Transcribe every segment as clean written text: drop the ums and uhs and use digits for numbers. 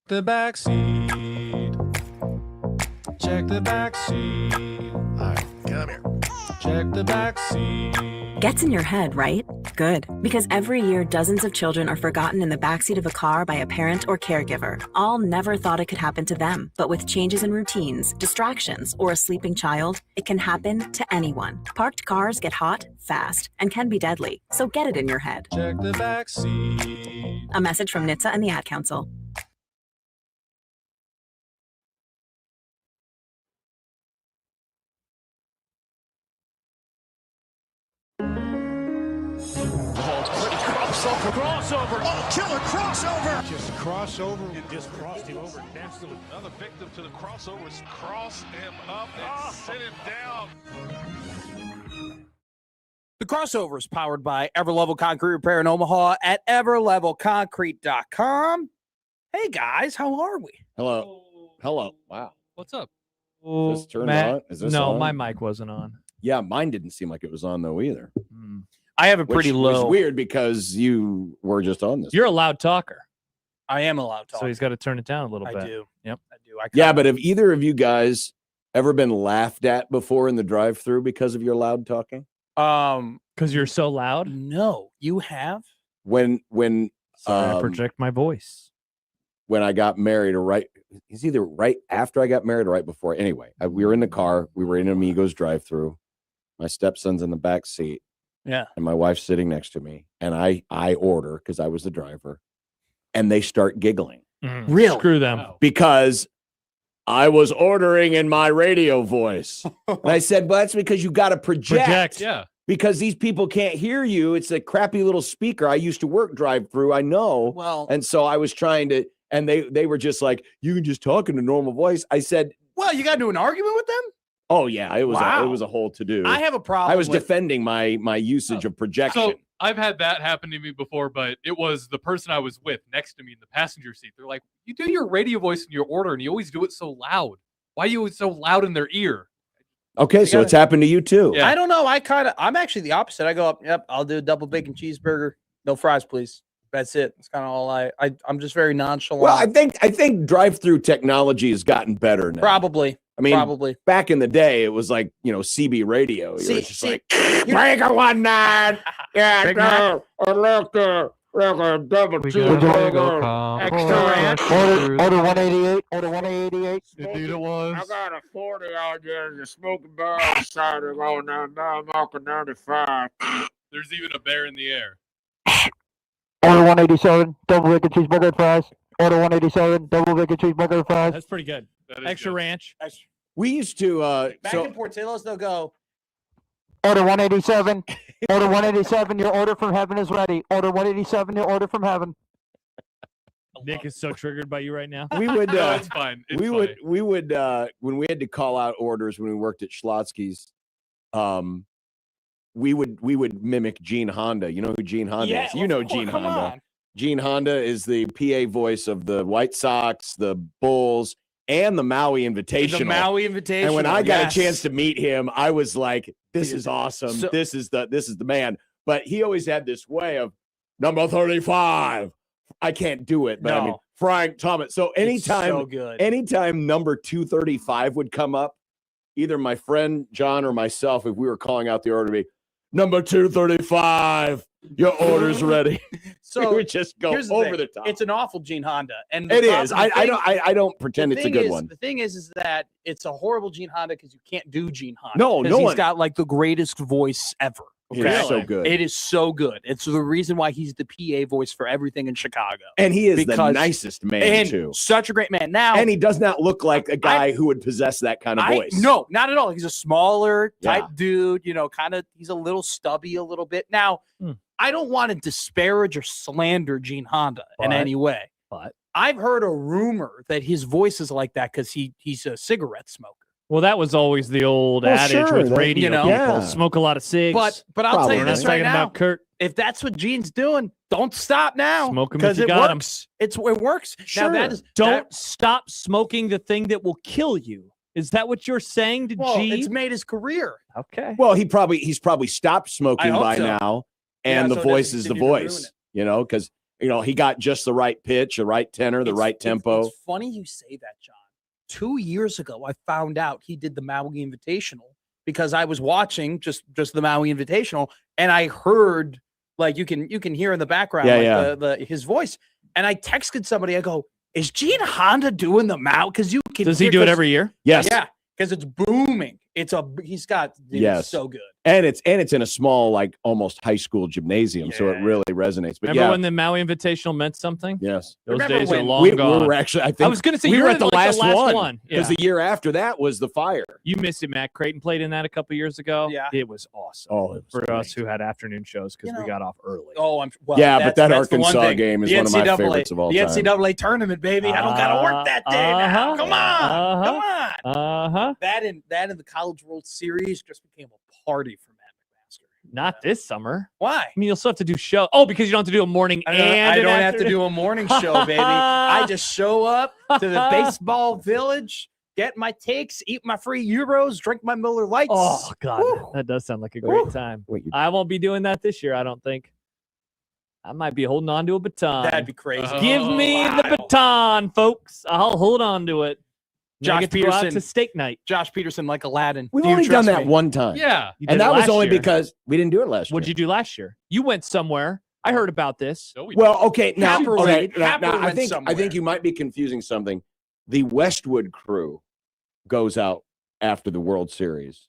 The back seat. Check the back seat. All right, come here. Check the back seat. Gets in your head, right? Good. Because every year, dozens of children are forgotten in the backseat of a car by a parent or caregiver. All never thought it could happen to them. But with changes in routines, distractions, or a sleeping child, it can happen to anyone. Parked cars get hot, fast, and can be deadly. So get it in your head. Check the back seat. A message from NHTSA and the Ad Council. Crossover. Oh, killer crossover. Just crossover. It just crossed him over nastily. Another victim to the crossovers. Cross him up and sit him down. The crossover is powered by Everlevel Concrete Repair in Omaha at everlevelconcrete.com. Hey guys, how are we? Hello. Hello. Wow. What's up? Is this turned Matt, on? Is this no, on? my mic wasn't on. Yeah, mine didn't seem like it was on though either. I have it pretty Which low. was weird because you were just on this. You're a loud talker, I am allowed to. so he's got to turn it down a little bit. I do. Yep. I do. I Yeah, but have either of you guys ever been laughed at before in the drive-thru because of your loud talking? Because you're so loud. No, you have. When Sorry, I project my voice. when I got married, or it's either right after I got married or right before. Anyway, we were in the car. We were in Amigos drive-thru. My stepson's in the back seat. Yeah. And my wife's sitting next to me, and I order because I was the driver, and they start giggling Really? Screw them. because I was ordering in my radio voice. And I said, well, that's because you got to project. Yeah. Because these people can't hear you. It's a crappy little speaker. I used to work drive-through. I know. Well, And so I was trying to, and they were just like, you can just talk in a normal voice. I said, you got into an argument with them? oh yeah, it was Wow. it was a whole to-do. I have a problem. I was with, defending my usage of projection. So I've had that happen to me before, but it was the person I was with next to me in the passenger seat. They're like, you do your radio voice in your order, and you always do it so loud. Why are you always so loud in their ear? Okay, so it's happened to you too. Yeah. I don't know. I'm actually the opposite. I go up, yep, I'll do a double bacon cheeseburger. No fries, please. That's it. That's kind of all I'm just very nonchalant. Well, I think drive-through technology has gotten better now. Probably. I mean, Probably. back in the day, it was like, CB radio. You were just like, break a 1-9. Yeah, no, I like a double cheeseburger. Extra ranch. Order 188. Order 188. Indeed it was. I got a 40 out there in the smoking bar cider going down Market 95. There's even a bear in the air. Order 187. Double bacon cheeseburger and fries. Order 187. Double bacon cheeseburger and fries. That's pretty good. That is Extra good. ranch. We used to, Back in Portillo's, they'll go, Order 187. Order 187. Your order from heaven is ready. Order 187. Your order from heaven. Nick is so triggered by you right now. we would, No, it's fine. It's we funny. would, when we had to call out orders when we worked at Schlotsky's, we would mimic Gene Honda. You know who Gene Honda is? You know Gene come Honda. on. Gene Honda is the PA voice of the White Sox, the Bulls, and the Maui Invitational. The Maui Invitational. And when I got yes. a chance to meet him, I was like, "This is awesome. So- this is the man." But he always had this way of number 35. I can't do it, but I mean No. Frank Thomas. So It's so good. anytime number 235 would come up, either my friend John or myself, if we were calling out the order, to be number 235. Your order's ready. So we would just go here's the over thing. the top. It's an awful Gene Honda, and the It problem- is. the I thing- don't. I don't pretend the it's a thing good is- one. The thing is that it's a horrible Gene Honda because you can't do Gene Honda. No, 'Cause no he's one- got like the greatest voice ever. It Okay, is so good. It is so good. It's the reason why he's the PA voice for everything in Chicago. And he is the because- nicest man And too. such a great man. Now, And he does not look like a guy who would possess that kind of voice. No, not at all. He's a smaller type Yeah. dude, kind of, he's a little stubby a little bit. Now, I don't want to disparage or slander Gene Honda in But- any way. but- I've heard a rumor that his voice is like that because he's a cigarette smoker. Well, that was always the old Well, adage sure, with that- radio you know, people. yeah. Smoke a lot of cigs. But I'll tell Probably. you we're not this right talking now. about Kurt. If that's what Gene's doing, don't stop now. Smoke 'em if because you it got 'em. works. It works. Sure. Now that is Don't stop smoking the thing that will kill you. Is that what you're saying to well, G? it's made his career. Okay. Well, he's probably stopped smoking I hope by so. now, Yeah, and so the it voice doesn't is the continue to ruin voice. it. Because he got just the right pitch, the right tenor, the right tempo. It's funny you say that, John. 2 years ago, I found out he did the Maui Invitational because I was watching just the Maui Invitational, and I heard like you can hear in the background his voice, and I texted somebody. I go, "Is Gene Honda doing the Maui?" Because you can. Does he do it every year? Yes. Yeah, because it's booming. He's got it's so good. And it's in a small, like almost high school gymnasium, so it really resonates. But remember when the Maui Invitational meant something? Yes, those remember days when are long we gone. were actually. I think I was going to say we you were at the like last one because the year after that was the Fire. You missed it, Matt Creighton played in that a couple years ago. Yeah, it was awesome. Oh, it was for great. us who had afternoon shows because we got off early. Oh, but that Arkansas game is one of my favorites of all the time. The NCAA tournament, baby. I don't got to work that day now. Come on, come on. That and the College World Series just became a party for Matt McMaster. Not this summer. Why? I mean, you'll still have to do show. Oh, because you don't have to do a morning I don't have to do a morning show, baby. I just show up to the baseball village, get my takes, eat my free Euros, drink my Miller Lights. Oh, God. That does sound like a great time. I won't be doing that this year, I don't think. I might be holding on to a baton. That'd be crazy. Give me the baton, folks. I'll hold on to it. Josh Peterson to steak night. Josh Peterson, like Aladdin. We've only done that one time. Yeah. And that was only because we didn't do it last year. What'd you do last year? You went somewhere. I heard about this. Well, okay. Now, Happer I think you might be confusing something. The Westwood crew goes out after the World Series.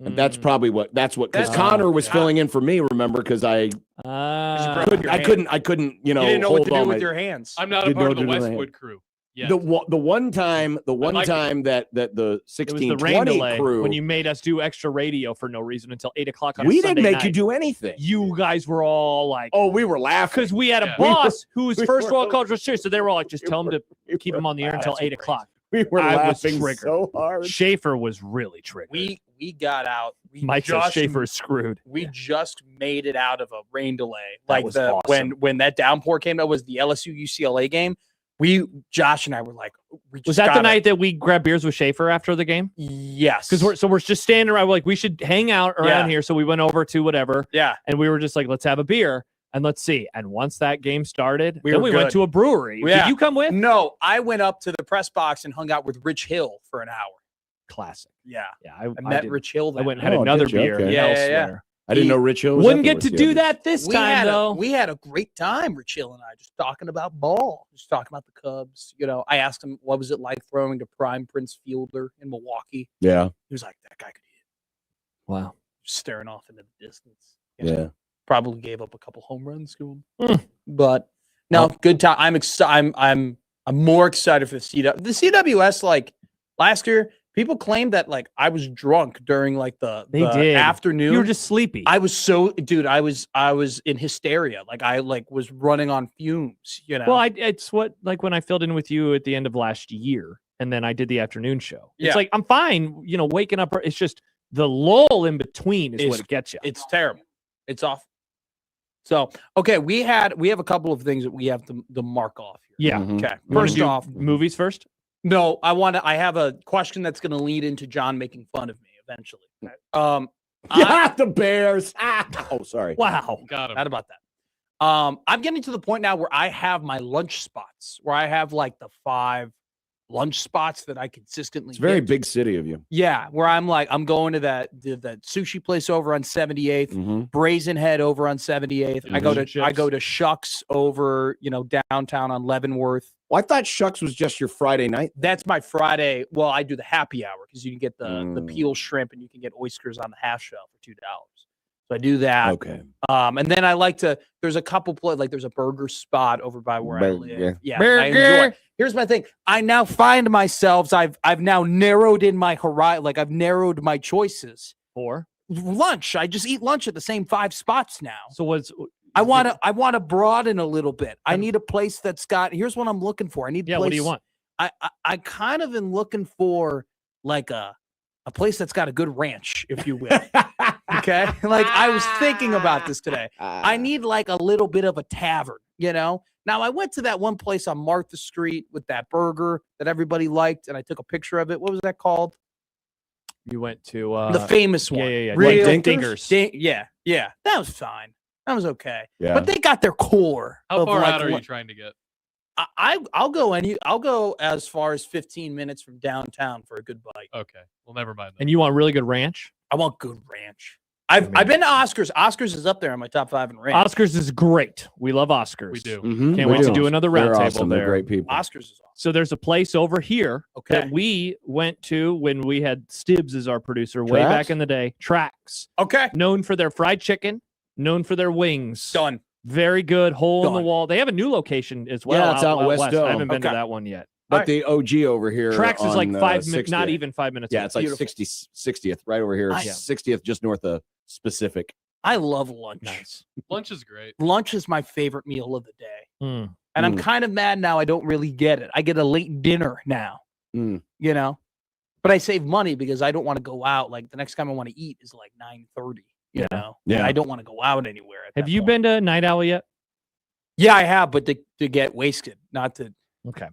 And that's probably because Connor was filling in for me, remember, because I couldn't, you didn't know what to do with your hands. I'm not a part of the Westwood crew. Yes. The one time that the 1620 crew when you made us do extra radio for no reason until 8 o'clock on we Sunday didn't make night. you do anything. You guys were all like, oh, we were laughing because we had a boss who was first World College World Series, so they were all like, just tell him to keep him on the air until 8 o'clock. We were laughing triggered. so hard. Schaefer was really triggered. We got out. Mike says Schaefer is screwed. We just made it out of a rain delay. Like was awesome. when that downpour came, that was the LSU UCLA game. Josh and I were like, was that the night that we grabbed beers with Schaefer after the game? Yes. Because we're just standing around. We're like, we should hang out around here. So we went over to whatever. Yeah. And we were just like, let's have a beer and let's see. And once that game started, we went to a brewery. Yeah. Did you come with? No, I went up to the press box and hung out with Rich Hill for an hour. Classic. Yeah. Yeah. I met Rich Hill. I went and had another beer. Okay. Elsewhere. I didn't know Rich Hill was wouldn't get to do that this time, though. We had a great time, Rich Hill and I, just talking about ball, just talking about the Cubs. I asked him, what was it like throwing to prime Prince Fielder in Milwaukee? Yeah. He was like, that guy could hit. Wow. Just staring off into the distance. Yeah. Probably gave up a couple home runs to him. But no, good time. I'm more excited for the CW. The CWS, like last year, people claimed that like I was drunk during like the afternoon. You were just sleepy. I was I was in hysteria. Like I was running on fumes, Well, it's what like when I filled in with you at the end of last year and then I did the afternoon show. Yeah. It's like I'm fine, waking up. It's just the lull in between is what it gets you. It's terrible. It's awful. So, okay, we have a couple of things that we have to mark off here. Yeah. Mm-hmm. Okay. You wanna First do off, movies first? No, I have a question that's going to lead into John making fun of me eventually. The Bears. Oh, sorry. Wow. Got him. Not about that. I'm getting to the point now where I have my lunch spots, where I have like the 5 lunch spots that I consistently It's a very get. big city of you. Yeah, where I'm going to that sushi place over on 78th, Mm-hmm. Brazen Head over on 78th. Mhm. I go to Shucks over, downtown on Leavenworth. Well, I thought Shucks was just your Friday night. That's my Friday. Well, I do the happy hour because you can get the peel shrimp and you can get oysters on the half shell for $2. So I do that. Okay. And then I like to. There's a couple there's a burger spot over by where I live. Yeah, Burger. I enjoy it. Here's my thing. I now find myself. I've now narrowed in my horizon. Like I've narrowed my choices. For Lunch. I just eat lunch at the same 5 spots now. so I want to broaden a little bit. I need a place that's got. Here's what I'm looking for. I need. what do you want? I kind of am looking for like a place that's got a good ranch, if you will. Okay, like I was thinking about this today. I need like a little bit of a tavern. Now I went to that one place on Martha Street with that burger that everybody liked, and I took a picture of it. What was that called? You went to The famous one. Yeah. Real Like Dingers. Yeah. That was fine. That was okay. Yeah. But they got their core. How of far like out are you what- trying to get? I'll go as far as 15 minutes from downtown for a good bite. Okay. Well, never mind. And you want really good ranch? I want good ranch. I've been to Oscars. Oscars is up there on my top 5 in ranch. Oscars is great. We love Oscars. We do. Can't wait to do another round They're table awesome. They're there. great people. Oscars is awesome. So there's a place over here Okay. that we went to when we had Stibbs as our producer way Tracks? back in the day. Tracks. Okay. Known for their fried chicken, known for their wings. Done. Very good. Hole in the Done. wall. They have a new location as well. Yeah, it's out West west. I Dome. haven't been to Okay. that one yet. But Alright. the OG over here. Tracks is like on, 5 minutes, 60th. not even 5 minutes. Yeah, away. it's like Beautiful. 60th, right over here. Nice. 60th, just north of Specific. I love lunch. Nice. Lunch is great. Lunch is my favorite meal of the day. Mm. And I'm Mm. kind of mad now I don't really get it. I get a late dinner now, Mm. you know? But I save money because I don't want to go out. Like the next time I want to eat is like 9:30, you know? Yeah. And I don't want to go out anywhere. At Have that you point. been to Night Owl yet? Yeah, I have, but to get wasted, not to Okay.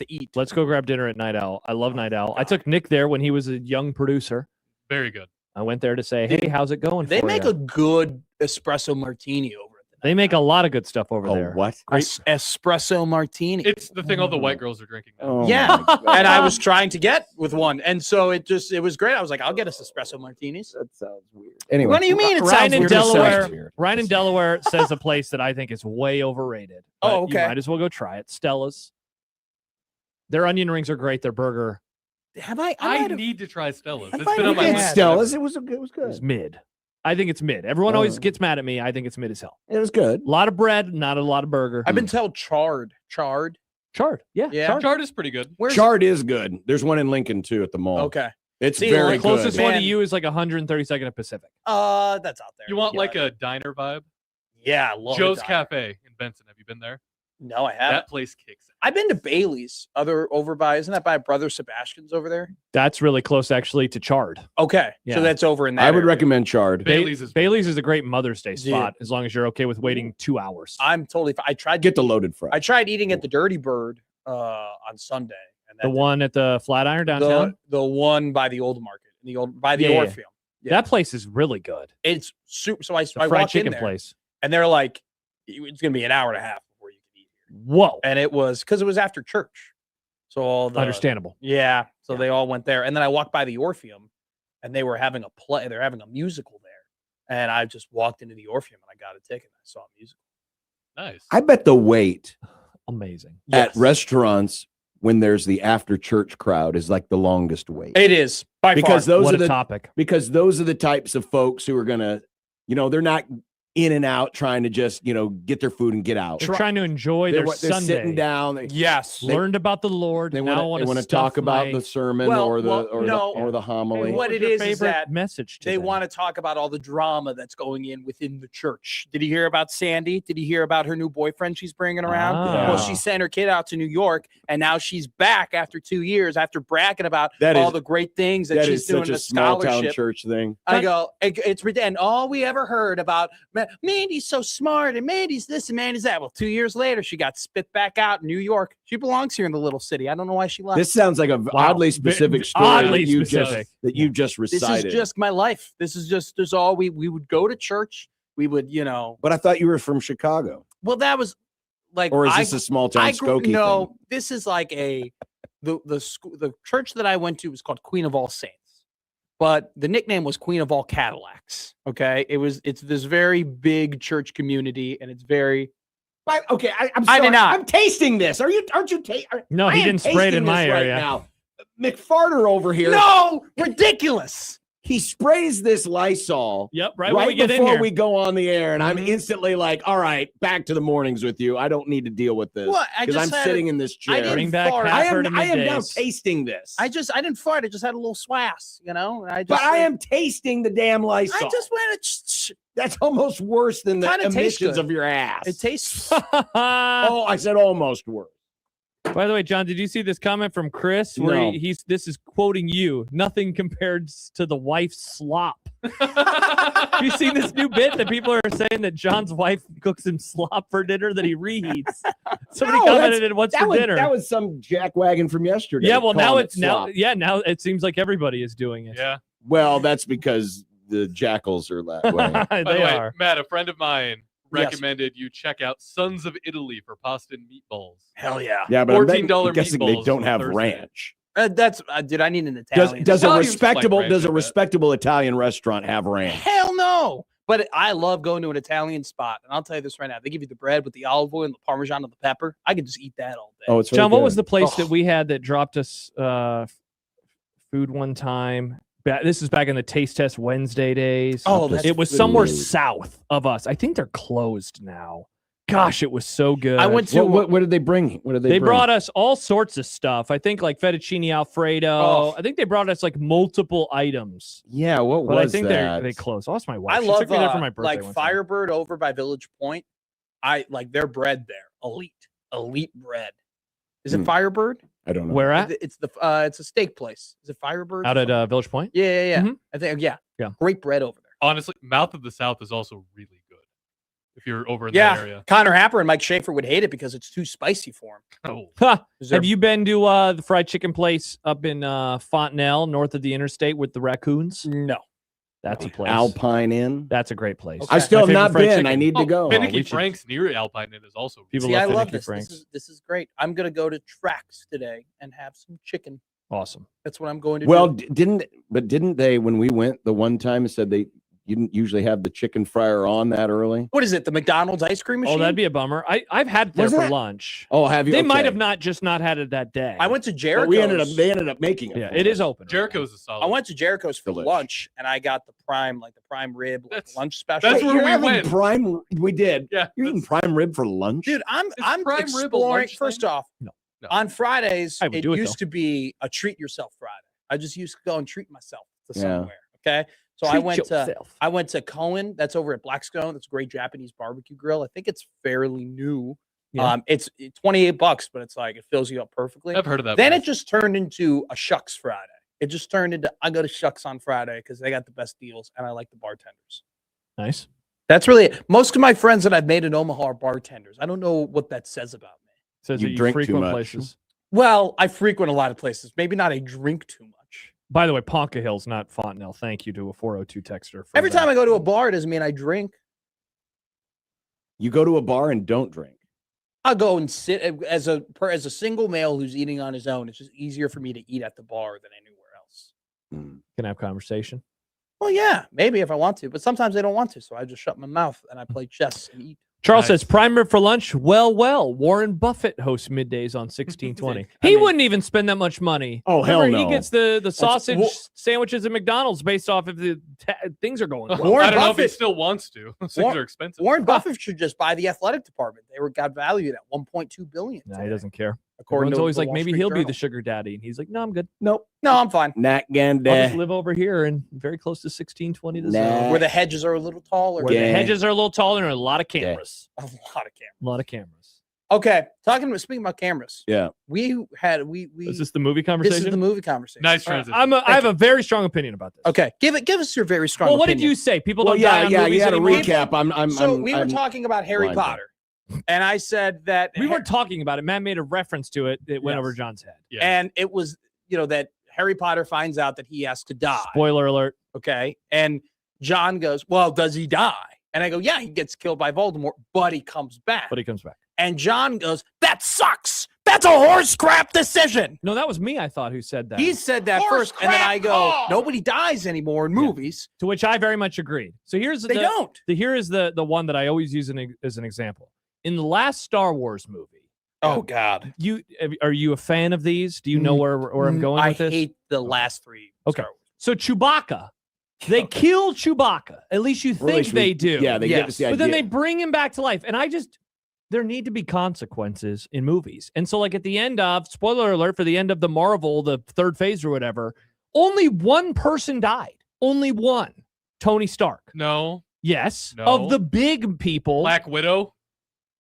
eat. Let's go grab dinner at Night Owl. I love Night Owl. I took Nick there when he was a young producer. Very good. I went there to say, hey, how's it going They for make ya? a good espresso martini over at the They make a lot of good stuff over Oh, there. what? espresso martini. It's the thing all the white girls are drinking now. Oh, Yeah. my God. And I was trying to get with one, and so it was great. I was like, I'll get us espresso martinis. That sounds weird. Anyway. What do you mean? It Ryan sounds in weird. Delaware. Ryan in Delaware says a place that I think is way overrated. Oh, but You okay. might as well go try it. Stella's. Their onion rings are great. Their burger Have I? I might have- need to try Stella's. I It's might been have on my had list. Stella's, it was is good. mid. I think it's mid. Everyone always gets mad at me. I think it's mid as hell. It was good. A lot of bread, not a lot of burger. I've been told charred. Chard. Yeah. Yeah. Chard. Chard is pretty good. Where's Chard is good. There's one in Lincoln too at the mall. Okay. It's See, very the Closest good. one to Man. you is like 132nd of Pacific. That's out there. You want Yeah. like a diner vibe? Yeah, I love Joe's it. Cafe in Benson. Have you been there? No, I haven't. That place kicks it. I've been to Bailey's. Over by isn't that by Brother Sebastian's over there? That's really close actually to Chard. Okay, Yeah. so that's over in that. I would area. recommend Chard. Bailey's is a great Mother's Day Yeah. spot as long as you're okay with waiting 2 hours. I'm totally. I tried. Get the loaded fry. I tried eating at the Dirty Bird on Sunday, and The one at the Flatiron the, downtown. the one by the old market, by the Yeah, yeah. Orpheum. Yeah. That place is really good. It's super. So I The I fried walked in chicken there, place. and they're like, it's gonna be an hour and a half before you can eat here. Whoa. And it was because it was after church, so all the Understandable. Yeah, so they all went there, and then I walked by the Orpheum, and they were having a play. They're having a musical there, and I just walked into the Orpheum and I got a ticket. And I saw a musical. Nice. I bet the wait Amazing. at Yes. restaurants when there's the after church crowd is like the longest wait. It is by because far. those What are a the topic. because those are the types of folks who are gonna, they're not in and out trying to just, get their food and get out. They're trying to enjoy They're, their they're Sunday. sitting down. They, Yes. Learned about the Lord. they now want to stuff talk about my- the sermon Well, or the well, or, no. the or the homily. And what was it your is favorite that message to They them? want to talk about all the drama that's going in within the church. Did you hear about Sandy? Did you hear about her new boyfriend she's bringing around? Ah. Well, she sent her kid out to New York, and now she's back after 2 years after bragging about That all is- the great things that That she's is doing such in a the small town scholarship. church thing. I go, it's and all we ever heard about Mandy's so smart and Mandy's this and Mandy's that. Well, 2 years later, she got spit back out in New York. She belongs here in the little city. I don't know why she left. This sounds like a oddly specific story oddly that you specific. just This recited. is just my life. This is all we would go to church. We would, But I thought you were from Chicago, well, that was like, or is this a small town Skokie no, thing? this is like the church that I went to was called Queen of All Saints, but the nickname was Queen of All Cadillacs. Okay, it's this very big church community, and it's very. Okay, I'm I sorry. did not. I'm tasting this. Aren't you? No, I he am didn't spray it in tasting my this right area. now. McFarter over here. No, ridiculous. He sprays this Lysol Yep, right when we right get in before here. we go on the air, and I'm Mhm. instantly like, "All right, back to the mornings with you. I don't need to deal with this What? I because just I'm had sitting in this I chair. didn't Bring back fart. half herd of I am now middays. tasting this. I didn't fart. I just had a little swass, And I just. but I am tasting the damn Lysol. I just went. That's almost worse than the Kinda tastes emissions good. of your ass. It tastes. Oh, I said almost worse. By the way, John, did you see this comment from Chris? Where No. this is quoting you. Nothing compared to the wife's slop. Have you seen this new bit that people are saying that John's wife cooks him slop for dinner that he reheats? Somebody No, commented, "And what's That for was, dinner?" that was some jackwagon from yesterday. Yeah, well, now calling it's now. slop. Yeah, now it seems like everybody is doing it. Yeah. Well, that's because the jackals are that way. they By the way, are. Matt, a friend of mine recommended you check out Sons of Italy for pasta and meatballs. Hell yeah. Yeah, but $14 I'm guessing they meatballs don't on have Thursday. ranch. That's dude. I need an Italian. Does a Italians respectable like ranch, I bet. respectable Italian restaurant have ranch? Hell no. But I love going to an Italian spot, and I'll tell you this right now: they give you the bread with the olive oil and the Parmesan and the pepper. I could just eat that all day. Oh, it's John, really what was good. the place that Oh. we had that dropped us food one time? This is back in the Taste Test Wednesday days. Oh, that's it was good. somewhere south of us. I think they're closed now. Gosh, it was so good. I went to What did they bring? What did They they bring? brought us all sorts of stuff. I think like fettuccine Alfredo. Oh. I think they brought us like multiple items. Yeah, what But was I think that? they closed. I lost my wife. I She love took me there for my birthday. like one time. Firebird over by Village Point. I like their bread there. Elite bread. Is it Hmm. Firebird? I don't know. Where at? It's a steak place. Is it Firebird? Out at Village Point? Yeah. Mhm. I think yeah. Yeah. Great bread over there. Honestly, Mouth of the South is also really good. If you're over in that Yeah. area. Connor Happer and Mike Schaefer would hate it because it's too spicy for him. Oh, Ha! Is there- Have you been to the fried chicken place up in Fontenelle, north of the interstate with the raccoons? No. That's a place. Alpine Inn? That's a great place. I still My have favorite not fried been. chicken. I need to go. Finicky we should- Frank's near Alpine Inn is also People See, I love love Finicky this. Franks. This is great. I'm gonna go to Tracks today and have some chicken. Awesome. That's what I'm going to Well, do. didn't they when we went the one time said they you didn't usually have the chicken fryer on that early? What is it? The McDonald's ice cream machine? Oh, that'd be a bummer. I've had it there Was for it? lunch. Oh, have you? They might Okay. have not had it that day. I went to But Jericho's. they ended up making it. Yeah, for it us. is open. Jericho's a solid. I went to Jericho's for Delish. lunch, and I got the prime rib That's- lunch special. that's Wait, where you're we having went. prime. We did. Yeah, You're eating that's- prime rib for lunch, Dude, I'm prime rib a exploring. lunch First thing? off, No. on Fridays I would it do it, used though. to be a treat yourself Friday. I just used to go and treat myself to Yeah. somewhere. Okay, so I Treat went to yourself. I went to Cohen. That's over at Blackstone. That's a great Japanese barbecue grill. I think it's fairly new. Yeah. It's $28, but it's like it fills you up perfectly. I've heard of that. Then place. it just turned into a Shucks Friday. It just turned into I go to Shucks on Friday because they got the best deals and I like the bartenders. Nice. That's really it. Most of my friends that I've made in Omaha are bartenders. I don't know what that says about me. Says You that you drink too frequent much. places. Well, I frequent a lot of places. Maybe not I drink too much. By the way, Ponca Hill's not Fontenelle. Thank you to a 402 texter. For Every that. time I go to a bar, it doesn't mean I drink. you go to a bar and don't drink. I'll go and sit as a single male who's eating on his own. It's just easier for me to eat at the bar than anywhere else. Can have conversation. Well, yeah, maybe if I want to, but sometimes I don't want to, so I just shut my mouth and I play chess and eat. Charles Nice. says prime rib for lunch. Well, Warren Buffett hosts middays on 1620. I He mean- wouldn't even spend that much money. Oh, hell Remember, no. He gets the sausage well- sandwiches at McDonald's based off if the things are going well. Warren I don't know if he Buffett- still wants to. Things Warren- are expensive. Warren Buffett should just buy the athletic department. They got valued at $1.2 billion. No, he today, doesn't care. according Everyone's to always the like, Wall maybe Street he'll be Journal. the sugar daddy. And he's like, no, I'm good. Nope. No, I'm fine. Nat I'll just Ganda. live over here and very close to 1620 the Nah. zone. Where the hedges are a little taller. Where the Yeah. hedges are a little taller and a lot of cameras. A lot of cameras. A lot of cameras. Okay, speaking about cameras, Yeah. we Is this the movie this conversation? is the movie conversation. Nice transition. I have a very strong opinion about this. Okay, give us your very strong. Well, what did opinion. you say? People Well, don't die yeah, on yeah. movies You had a anymore? recap. I'm. So I'm, we were I'm- talking about Harry blind. Potter, and I said that We weren't talking about it. Matt made a reference to it. It went Yes. over John's head. Yeah. and it was that Harry Potter finds out that he has to die. Spoiler alert. Okay, and John goes, "Well, does he die?" And I go, "Yeah, he gets killed by Voldemort, but he comes back." But he comes back. And John goes, "That sucks. That's a horse crap decision." No, that was me, I thought, who said that. He said that Horse first, and then crap. I go, Oh. "Nobody dies anymore in Yeah. movies. To which I very much agreed. So here's They don't." here is the one that I always use as an example. In the last Star Wars movie, Oh God, are you a fan of these? Do you know where I'm going I with this? hate the last three. Okay. Star Wars. So Chewbacca, they kill Chewbacca. At least you think they do. Yeah, they give us the Yes. But then they idea. bring him back to life. And there need to be consequences in movies. And so, like at the end of, spoiler alert, for the end of the Marvel, the third phase or whatever, only one person died. Only one. Tony Stark. No. Yes. No. Of the big people. Black Widow.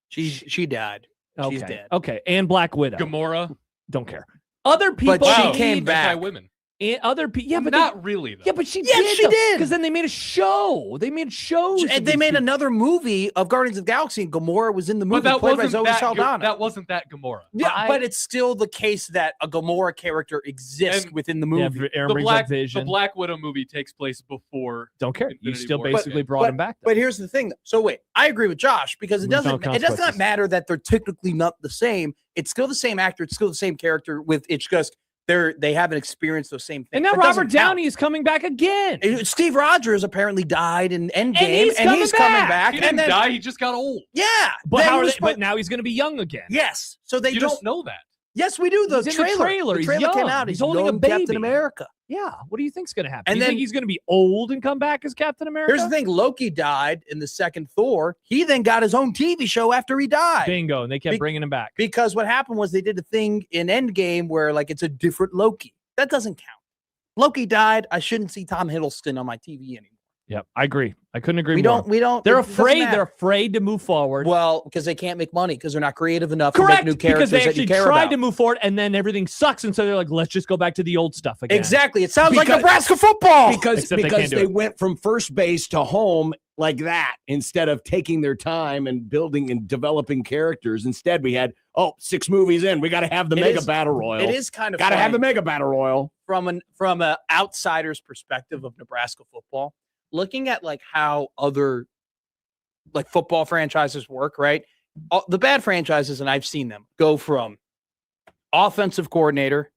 She died. okay. She's dead. Okay. And Black Widow. Gamora. Don't care. Other people But she need- came back. Women. And other people, yeah, Well, but not really. Though. yeah, but she Yes, did. she did. Because then they made a show. They made shows. And they made another movie of Guardians of the Galaxy, and Gamora was in the movie, But that played by wasn't Zoe that. Saldana. That wasn't that Gamora. Yeah, but it's still the case that a Gamora character exists And- within the Yeah, movie. Aaron The brings Black up Vision. the Black Widow movie takes place before. Don't care. You Infinity still War. basically brought him back. But here's the thing. So wait, I agree with Josh because it There's no does not consequences. matter that they're technically not the same. It's still the same actor. It's still the same character. With it's just they haven't experienced those same things. And now That Robert doesn't count. Downey is coming back again. Steve Rogers apparently died in Endgame, he's and he's coming coming back. back. He and didn't then, die. He just got old. Yeah, But then how he are was they, but supposed- now he's going to be young again. yes. So they You don't know that. Yes, we do. The He's in the trailer. trailer. The He's trailer came young. out. He's He's holding a young Captain baby. America. Yeah. What do you think's going to happen? And You then- think he's going to be old and come back as Captain America? Here's the thing: Loki died in the second Thor. He then got his own TV show after he died. Bingo. And they kept Be- bringing him back. Because what happened was they did a thing in Endgame where like it's a different Loki. That doesn't count. Loki died. I shouldn't see Tom Hiddleston on my TV anymore. Yep. I agree. I couldn't agree We more. don't. They're it doesn't afraid. matter. They're afraid to move forward. Well, because they can't make money because they're not creative enough Correct. to make new characters Because they that actually you care tried about. to move forward and then everything sucks. And so they're like, let's just go back to the old stuff again. Exactly. It sounds like Because- Nebraska football. because Except they can't do they it. went from first base to home like that instead of taking their time and building and developing characters. Instead, we had 6 movies in. We got to have the It mega is- battle royal. It is kind of got to have funny the mega battle royal. from an outsider's perspective of Nebraska football, looking at like how other like football franchises work, right? The bad franchises, and I've seen them go from offensive coordinator,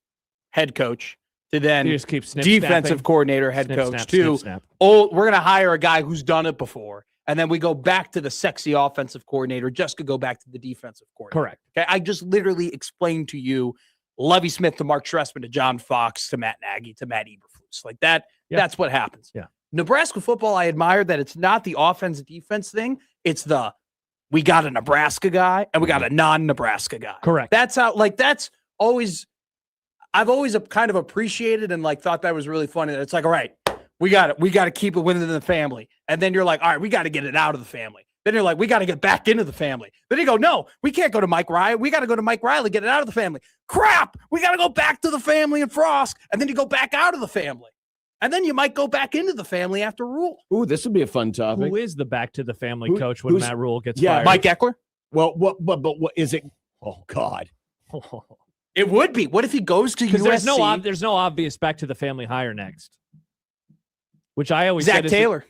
head coach, to then You just keep snip defensive snapping. coordinator, head Snip, coach, snap, to snip, snap. oh, we're gonna hire a guy who's done it before, and then we go back to the sexy offensive coordinator just to go back to the defensive coordinator. Correct. Okay, I just literally explained to you Lovie Smith to Mark Trestman to John Fox to Matt Nagy to Matt Eberflus. Like that, Yeah. that's what happens. Yeah. Nebraska football, I admire that it's not the offense defense thing. It's we got a Nebraska guy and we got a non-Nebraska guy. Correct. That's how that's always I've always kind of appreciated and like thought that was really funny. That it's like, all right, we got to keep it within the family. And then you're like, all right, we got to get it out of the family. Then you're like, we got to get back into the family. Then you go, no, we can't go to Mike Riley. We got to go to Mike Riley, get it out of the family. Crap, we got to go back to the family in Frost. And then you go back out of the family. And then you might go back into the family after Rule. Ooh, this would be a fun topic. Who is the back to the family Who- coach when who's- Matt Rule gets Yeah, fired? Mike Eckler? Well, what is it? Oh God. It would be. What if he goes to Because USC? there's no obvious back to the family hire next. Which I always Zach said is Taylor.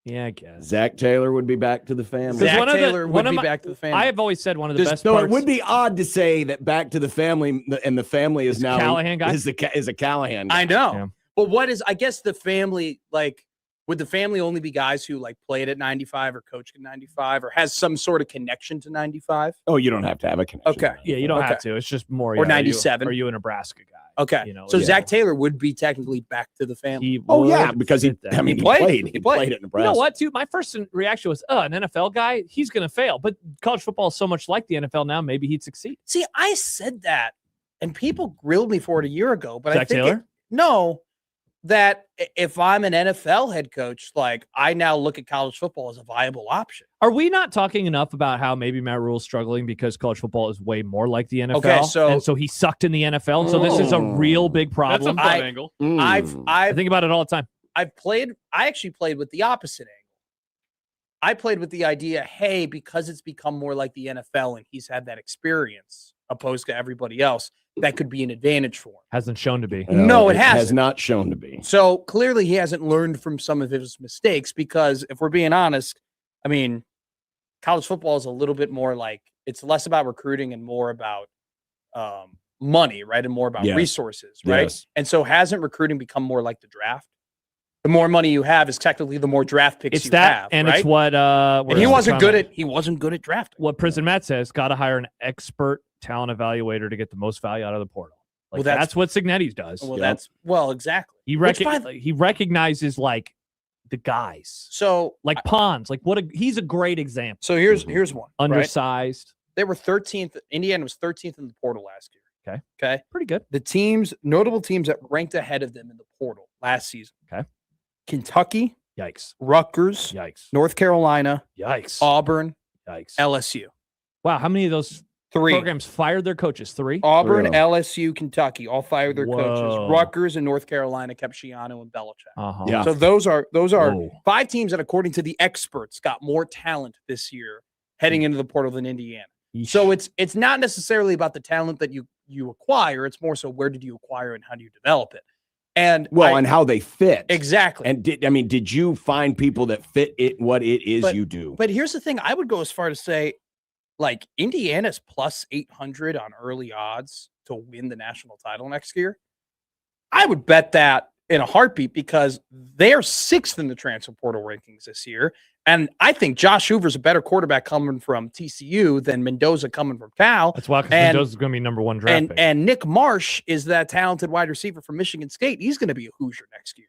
Yeah, I guess. Zach Taylor would be back to the family. Zach Zach one of the- Taylor one would of be my- back to the family. I have always said one of the best No, parts. it would be odd to say that back to the family and the family is Is now Callahan guy? is a Callahan guy. I know. Yeah. But what is, I guess the family, like, would the family only be guys who like played at 95 or coached at 95 or has some sort of connection to 95? Oh, you don't have to have a connection. Okay. Yeah, you don't Okay. have to. It's just more. Or yeah, 97. Are you a Nebraska guy? Okay. You know, So yeah. Zach Taylor would be technically back to the family. He Oh would yeah, because he fit that. I mean He he played. played. He He played. played at Nebraska. You know what, too? My first reaction was, an NFL guy, he's going to fail. But college football is so much like the NFL now, maybe he'd succeed. See, I said that and people grilled me for it a year ago, but I Zach think Taylor? no, that if I'm an NFL head coach, like I now look at college football as a viable option. Are we not talking enough about how maybe Matt Rule's struggling because college football is way more like the NFL? Okay, so- and so he sucked in the NFL. And so this is a real big That's a problem. fun I- angle. I've I think about it all the time. I actually played with the opposite angle. I played with the idea, hey, because it's become more like the NFL and he's had that experience opposed to everybody else, that could be an advantage for him. Hasn't shown to be. No, it has hasn't. not shown to be. So clearly he hasn't learned from some of his mistakes because if we're being honest, I mean, college football is a little bit more like it's less about recruiting and more about money, right? And more about Yes. resources, right? Yes. And so hasn't recruiting become more like the draft? The more money you have is technically the more draft picks It's you that, have, and right? it's what. And he wasn't good at drafting. what Prison Matt says. Got to hire an expert talent evaluator to get the most value out of the portal. Like Well, that's- that's what Signetti does. Well, exactly. He Which by he recognizes like the guys, So like Pons. Like he's a great example. so here's one. Right? Undersized, They were 13th. Indiana was 13th in the portal last year. Okay. Okay. pretty good. The notable teams that ranked ahead of them in the portal last season. Okay. Kentucky, Yikes! Rutgers, Yikes! North Carolina, Yikes! Auburn, Yikes! LSU. Wow, how many of those 3. programs fired their coaches. 3. Auburn, Three of LSU, Kentucky, all fired their coaches. Whoa. Rutgers and North Carolina kept Shiano and Belichick. Uh-huh. Yeah. So those are Whoa. 5 teams that, according to the experts, got more talent this year heading into the portal than Indiana. So it's not necessarily about the talent that you acquire. It's more so where did you acquire and how do you develop it? And and how they fit. Exactly. And did you find people that fit it what it is you do? But here's the thing. I would go as far to say, like, Indiana's plus 800 on early odds to win the national title next year. I would bet that in a heartbeat because they're 6th in the transfer portal rankings this year. And I think Josh Hoover's a better quarterback coming from TCU than Mendoza coming from Cal. That's why, because Mendoza's going to be number 1 draft pick. And Nick Marsh is that talented wide receiver from Michigan State. He's going to be a Hoosier next year.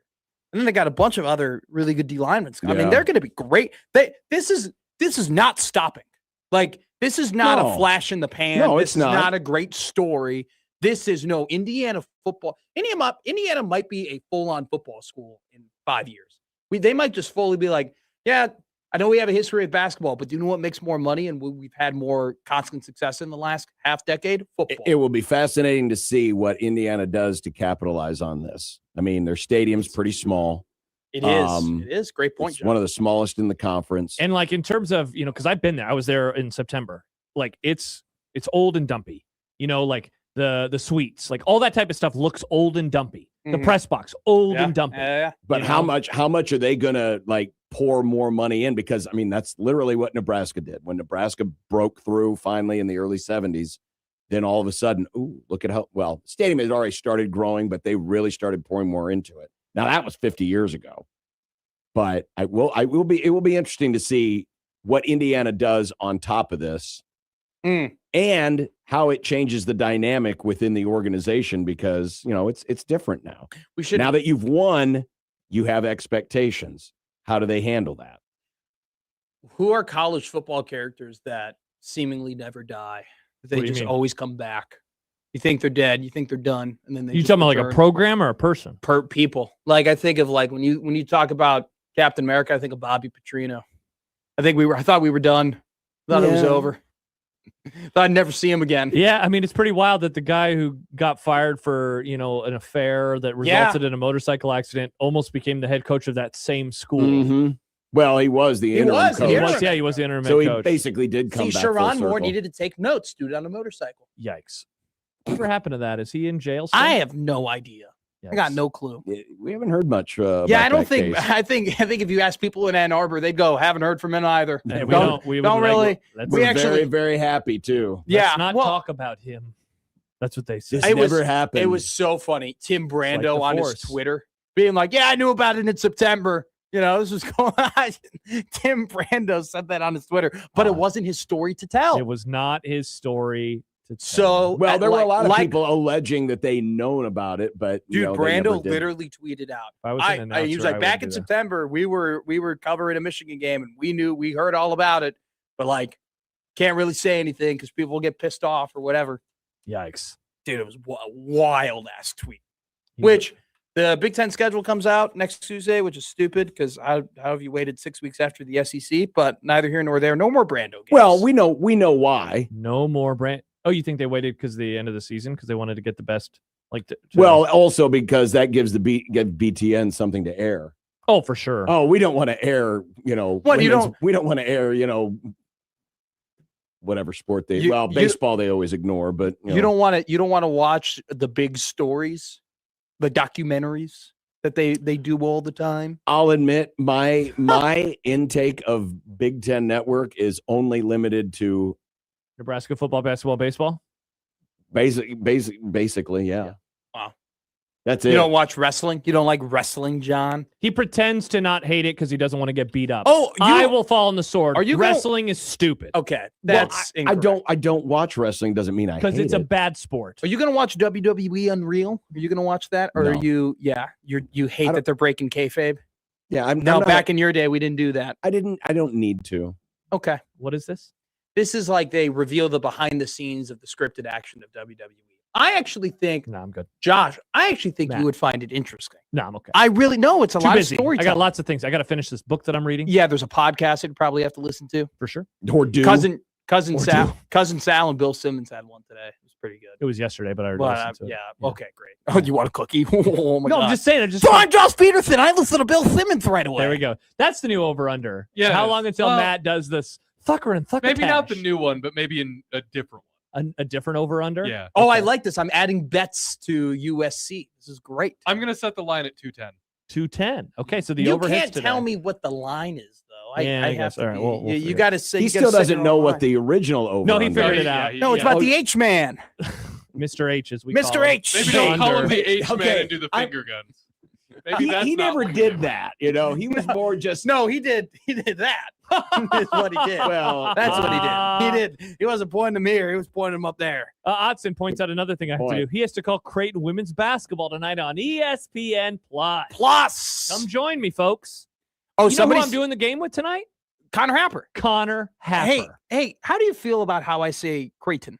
And then they got a bunch of other really good D linemen. I mean, they're going to be great. This is not stopping. Like, this is not a flash in the pan. No, this it's is not. not a great story. This is Indiana football. Indiana might be a full-on football school in 5 years. They might just fully be like, yeah, I know we have a history of basketball, but do you know what makes more money and we've had more constant success in the last half decade? Football. It will be fascinating to see what Indiana does to capitalize on this. I mean, their stadium's pretty small. It is. Great point, It's John. one of the smallest in the conference. And like in terms of, because I've been there. I was there in September. Like it's old and dumpy. Like the suites, like all that type of stuff looks old and dumpy. The press box, old and dumpy. But how much are they gonna like pour more money in? Because I mean, that's literally what Nebraska did. When Nebraska broke through finally in the early 70s, then all of a sudden, look at the stadium had already started growing, but they really started pouring more into it. Now that was 50 years ago. But it will be interesting to see what Indiana does on top of this. And how it changes the dynamic within the organization because, it's different now. Now that you've won, you have expectations. How do they handle that? Who are college football characters that seemingly never die? They What do you just mean? always come back. You think they're dead, you think they're done, and then they You just talking about like a return. program or a person? People. Like I think of like when you talk about Captain America, I think of Bobby Petrino. I thought we were done. Thought it was over. Thought I'd never see him again. Yeah, I mean, it's pretty wild that the guy who got fired for, an affair that resulted in a motorcycle accident almost became the head coach of that same school. Mm-hmm. Well, he was the interim coach. He was the interim So head he coach. basically did come See, back full Sharon Moore circle. needed to take notes, dude, on a motorcycle. Yikes. Whatever happened to that? Is he in jail still? I have no idea. I got no clue. We haven't heard much. About I don't that think. case. I think if you ask people in Ann Arbor, they'd go, "Haven't heard from him either." Yeah, we don't really. We're very, very happy too. Let's not talk about him. That's what they say. This never happened. It was so funny. Tim Brando the on Force. his Twitter being like, "Yeah, I knew about it in September." This was going on. Tim Brando said that on his Twitter, but it wasn't his story to tell. It was not his story. So, there were a lot of people alleging that they known about it, but dude, they never Brando did. literally tweeted out. If I was an He announcer, was like, back in September, we were covering a Michigan game, and we heard all about it, but like, can't really say anything because people will get pissed off or whatever. Yikes, dude, it was a wild ass tweet. Which the Big Ten schedule comes out next Tuesday, which is stupid because how have you waited 6 weeks after the SEC? But neither here nor there. No more Brando games. Well, we know why. No more brand. Oh, you think they waited because the end of the season because they wanted to get the best? Well, also because that gives get BTN something to air. Oh, for sure. Oh, we don't want to air. We don't want to air. Whatever sport baseball they always ignore, but you don't want to watch the big stories, the documentaries that they do all the time. I'll admit my intake of Big Ten Network is only limited to Nebraska football, basketball, baseball. Basically, yeah. Wow. That's it. You don't watch wrestling? You don't like wrestling, John? He pretends to not hate it because he doesn't want to get beat up. Oh, I will fall on the sword. Are you wrestling is stupid. Okay, that's incorrect. I don't watch wrestling. Doesn't mean I hate because it's a it. bad sport. Are you gonna watch WWE Unreal? Are you gonna watch that, or No. are you? Yeah, you hate that they're breaking kayfabe. Yeah, I'm No, not- back in your day, we didn't do that. I don't need to. Okay, What is this? this is like they reveal the behind the scenes of the scripted action of WWE. I actually think, No, I'm good. Josh, I actually think Nah. you would find it interesting. No, I'm okay. I really know it's a Too lot busy. of storytelling. I got lots of things. I got to finish this book that I'm reading. Yeah, there's a podcast that you probably have to listen to. For sure. Or do Cousin Cousin Or Sal, two. cousin Sal, and Bill Simmons had one today. It was pretty good. It was yesterday, but I already But, listened to it. yeah. Okay. Great. Oh, you want a cookie? Oh my No, God. I'm just saying. I just So I'm Josh Peterson. I listen to Bill Simmons right away. there we go. That's the new over/under. Yeah, How it is. long until Well, Matt does this Thucker and Thucker? Maybe not the new one, but maybe in a different a different over/under. one. Yeah. Oh, I like this. I'm adding bets to USC. This is great. I'm gonna set the line at 210. 210. Okay, so the You over hits can't today. tell me what the line is, though. Yeah, I I have guess. to. All right, Be, we'll you figure it got to say. He you still gotta say doesn't your know own what line. the original over. No, he figured it out. No, it's about the H man. Mr. H, as we call Mr. him. H. Maybe don't call him Under. the H man Okay, and do the I- finger guns. Maybe He, that's he not never what did that. You know, he was more just. No, he did. He did that. Is what he did. Well, That's what he did. He did. He wasn't pointing to me here. He was pointing him up there. Otson points out another thing I have to Boy. do. He has to call Creighton women's basketball tonight on ESPN Plus. Plus, Come join me, folks. oh, You know who somebody's I'm doing the game with tonight? Connor Happer. Connor Happer. Hey, how do you feel about how I say Creighton?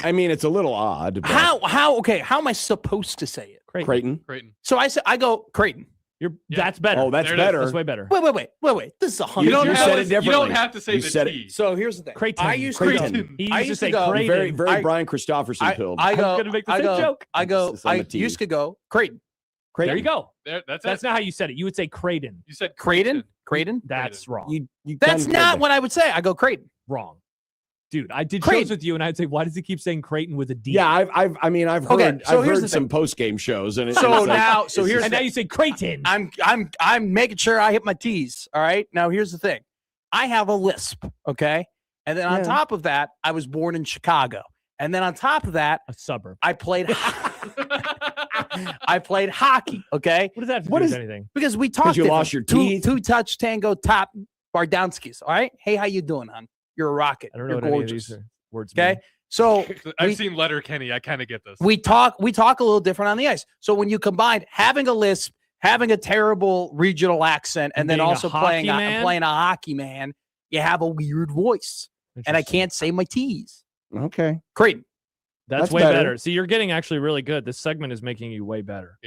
I mean, it's a little odd. But How? Okay, how am I supposed to say it? Creighton. Creighton. So I go Creighton. You're Yeah. That's better. Oh, that's There it is. better. That's way better. Wait. This is a You hundred. don't You said have it to- differently. You don't have to say You the said T. it. So here's the thing. Creighton. I used Creighton. to go. He I used to used say to go. Creighton. Very, very I- Brian Christopherson pilled. I go. gonna make the I same go. joke. I go. It's on I the T. used to go Creighton. There you go. That's That's it. not how you said it. You would say Creighton. You said Creighton. Creighton. That's wrong. You That's done not good. what I would say. I go Creighton. Wrong. Dude, I did Creighton. shows with you, and I'd say, why does he keep saying Creighton with a D? Yeah, I've heard. Okay, so I've here's heard the some thing. post game shows, and So it's like, now, so it's here's and the now you say Creighton. I'm making sure I hit my T's. All right. Now here's the thing. I have a lisp. Okay. And then on Yeah. top of that, I was born in Chicago. And then on top of that, A suburb. I played I played hockey. Okay. What does that have to What do is- with anything? Because we talked. you lost your teeth? Two touch tango top Bardowskis. All right. Hey, how you doing, hon? You're a rocket. I don't know You're what any of gorgeous. these words Okay. mean. So I've we- seen Letter Kenny. I kind of get this. we talk a little different on the ice. So when you combine having a lisp, having a terrible regional accent, and then being a also playing hockey man? playing a hockey man, you have a weird voice. And I Interesting. can't say my T's. okay. Creighton. That's That's way better. better. See, you're getting actually really good. This segment is making you way better.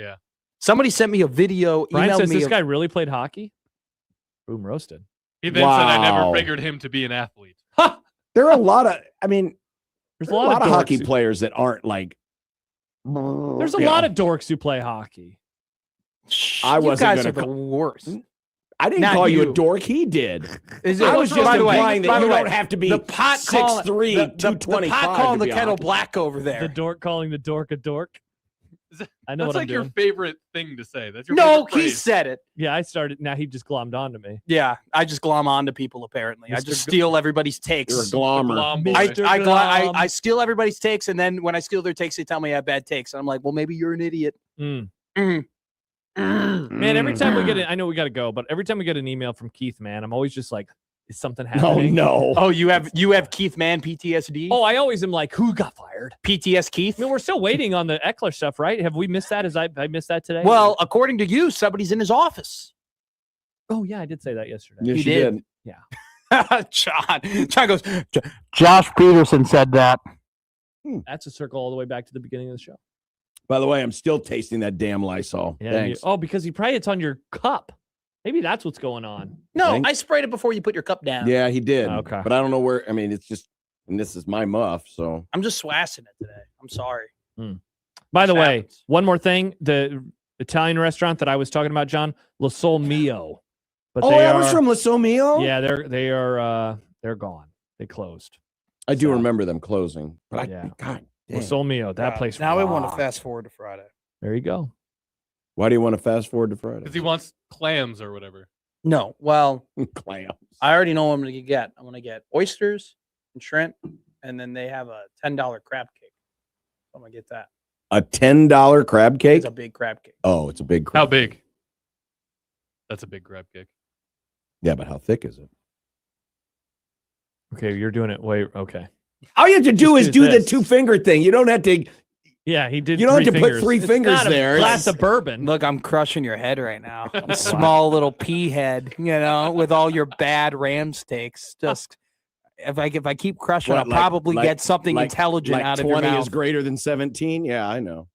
Somebody sent me a video. Brian emailed says me this a- guy really played hockey. Boom, roasted. He then said, "I never Wow. figured him to be an athlete." There are a lot of. I mean, There's there are a lot of dorks hockey who- players that aren't like. There's a lot of dorks who play hockey. I you wasn't guys gonna are the call- worst. I didn't Not call you a you. dork. He did. Is I was just by the way, implying by that the you way, don't have to be the pot calling 6'3", the 225 pot calling to the be a kettle hockey black over there. The dork calling the dork a dork. I know That's what like I'm your doing. favorite thing to say. That's your No, favorite he phrase. said it. Yeah, I started. Now he just glommed onto me. Yeah, I just glom onto people. Apparently, I Mr. just steal everybody's takes. You're a glommer. Glom boy. I steal everybody's takes, and then when I steal their takes, they tell me I have bad takes. And I'm like, well, maybe you're an idiot. Mm. Mm. Man, every time we get it, I know we got to go, but every time we get an email from Keith, man, I'm always just like, is something Oh happening? no. Oh, you have Keith Mann PTSD. Oh, I always am like, who got fired? PTS Keith. I mean, we're still waiting on the Eckler stuff, right? Have we missed that? I missed that today? Well, according to you, somebody's in his office. oh yeah, I did say that yesterday. Yes, He you did. did. John goes. Josh Peterson said that. That's a circle all the way back to the beginning of the show. By the way, I'm still tasting that damn Lysol. Yeah. Thanks. Oh, because it's on your cup. Maybe that's what's going on. No, Thanks. I sprayed it before you put your cup down. Yeah, he did. Okay. But I don't know where. I mean, it's just, and this is my muff. So I'm just swassing it today. I'm sorry. By the way, Happens. one more thing: the Italian restaurant that I was talking about, John, La Sol Mio. But oh, they that are, was from La Somio? Yeah, they're gone. They closed. I do So- remember them closing. But Yeah. God La damn. Sol Mio, that place. Now I want to rocked. fast forward to Friday. There you go. Why do you want to fast forward to Friday? Because he wants clams or whatever. No, well, Clams. I already know what I'm going to get. I'm going to get oysters and shrimp, and then they have a $10 crab cake. I'm going to get that. A $10 crab cake? It's a big crab cake. Oh, it's a big How crab. big? That's a big crab cake. Yeah, but how thick is it? Okay, you're doing it. Wait, okay. All you have to do Just is do do the this. 2-finger thing. You don't have to. Yeah, he did. You don't have three to put fingers. 3 It's fingers not a there. glass of bourbon. Look, I'm crushing your head right now. Small little pea head, with all your bad Rams takes. Just if I keep crushing, What, I'll like- probably like- get something like- intelligent like out of your 20 mouth. is greater than 17? Yeah, I know.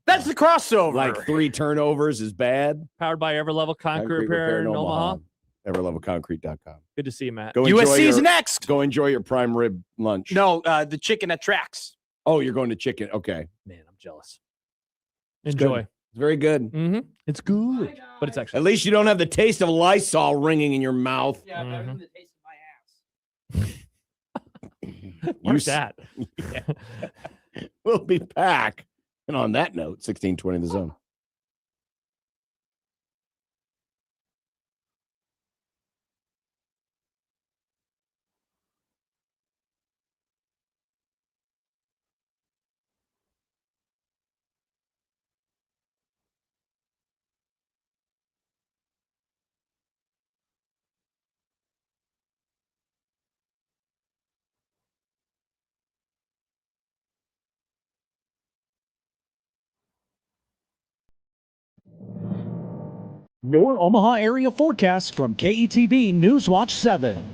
That's the crossover. Like 3 turnovers is bad. Powered by Everlevel Concrete Repair in Omaha. everloveofconcrete.com. Good to see you, Matt. Go enjoy USC's your, next. Go enjoy your prime rib lunch. No, the chicken that tracks. Oh, you're going to chicken. Okay. Man, I'm jealous. It's Enjoy. good. It's very good. Mm-hmm. It's good, but it's actually At least you don't have the taste of Lysol ringing in your mouth. Yeah, better than the taste of my ass. Where's that? We'll be back. And on that note, 1620 The Zone. Your Omaha area forecast from KETV Newswatch 7.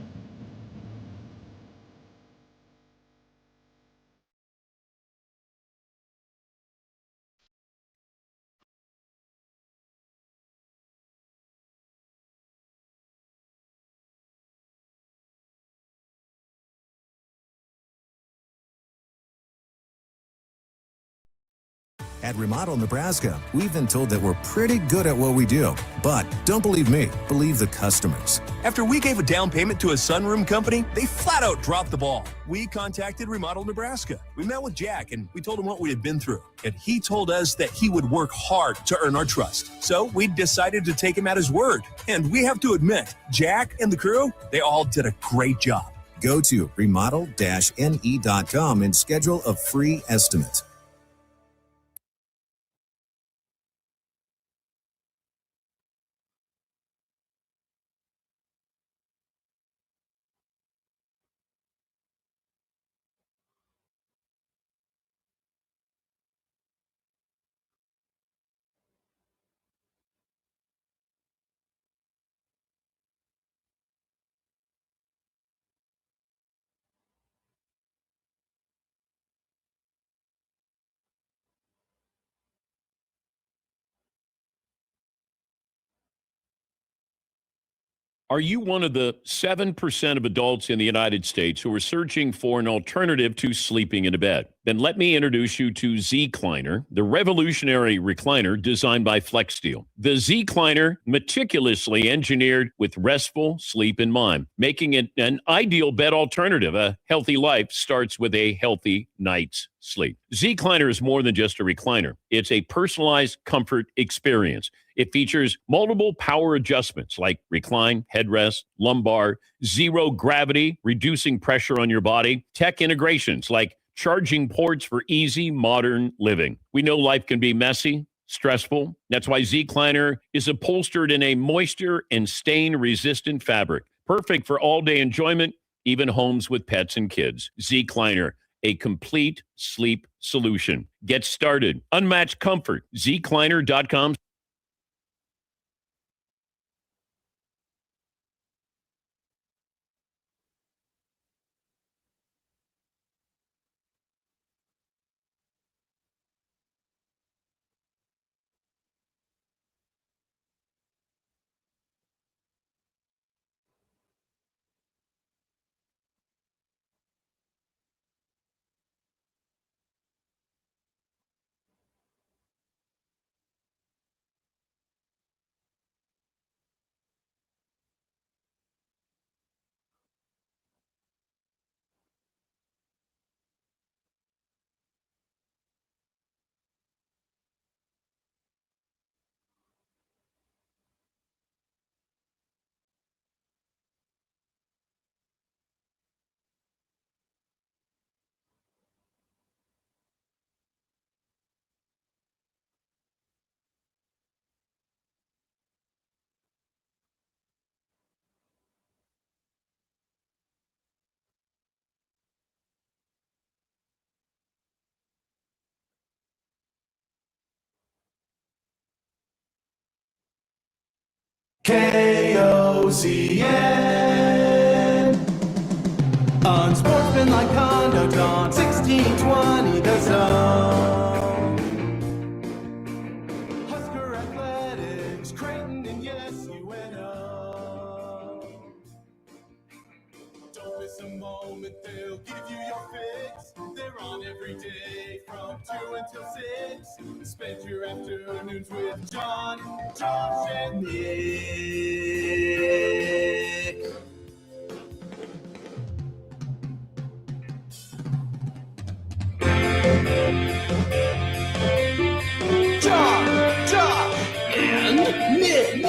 At Remodel Nebraska, we've been told that we're pretty good at what we do. But don't believe me, believe the customers. After we gave a down payment to a sunroom company, they flat out dropped the ball. We contacted Remodel Nebraska. We met with Jack and we told him what we had been through. And he told us that he would work hard to earn our trust. So we decided to take him at his word. And we have to admit, Jack and the crew, they all did a great job. Go to remodel-ne.com and schedule a free estimate. Are you one of the 7% of adults in the United States who are searching for an alternative to sleeping in a bed? Then let me introduce you to Z-Cliner, the revolutionary recliner designed by FlexSteel. The Z-Cliner, meticulously engineered with restful sleep in mind, making it an ideal bed alternative. A healthy life starts with a healthy night's sleep. Z-Cliner is more than just a recliner. It's a personalized comfort experience. It features multiple power adjustments like recline, headrest, lumbar, zero gravity, reducing pressure on your body, tech integrations like charging ports for easy modern living. We know life can be messy, stressful. That's why Z-Cliner is upholstered in a moisture and stain-resistant fabric, perfect for all-day enjoyment, even homes with pets and kids. Z-Cliner, a complete sleep solution. Get started. Unmatched comfort. ZCliner.com. KOCN. Unsportsmanlike conduct on 1620 The Zone. Husker Athletics, Creighton, and yes, UNO. every day from 2 until 6. Spend your afternoons with John, Josh, and Nick. John, Josh, and Nick.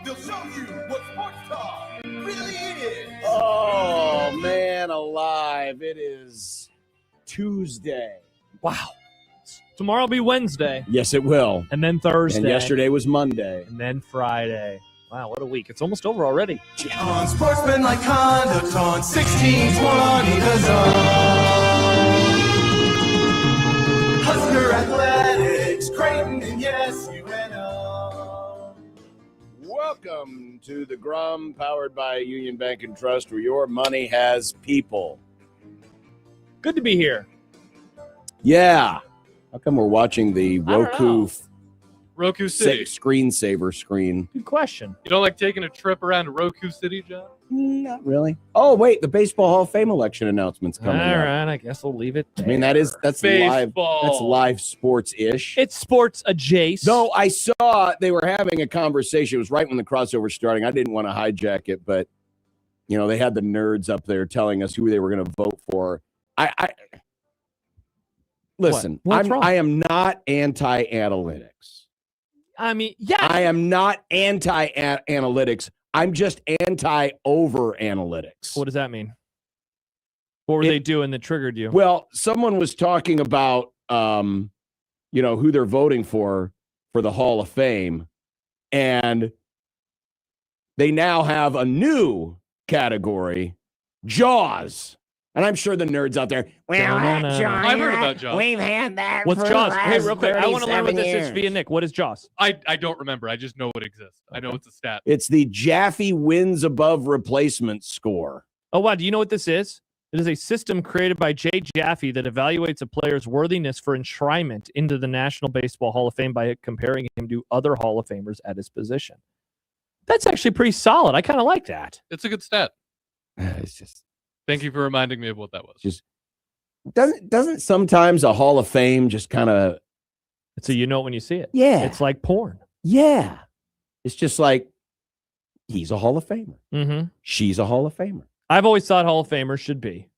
They'll show you what sports talk really is. Oh, man alive. It is Tuesday. Wow. Tomorrow will be Wednesday. Yes, it will. And then Thursday. And yesterday was Monday. And then Friday. Wow, what a week. It's almost over already. Unsportsmanlike conduct on 1620 The Zone. Husker Athletics, Creighton, and yes, UNO. Welcome to the Grum, powered by Union Bank and Trust, where your money has people. Good to be here. Yeah. How come we're watching the Roku City screensaver screen? Good question. You don't like taking a trip around Roku City, John? Not really. Oh, wait, the Baseball Hall of Fame election announcement's coming All up. right, I guess we'll leave it there. I mean, that's Baseball. live. That's live sports-ish. It's sports adjacent. No, I saw they were having a conversation. It was right when the crossover was starting. I didn't want to hijack it, but you know, they had the nerds up there telling us who they were going to vote for. Listen, What's wrong? I am not anti-analytics. I mean, yeah. I am not anti-analytics. I'm just anti-over-analytics. What does that mean? What were they doing that triggered you? Well, someone was talking about, who they're voting for the Hall of Fame, and they now have a new category, Jaws. And I'm sure the nerds out there, I've heard about Jaws. We've had that. What's for Jaws? the Hey, last real quick, I want to learn what 37 this is years. via Nick. What is Jaws? I don't remember. I just know it exists. I know it's a stat. It's the Jaffe wins above replacement score. Oh, wow. Do you know what this is? It is a system created by Jay Jaffe that evaluates a player's worthiness for enshrinement into the National Baseball Hall of Fame by comparing him to other Hall of Famers at his position. That's actually pretty solid. I kind of like that. It's a good stat. It's just Thank you for reminding me of what that was. just doesn't sometimes a Hall of Fame just kind of So you know it when you see it. Yeah. It's like porn. yeah. It's just like he's a Hall of Famer. Mm-hmm. She's a Hall of Famer. I've always thought Hall of Famers should be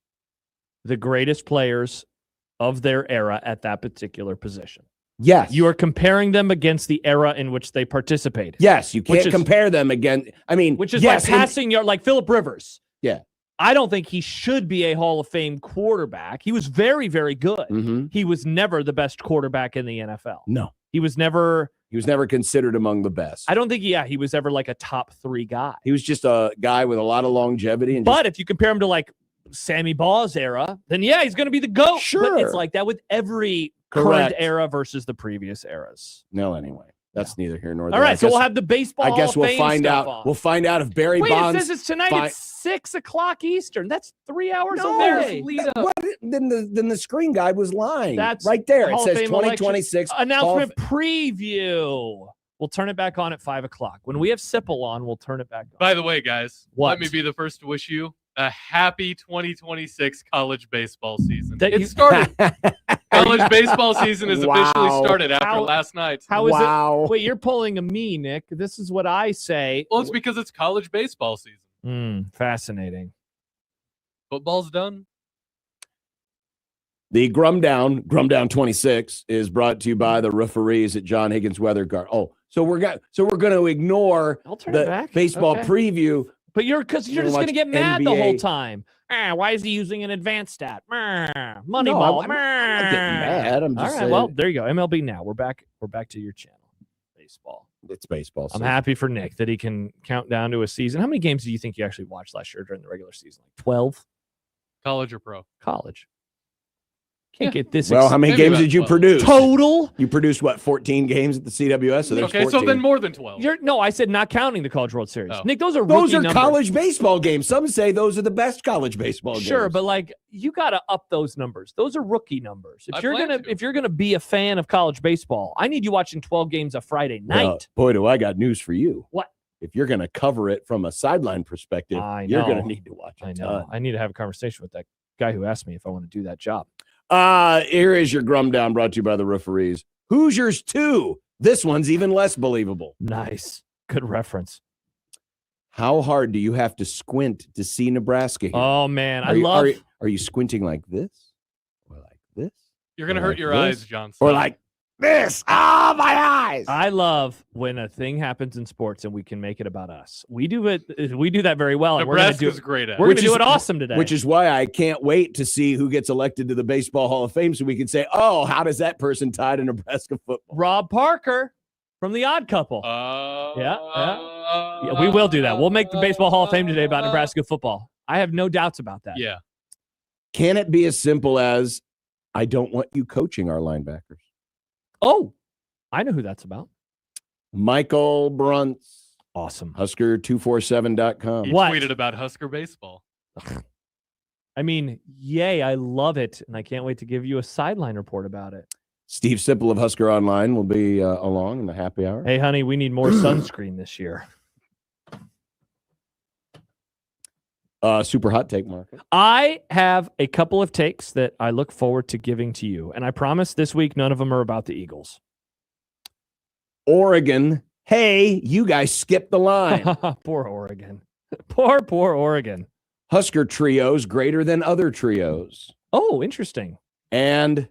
the greatest players of their era at that particular position. Yes. You are comparing them against the era in which they participated. Yes, you Which can't is- compare them again. I mean, Which is yes, like passing yard, like Phillip Rivers. Yeah. I don't think he should be a Hall of Fame quarterback. He was very, very good. Mhm. He was never the best quarterback in the NFL. No, He was never, he was never considered among the best. I don't think, he was ever like a top 3 guy. He was just a guy with a lot of longevity. And But if you compare him to like Sammy Ball's era, then he's going to be the GOAT. Sure. But it's like that with every current Correct. era versus the previous eras. no, anyway, that's neither here nor there. All right, I so guess- we'll have the baseball. I Hall guess of we'll Fame find stuff out. on. We'll find out if Barry Wait, Bonds. it says it's tonight at 6 o'clock Eastern. That's 3 hours No, away. Then the screen guy was lying. That's right there. It Hall of says Fame 2026 election. Announcement preview. We'll turn it back on at 5 o'clock. When we have Sipple on, we'll turn it back on. By the way, guys, What? let me be the first to wish you a happy 2026 college baseball season. That It you- started. College baseball season has officially Wow. started after How- last night. How is Wow. it? Wait, you're pulling a me, Nick. This is what I say. Well, it's because it's college baseball season. Fascinating. Football's done. The Grum Down 26 is brought to you by the referees at John Higgins Weather Guard. Oh, so we're going to ignore I'll turn it the back. baseball Okay. preview. But you're just We're gonna going to watch get mad the whole NBA. time. Why is he using an advanced stat? Moneyball. No, I'm not getting mad. I'm All just right. saying Well, there you go. MLB now. We're back. We're back to your channel. Baseball. it's baseball. I'm season. happy for Nick that he can count down to a season. How many games do you think you actually watched last year during the regular season? Like 12? College or pro? College. Can't get this. Well, how many Maybe games about did you 12. produce? Total? You produced what? 14 games at the CWS. So there's Okay, 14. so then more than 12. No, I said not counting the College World Series. Oh. Nick, those are Those rookie are numbers. college baseball games. Some say those are the best college baseball games. Sure, but like you got to up those numbers. Those are rookie numbers. I plan to. If you're gonna be a fan of college baseball, I need you watching 12 games a Friday night. Well, boy, do I got news for you. What? if you're going to cover it from a sideline perspective, you're going to need to watch it. I know. I need to have a conversation with that guy who asked me if I want to do that job. Here is your Grum Down, brought to you by the referees. Hoosiers 2. This one's even less believable. Nice. Good reference. How hard do you have to squint to see Nebraska here? Oh, man. Are you squinting like this? Or like this? You're going to hurt your eyes, John. Or like this. Oh, my eyes. I love when a thing happens in sports and we can make it about us. We do it. We do that very well. And Nebraska's great at it. We're going to do it awesome today. Which is why I can't wait to see who gets elected to the Baseball Hall of Fame so we can say, oh, how does that person tie to Nebraska football? Rob Parker from The Odd Couple. Yeah, we will do that. We'll make the Baseball Hall of Fame today about Nebraska football. I have no doubts about that. Yeah. Can it be as simple as, I don't want you coaching our linebackers? Oh, I know who that's about. Michael Bruntz. Awesome. Husker247.com. He tweeted about Husker baseball. I mean, yay, I love it. And I can't wait to give you a sideline report about it. Steve Sipple of Husker Online will be along in the happy hour. Hey, honey, we need more sunscreen this year. Super hot take market. I have a couple of takes that I look forward to giving to you. And I promise this week, none of them are about the Eagles. Oregon. Hey, you guys skipped the line. Poor Oregon. Poor Oregon. Husker trios greater than other trios. Oh, interesting. And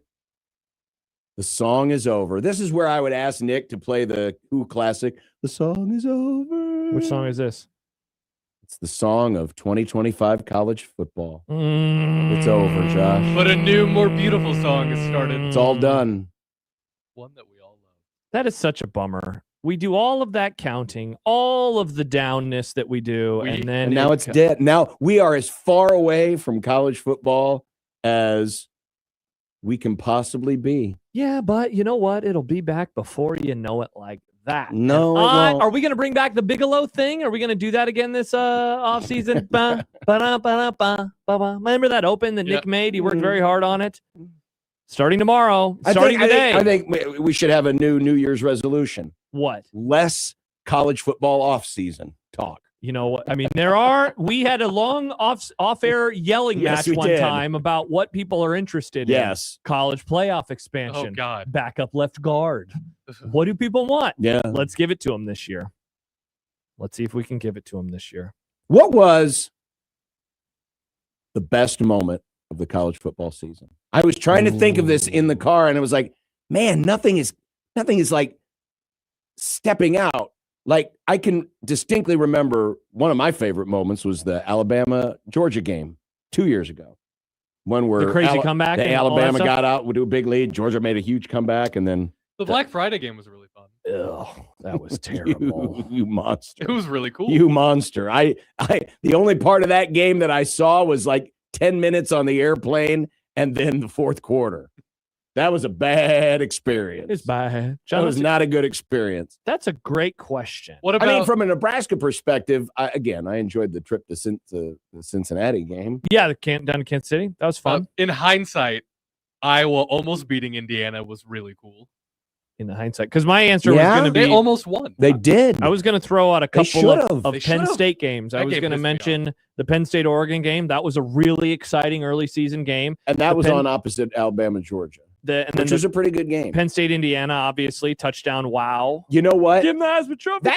the song is over. This is where I would ask Nick to play the Who classic. The song is over. Which song is this? It's the song of 2025 college football. It's over, Josh. But a new, more beautiful song has started. It's all done. One that we all love. That is such a bummer. We do all of that counting, all of the downness that we do, and now it's dead. Now we are as far away from college football as we can possibly be. Yeah, but you know what? It'll be back before you know it like that. No, are we going to bring back the Bigelow thing? Are we going to do that again this offseason? Remember that open that Nick made? He worked very hard on it. Starting tomorrow. Starting today. I think we should have a New Year's resolution. What? Less college football off-season talk. You know what? I mean, we had a long off-air yelling match one time about what people are interested in. Yes. College playoff expansion. Oh, God. Backup left guard. What do people want? Yeah. Let's give it to them this year. Let's see if we can give it to them this year. What was the best moment of the college football season? I was trying to think of this in the car, and it was like, man, nothing is like stepping out. Like, I can distinctly remember one of my favorite moments was the Alabama-Georgia game 2 years ago. When the crazy comeback. Alabama got out with a big lead. Georgia made a huge comeback, and then the Black Friday game was really fun. Ugh, that was terrible. you monster. It was really cool. You monster. The only part of that game that I saw was like 10 minutes on the airplane and then the fourth quarter. That was a bad experience. It's bad. That was not a good experience. That's a great question. What about? I mean, from a Nebraska perspective, I enjoyed the trip to the Cincinnati game. Yeah, down to Kansas City. That was fun. In hindsight, Iowa almost beating Indiana was really cool. In the hindsight, because my answer was going to be they almost won. They did. I was going to throw out a couple of Penn State games. I was going to me mention the Penn State Oregon game. That was a really exciting early season game, and that was on opposite Alabama Georgia. Which was a pretty good game. Penn State, Indiana, obviously touchdown. Wow. You know what? Give the Heisman Trophy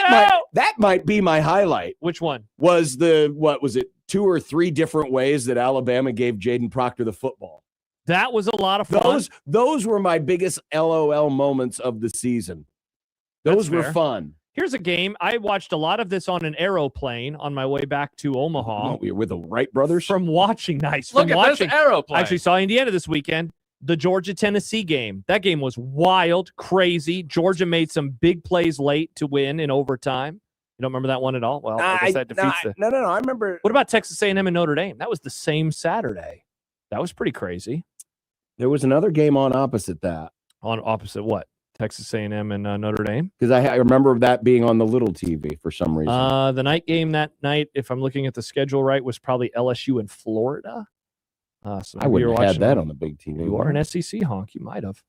that might be my highlight. Which one? Was what was it? 2 or 3 different ways that Alabama gave Jaden Proctor the football. That was a lot of fun. Those were my biggest LOL moments of the season. Those were fun. Here's a game. I watched a lot of this on an aeroplane on my way back to Omaha. Oh, we were with the Wright brothers? From watching. Nice. Look at this aeroplane. I actually saw Indiana this weekend. The Georgia-Tennessee game. That game was wild, crazy. Georgia made some big plays late to win in overtime. You don't remember that one at all? Well, I guess that defeats No. I remember. What about Texas A&M and Notre Dame? That was the same Saturday. That was pretty crazy. There was another game on opposite that. On opposite what? Texas A&M and Notre Dame? Because I remember that being on the little TV for some reason. The night game that night, if I'm looking at the schedule right, was probably LSU in Florida. So I wouldn't have had that on the big TV. You are an SEC honk. You might have.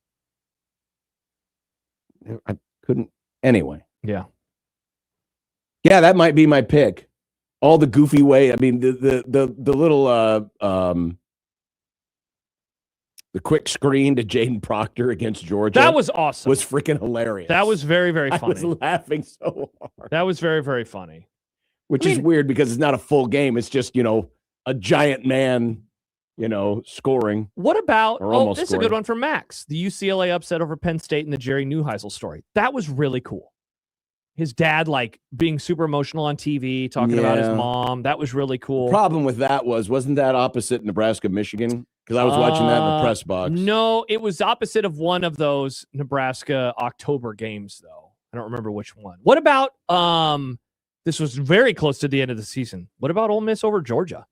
I couldn't. Anyway. Yeah. Yeah, that might be my pick. All the goofy way. I mean, the little the quick screen to Jaden Proctor against Georgia. That was awesome. Was freaking hilarious. That was very, very funny. I was laughing so hard. That was very, very funny. Which is weird because it's not a full game. It's just, a giant man, scoring. What about, almost this is a good one from Max. The UCLA upset over Penn State and the Jerry Neuheisel story. That was really cool. His dad, being super emotional on TV, talking about his mom. That was really cool. Problem with that wasn't that opposite Nebraska, Michigan? Because I was watching that in the press box. No, it was opposite of one of those Nebraska October games, though. I don't remember which one. What about, this was very close to the end of the season. What about Ole Miss over Georgia?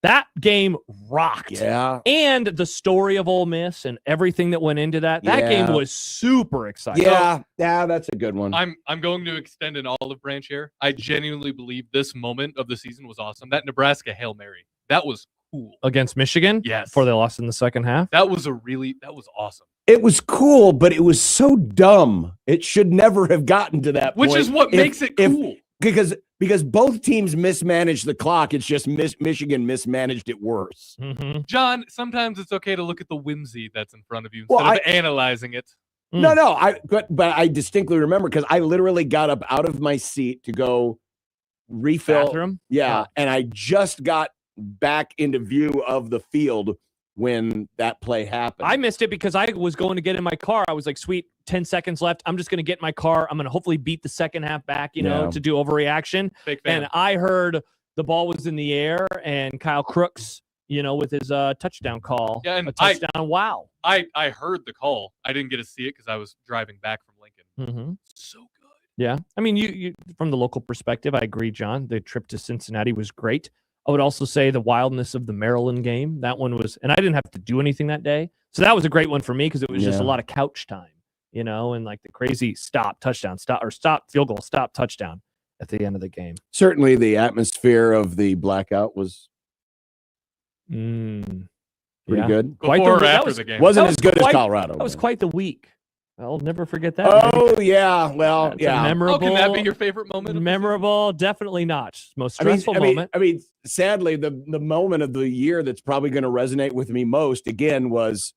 That game rocked. Yeah. And the story of Ole Miss and everything that went into that game was super exciting. Yeah, that's a good one. I'm going to extend an olive branch here. I genuinely believe this moment of the season was awesome. That Nebraska Hail Mary, that was cool. Against Michigan? Yes. Before they lost in the second half? That was awesome. It was cool, but it was so dumb. It should never have gotten to that point. Which is what makes it cool. Because both teams mismanaged the clock. It's just Michigan mismanaged it worse. Mm-hmm. John, sometimes it's okay to look at the whimsy that's in front of you instead of analyzing it. No, but I distinctly remember because I literally got up out of my seat to go refill. Bathroom? Yeah, and I just got back into view of the field when that play happened. I missed it because I was going to get in my car. I was like, sweet, 10 seconds left. I'm just going to get in my car. I'm going to hopefully beat the second half back, to do overreaction. Big fan. And I heard the ball was in the air and Kyle Crooks, with his touchdown call. Yeah, and a touchdown. Wow. I heard the call. I didn't get to see it because I was driving back from Lincoln. Mm-hmm. So good. Yeah. I mean, you from the local perspective, I agree, John. The trip to Cincinnati was great. I would also say the wildness of the Maryland game. That one was, and I didn't have to do anything that day. So that was a great one for me because it was just a lot of couch time, and the crazy stop, touchdown, stop, field goal, stop, touchdown at the end of the game. Certainly the atmosphere of the blackout was pretty good. Before or after the game. Wasn't as good as Colorado. That was quite the week. I'll never forget that. Oh, yeah. Well, That's a memorable. Can that be your favorite moment? Memorable, definitely not. Most stressful moment. I mean, sadly, the moment of the year that's probably going to resonate with me most, again, was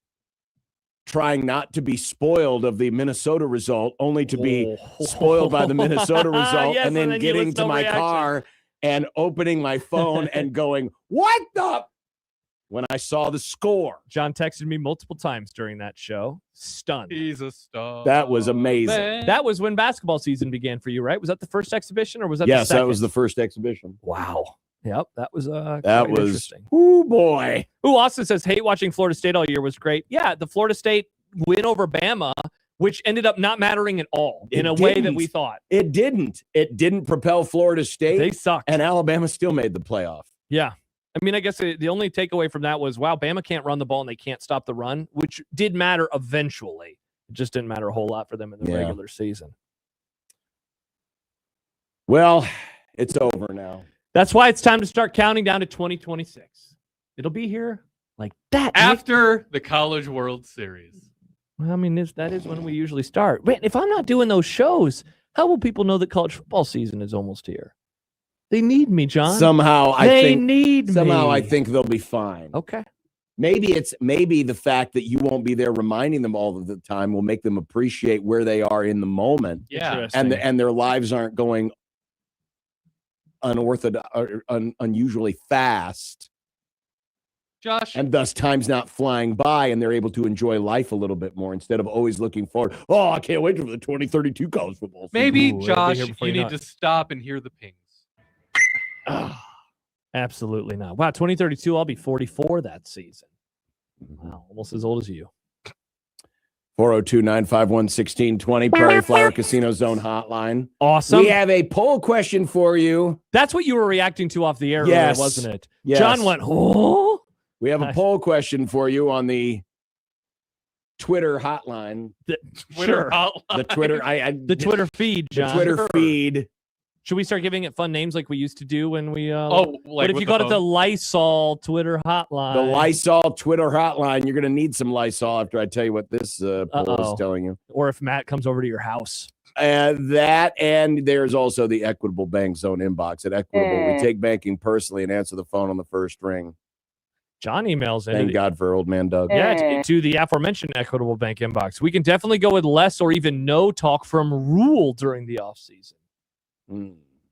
trying not to be spoiled of the Minnesota result, only to be spoiled by the Minnesota result, Yes, and then getting to my car and opening my phone and going, what the? When I saw the score. John texted me multiple times during that show. Stunned. He's a star. That was amazing. Man. That was when basketball season began for you, right? Was that the first exhibition or was that the second? Yes, that was the first exhibition. Wow. Yep, that was interesting. Oh boy. Ooh, Austin says, hate watching Florida State all year was great. Yeah, the Florida State win over Bama, which ended up not mattering at all in a way that we thought. It didn't. It didn't propel Florida State. They sucked. And Alabama still made the playoff. Yeah. I mean, I guess the only takeaway from that was, wow, Bama can't run the ball and they can't stop the run, which did matter eventually. It just didn't matter a whole lot for them in the regular season. Well, it's over now. That's why it's time to start counting down to 2026. It'll be here like that. After the College World Series. Well, I mean, that is when we usually start. Wait, if I'm not doing those shows, how will people know that college football season is almost here? They need me, John. Somehow I think they'll be fine. Okay. Maybe the fact that you won't be there reminding them all of the time will make them appreciate where they are in the moment. Yeah. And their lives aren't going unorthodox or unusually fast. Josh. And thus time's not flying by and they're able to enjoy life a little bit more instead of always looking forward. Oh, I can't wait for the 2032 college football season. Maybe, Ooh, Josh, you need to stop and hear the pings. Absolutely not. Wow, 2032, I'll be 44 that season. Wow, almost as old as you. 402-951-1620, Prairie Flower Casino Zone hotline. Awesome. We have a poll question for you. That's what you were reacting to off the air earlier, wasn't it? Yes. John went, oh. We have a poll question for you on the Twitter hotline. The Twitter feed, John. The Twitter feed. Should we start giving it fun names like we used to do when we like what if you got it the Lysol Twitter hotline? The Lysol Twitter hotline. You're going to need some Lysol after I tell you what this poll is telling you. Or if Matt comes over to your house. That, and there's also the Equitable Bank Zone inbox at Equitable. We take banking personally and answer the phone on the first ring. John emails in. Thank God for old man Doug. Yeah, to the aforementioned Equitable Bank inbox. We can definitely go with less or even no talk from Rule during the offseason.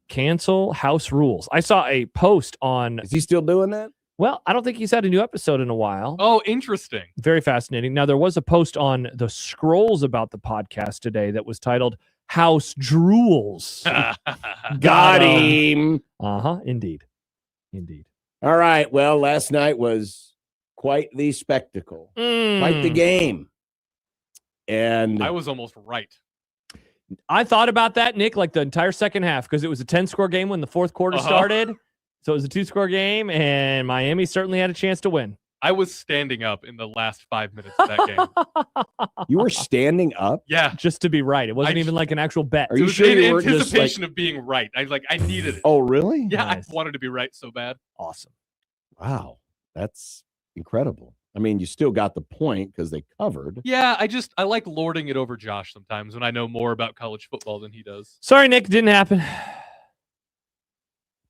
Cancel house rules. I saw a post on. Is he still doing that? Well, I don't think he's had a new episode in a while. Oh, interesting. Very fascinating. Now, there was a post on the Scrolls about the podcast today that was titled House Drools. Got him. Indeed. All right. Well, last night was quite the spectacle, quite the game. And I was almost right. I thought about that, Nick, like the entire second half, because it was a 10-score game when the fourth quarter started. So it was a 2-score game, and Miami certainly had a chance to win. I was standing up in the last 5 minutes of that game. You were standing up? Yeah. Just to be right. It wasn't even like an actual bet. Are you It was sure in you weren't just anticipation like... of being right. I needed it. Oh, really? Yeah, Nice. I wanted to be right so bad. Awesome. Wow. That's incredible. I mean, you still got the point because they covered. Yeah, I like lording it over Josh sometimes when I know more about college football than he does. Sorry, Nick. Didn't happen.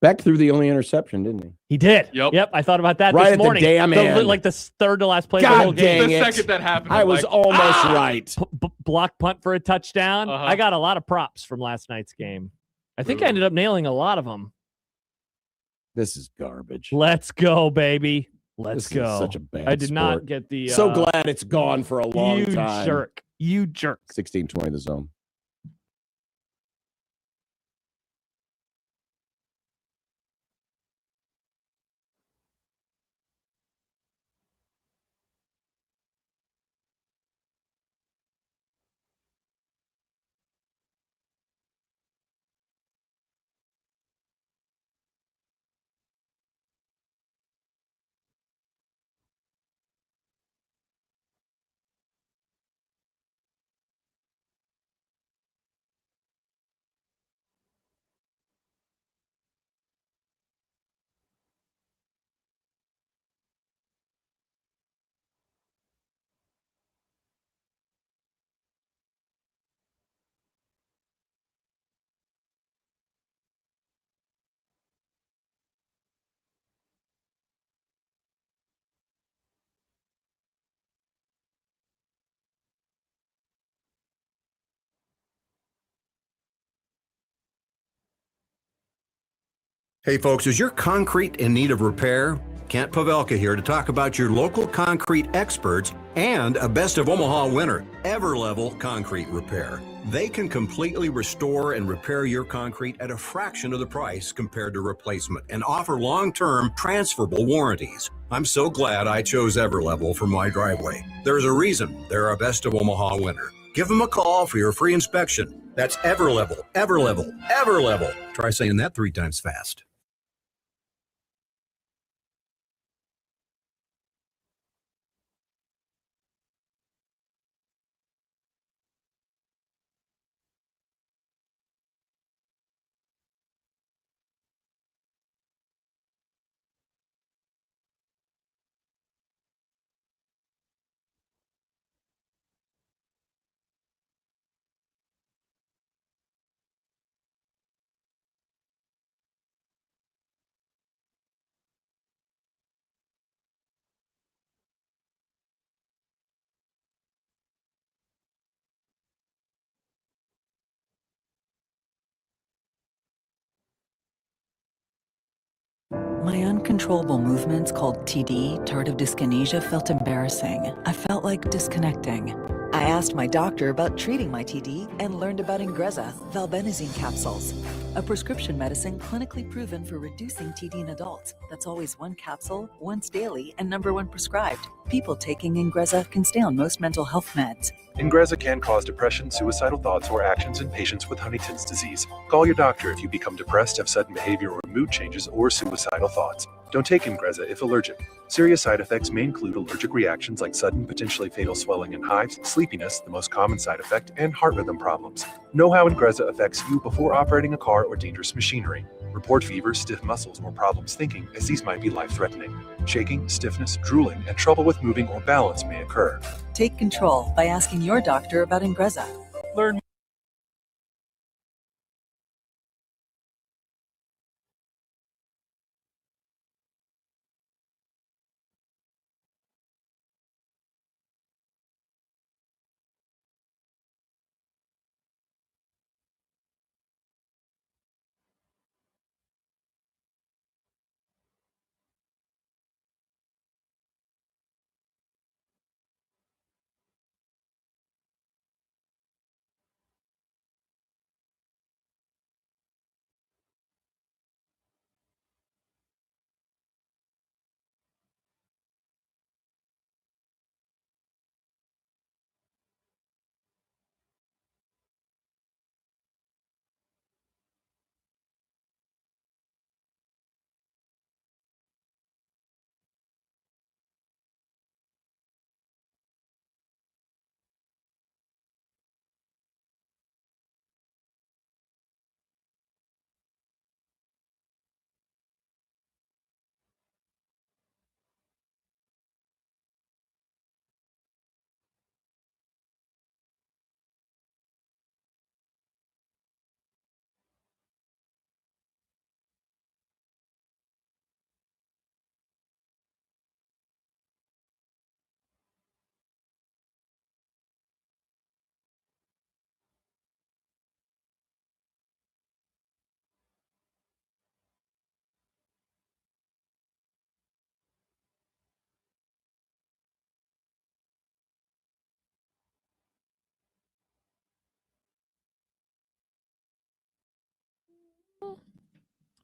Beck threw the only interception, didn't he? He did. Yep. I thought about that Right this at the morning. damn end. Like the third to last play of the whole God game. dang The it. second that happened, I I'm was like, almost right. Block punt for a touchdown. Uh-huh. I got a lot of props from last night's game. I think I ended up nailing a lot of them. This is garbage. Let's go, baby. Let's This go. is such a bad I did not sport. get the. So glad it's gone for a long you time. jerk. You jerk. 16-20 the zone. Hey folks, is your concrete in need of repair? Kent Pavelka here to talk about your local concrete experts and a best of Omaha winner, Everlevel Concrete Repair. They can completely restore and repair your concrete at a fraction of the price compared to replacement and offer long-term transferable warranties. I'm so glad I chose Everlevel for my driveway. There's a reason they're a best of Omaha winner. Give them a call for your free inspection. That's Everlevel, Everlevel, Everlevel. Try saying that 3 times fast. My uncontrollable movements, called TD, tardive dyskinesia, felt embarrassing. I felt like disconnecting. I asked my doctor about treating my TD and learned about Ingrezza, valbenazine capsules, a prescription medicine clinically proven for reducing TD in adults. That's always 1 capsule, once daily, and number 1 prescribed. People taking Ingrezza can stay on most mental health meds. Ingrezza can cause depression, suicidal thoughts, or actions in patients with Huntington's disease. Call your doctor if you become depressed, have sudden behavior or mood changes, or suicidal thoughts. Don't take Ingrezza if allergic. Serious side effects may include allergic reactions like sudden, potentially fatal swelling and hives, sleepiness, the most common side effect, and heart rhythm problems. Know how Ingrezza affects you before operating a car or dangerous machinery. Report fever, stiff muscles, or problems thinking, as these might be life-threatening. Shaking, stiffness, drooling, and trouble with moving or balance may occur. Take control by asking your doctor about Ingrezza. Learn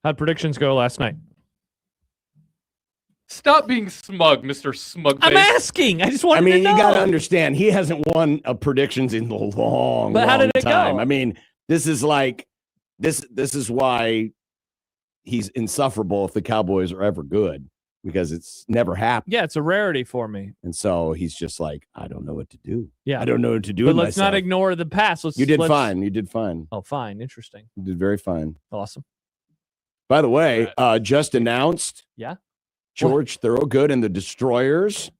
How'd predictions go last night? Stop being smug, Mr. Smug. I'm asking. I just wanted to know. You got to understand, he hasn't won predictions in a long, But how did it time. go? I mean, this is like this is why he's insufferable if the Cowboys are ever good, because it's never happened. Yeah, it's a rarity for me. And so he's just like, I don't know what to do. Yeah. I don't know what to do But with let's not myself. ignore the past. You did fine. You did fine. Oh, fine. Interesting. You did very fine. Awesome. By the way, just announced. Yeah. George Thorogood and the Destroyers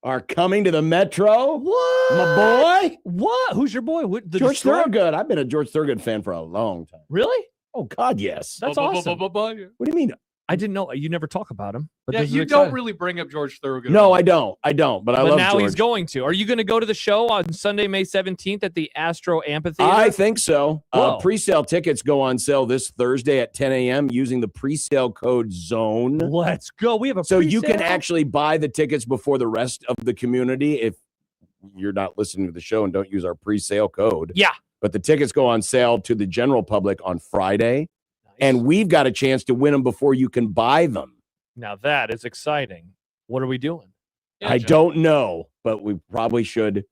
are coming to the Metro. What? My boy. What? Who's your boy? The George Destroyer? Thorogood. I've been a George Thorogood fan for a long time. Really? Oh, God, yes. That's awesome. What do you mean? I didn't know. You never talk about him. But Yeah, this is you exciting. don't really bring up George Thorogood. No, I don't. But I love now George. he's going to. Are you going to go to the show on Sunday, May 17th at the Astro Amphitheater? I think so. Whoa. Pre-sale tickets go on sale this Thursday at 10 a.m. using the pre-sale code ZONE. Let's go. We have a So you can pre-sale? actually buy the tickets before the rest of the community if you're not listening to the show and don't use our pre-sale code. Yeah. But the tickets go on sale to the general public on Friday, and we've got a chance to win them before you can buy them. Now that is exciting. What are we doing? I don't know, but we probably should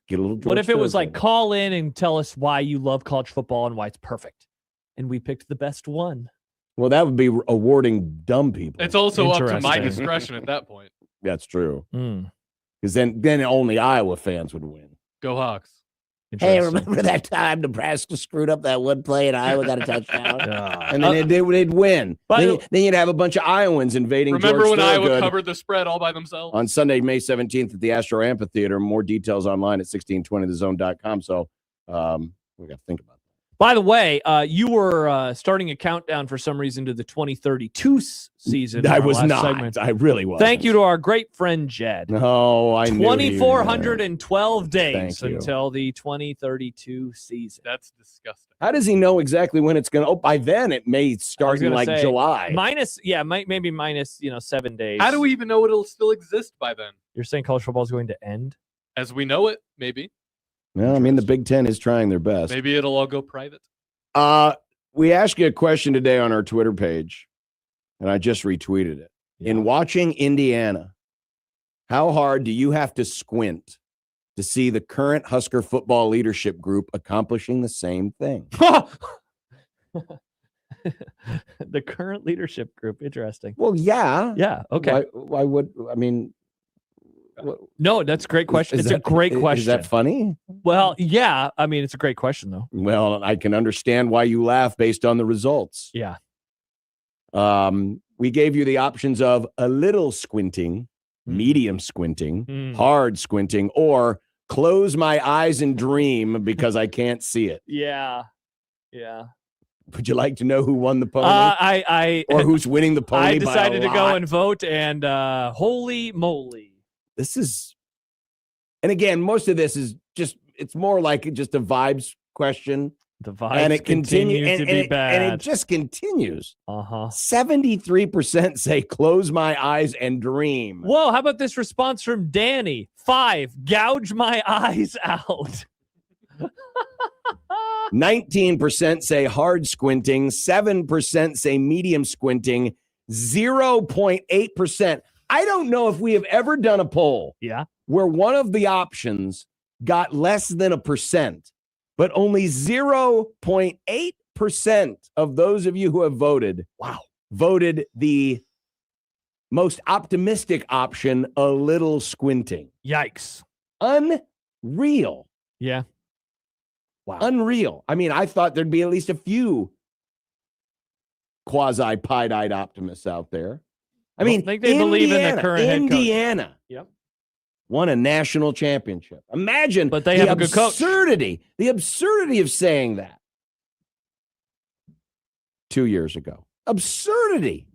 get a little. What if it was like Thorogood. call in and tell us why you love college football and why it's perfect? And we picked the best one. Well, that would be awarding dumb people. It's also up to my Interesting. discretion at that point. That's true. Mm. Because then only Iowa fans would win. Go Hawks. Hey, remember that time Nebraska screwed up that one play and Iowa got a touchdown? Yeah. And then they'd win. Then you'd have a bunch of Iowans invading Remember George when Iowa Thorogood covered the spread all by themselves? on Sunday, May 17th at the Astro Amphitheater. More details online at 1620thezone.com. So we got to think about that. By the way, you were starting a countdown for some reason to the 2032 season. I in our was last not. segment. I really was. Thank you to our great friend Jed. No, I knew. 2,412 days Thank you. until the 2032 season. That's disgusting. How does he know exactly when it's going to? Oh, by then it may start in like July. Maybe minus 7 days. How do we even know it'll still exist by then? You're saying college football is going to end? As we know it, maybe. Well, I mean, the Big Ten is trying their best. Maybe it'll all go private. We asked you a question today on our Twitter page, and I just retweeted it. In watching Indiana, how hard do you have to squint to see the current Husker football leadership group accomplishing the same thing? The current leadership group. Interesting. Well, yeah. Yeah. Okay. Why would, I mean, No, that's a great question. It's a great question. Is that funny? Well, yeah. I mean, it's a great question, though. Well, I can understand why you laugh based on the results. Yeah. We gave you the options of a little squinting, medium squinting, hard squinting, or close my eyes and dream because I can't see it. Yeah. Yeah. Would you like to know who won the pony? Or who's winning the pony? I decided by a to go lot? and vote, and holy moly. This is, and again, most of this is just, it's more like just a vibes question. The vibes and it continue to be bad. And it just continues. 73% Uh-huh. say close my eyes and dream. Whoa, how about this response from Danny? 5, gouge my eyes out. 19% say hard squinting, 7% say medium squinting, 0.8%. I don't know if we have ever done a poll where one of the options got less than 1%, but only 0.8% of those of you who have voted voted the most optimistic option, a little squinting. Yikes. Unreal. Yeah. Wow. Unreal. I mean, I thought there'd be at least a few quasi-pied-eyed optimists out there. I mean, think they believe in the current head coach. Indiana Yep. won a national championship. Imagine But they the have a good coach. the absurdity of saying that 2 years ago. Absurdity.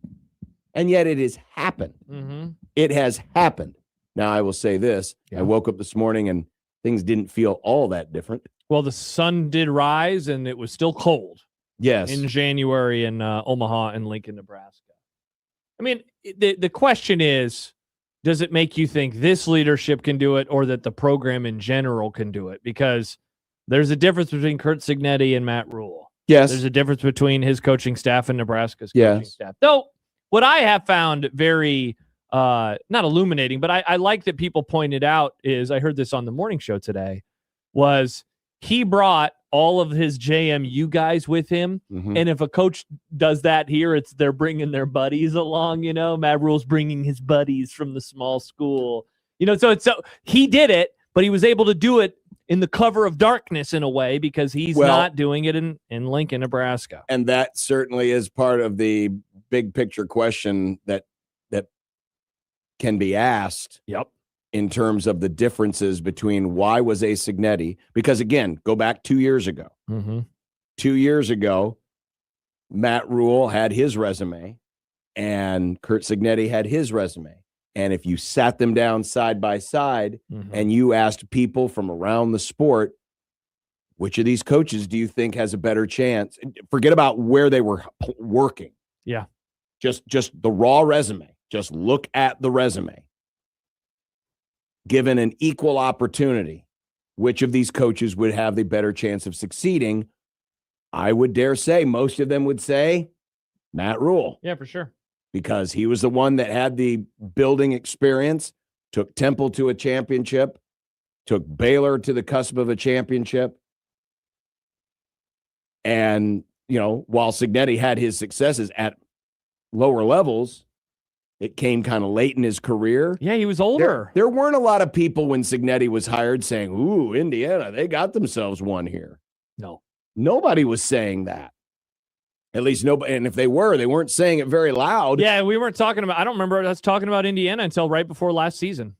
And yet it has happened. Mm-hmm. It has happened. Now, I will say this. I woke up this morning and things didn't feel all that different. Well, the sun did rise, and it was still cold. Yes. In January in Omaha and Lincoln, Nebraska. I mean, the question is, does it make you think this leadership can do it or that the program in general can do it? Because there's a difference between Kurt Signetti and Matt Rule. Yes. There's a difference between his coaching staff and Nebraska's coaching staff. Though, what I have found very, not illuminating, but I like that people pointed out is, I heard this on the morning show today, was he brought all of his JMU guys with him. And if a coach does that here, they're bringing their buddies along, Matt Rule's bringing his buddies from the small school, so he did it, but he was able to do it in the cover of darkness in a way, because he's not doing it in Lincoln, Nebraska. And that certainly is part of the big picture question that can be asked. In terms of the differences between why was A. Cignetti, because again, go back 2 years ago. 2 years ago, Matt Rule had his resume and Curt Cignetti had his resume. And if you sat them down side by side and you asked people from around the sport, which of these coaches do you think has a better chance? Forget about where they were working. Yeah. Just the raw resume. Just look at the resume. Given an equal opportunity, which of these coaches would have the better chance of succeeding? I would dare say most of them would say Matt Rule. Yeah, for sure. Because he was the one that had the building experience, took Temple to a championship, took Baylor to the cusp of a championship. And, while Cignetti had his successes at lower levels, it came kind of late in his career. Yeah, he was older. There weren't a lot of people when Cignetti was hired saying, ooh, Indiana, they got themselves one here. No. Nobody was saying that. At least nobody. And if they were, they weren't saying it very loud. Yeah, we weren't talking about, I don't remember us talking about Indiana until right before last season.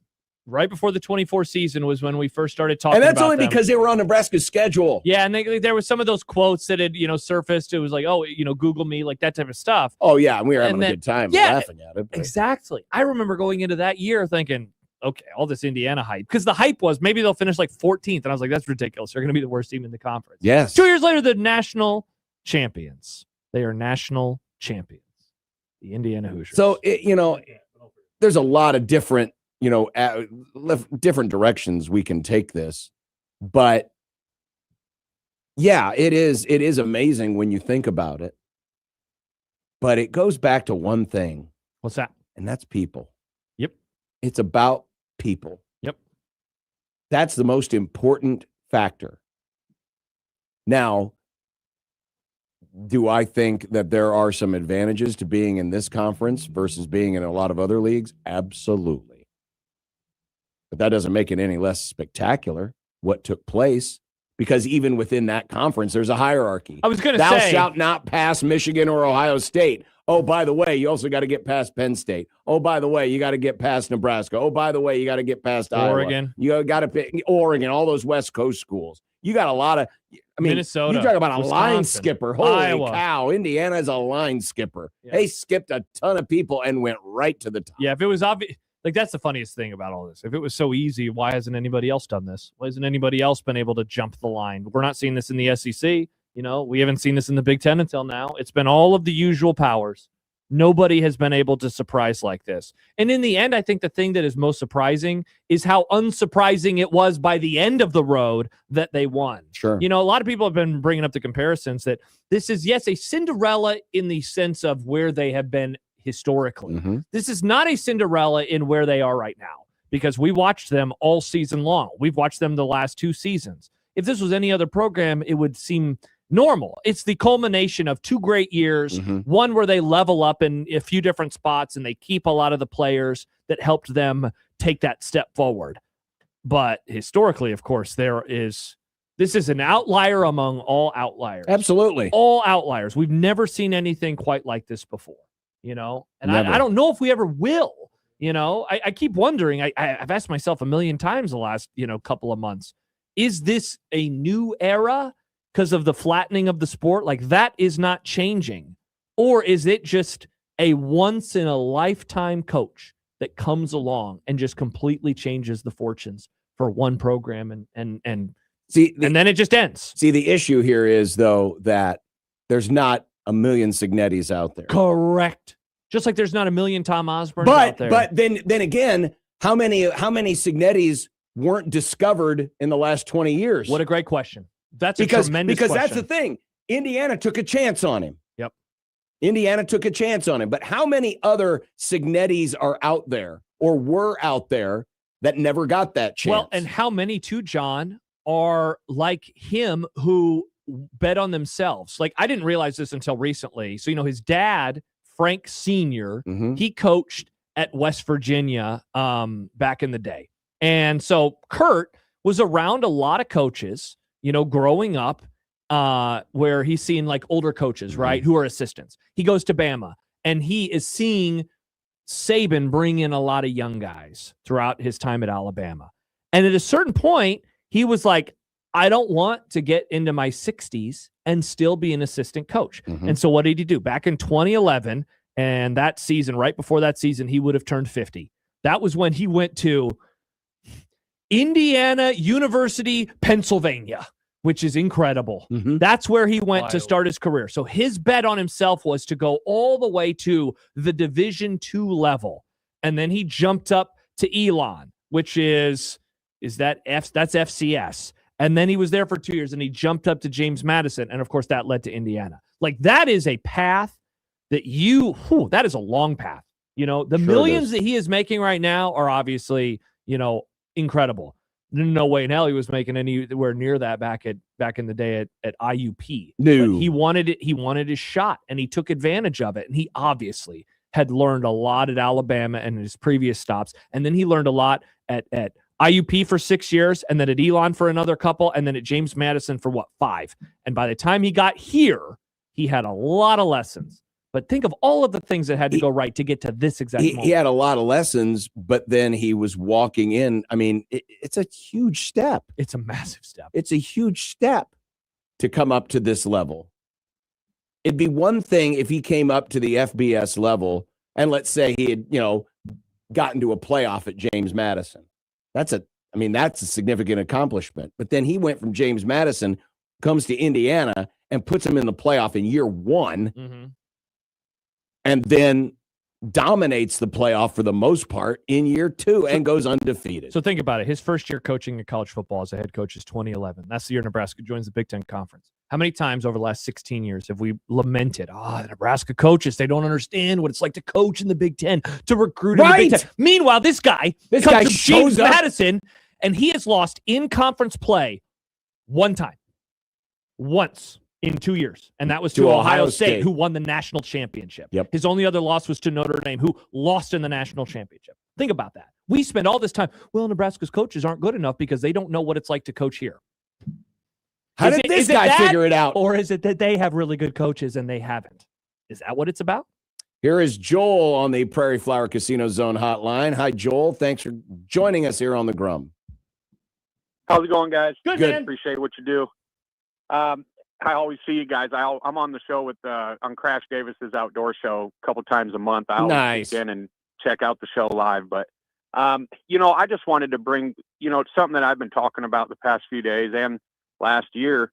Right before the 24 season was when we first started talking about And that's only them. because they were on Nebraska's schedule. Yeah, and there was some of those quotes that had, surfaced. It was like, oh, Google me, like that type of stuff. Oh, yeah, and we were having a good time laughing at it. But. Exactly. I remember going into that year thinking, okay, all this Indiana hype. Because the hype was maybe they'll finish like 14th. And I was like, that's ridiculous. They're going to be the worst team in the conference. Yes. 2 years later, the national champions. They are national champions. The Indiana Hoosiers. So, there's a lot of different, different directions we can take this. But, yeah, it is amazing when you think about it. But it goes back to one thing. What's that? And that's people. Yep. It's about people. Yep. That's the most important factor. Now, do I think that there are some advantages to being in this conference versus being in a lot of other leagues? Absolutely. But that doesn't make it any less spectacular what took place, because even within that conference, there's a hierarchy. I was going to say, thou say, shalt not pass Michigan or Ohio State. Oh, by the way, you also got to get past Penn State. Oh, by the way, you got to get past Nebraska. Oh, by the way, you got to get past Oregon. Iowa. You got to pick Oregon, all those West Coast schools. You got a lot of, Minnesota, you talk about a Wisconsin, line skipper. Holy Iowa. cow. Indiana's a line skipper. Yeah. They skipped a ton of people and went right to the top. Yeah, if it was obvious, like that's the funniest thing about all this. If it was so easy, why hasn't anybody else done this? Why hasn't anybody else been able to jump the line? We're not seeing this in the SEC. We haven't seen this in the Big Ten until now. It's been all of the usual powers. Nobody has been able to surprise like this. And in the end, I think the thing that is most surprising is how unsurprising it was by the end of the road that they won. Sure. A lot of people have been bringing up the comparisons that this is, yes, a Cinderella in the sense of where they have been historically. Mm-hmm. This is not a Cinderella in where they are right now, because we watched them all season long. We've watched them the last 2 seasons. If this was any other program, it would seem normal. It's the culmination of 2 great years, one where they level up in a few different spots and they keep a lot of the players that helped them take that step forward. But historically, of course, this is an outlier among all outliers. Absolutely. All outliers. We've never seen anything quite like this before, and I don't know if we ever will. I keep wondering, I've asked myself a million times the last, couple of months, is this a new era because of the flattening of the sport? Like, that is not changing. Or is it just a once in a lifetime coach that comes along and just completely changes the fortunes for one program and then it just ends? See, the issue here is, though, that there's not a million Cignettis out there. Correct. Just like there's not a million Tom Osbornes out there. But then again, how many Cignettis weren't discovered in the last 20 years? What a great question. That's a tremendous because question. that's the thing. Indiana took a chance on him. Yep. Indiana took a chance on him. But how many other Signettis are out there or were out there that never got that chance? Well, and how many too, John, are like him who bet on themselves? Like, I didn't realize this until recently. So, his dad, Frank Sr., he coached at West Virginia back in the day. And so Kurt was around a lot of coaches, growing up, where he's seen like older coaches, right, who are assistants. He goes to Bama, and he is seeing Saban bring in a lot of young guys throughout his time at Alabama. And at a certain point, he was like, I don't want to get into my 60s and still be an assistant coach. And so what did he do? Back in 2011, and that season, right before that season, he would have turned 50. That was when he went to Indiana University, Pennsylvania, which is incredible. That's where he went to start his career. So his bet on himself was to go all the way to the Division II level. And then he jumped up to Elon, which that's FCS. And then he was there for 2 years, and he jumped up to James Madison. And of course that led to Indiana. Like, that is a path that that is a long path. The millions that he is making right now are obviously, incredible. No way in hell he was making anywhere near that back in the day at IUP. No. But he wanted it. He wanted his shot, and he took advantage of it. And he obviously had learned a lot at Alabama and his previous stops. And then he learned a lot at IUP for 6 years, and then at Elon for another couple, and then at James Madison for 5. And by the time he got here, he had a lot of lessons. But think of all of the things that had to go right to get to this exact moment. He had a lot of lessons, but then he was walking in. I mean, it's a huge step. It's a massive step. It's a huge step to come up to this level. It'd be one thing if he came up to the FBS level and let's say he had, gotten to a playoff at James Madison. That's a significant accomplishment. But then he went from James Madison, comes to Indiana, and puts him in the playoff in year one. And then dominates the playoff for the most part in year 2 and goes undefeated. So think about it. His first year coaching in college football as a head coach is 2011. That's the year Nebraska joins the Big Ten Conference. How many times over the last 16 years have we lamented, the Nebraska coaches, they don't understand what it's like to coach in the Big Ten, to recruit in the Big Ten. Meanwhile, this guy comes from James Madison, and he has lost in conference play one time. Once. In 2 years. And that was to Ohio State, who won the national championship. His only other loss was to Notre Dame, who lost in the national championship. Think about that. We spend all this time, Nebraska's coaches aren't good enough because they don't know what it's like to coach here. How did this guy figure it out? Or is it that they have really good coaches and they haven't? Is that what it's about? Here is Joel on the Prairie Flower Casino Zone hotline. Hi, Joel. Thanks for joining us here on the Grum. How's it going, guys? Good, man. Appreciate what you do. I always see you guys. I'm on the show with on Crash Davis's outdoor show a couple times a month. I always get in and check out the show live. But I just wanted to bring something that I've been talking about the past few days and last year.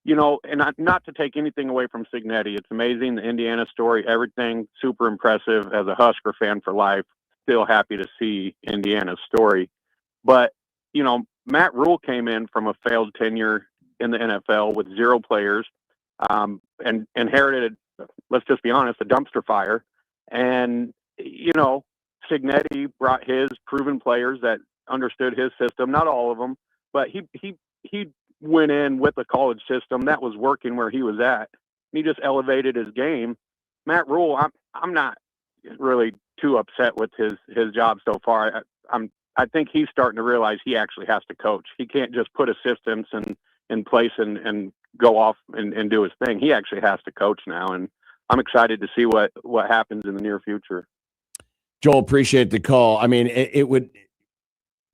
And not to take anything away from Signetti. It's amazing, the Indiana story, everything super impressive. As a Husker fan for life, still happy to see Indiana's story. But Matt Rule came in from a failed tenure in the NFL with 0 players, and inherited, let's just be honest, a dumpster fire. And, Signetti brought his proven players that understood his system, not all of them, but he went in with a college system that was working where he was at. He just elevated his game. Matt Rule, I'm not really too upset with his job so far. I think he's starting to realize he actually has to coach. He can't just put assistants in place and go off and do his thing. He actually has to coach now, and I'm excited to see what happens in the near future. Joel, appreciate the call. I mean, it would,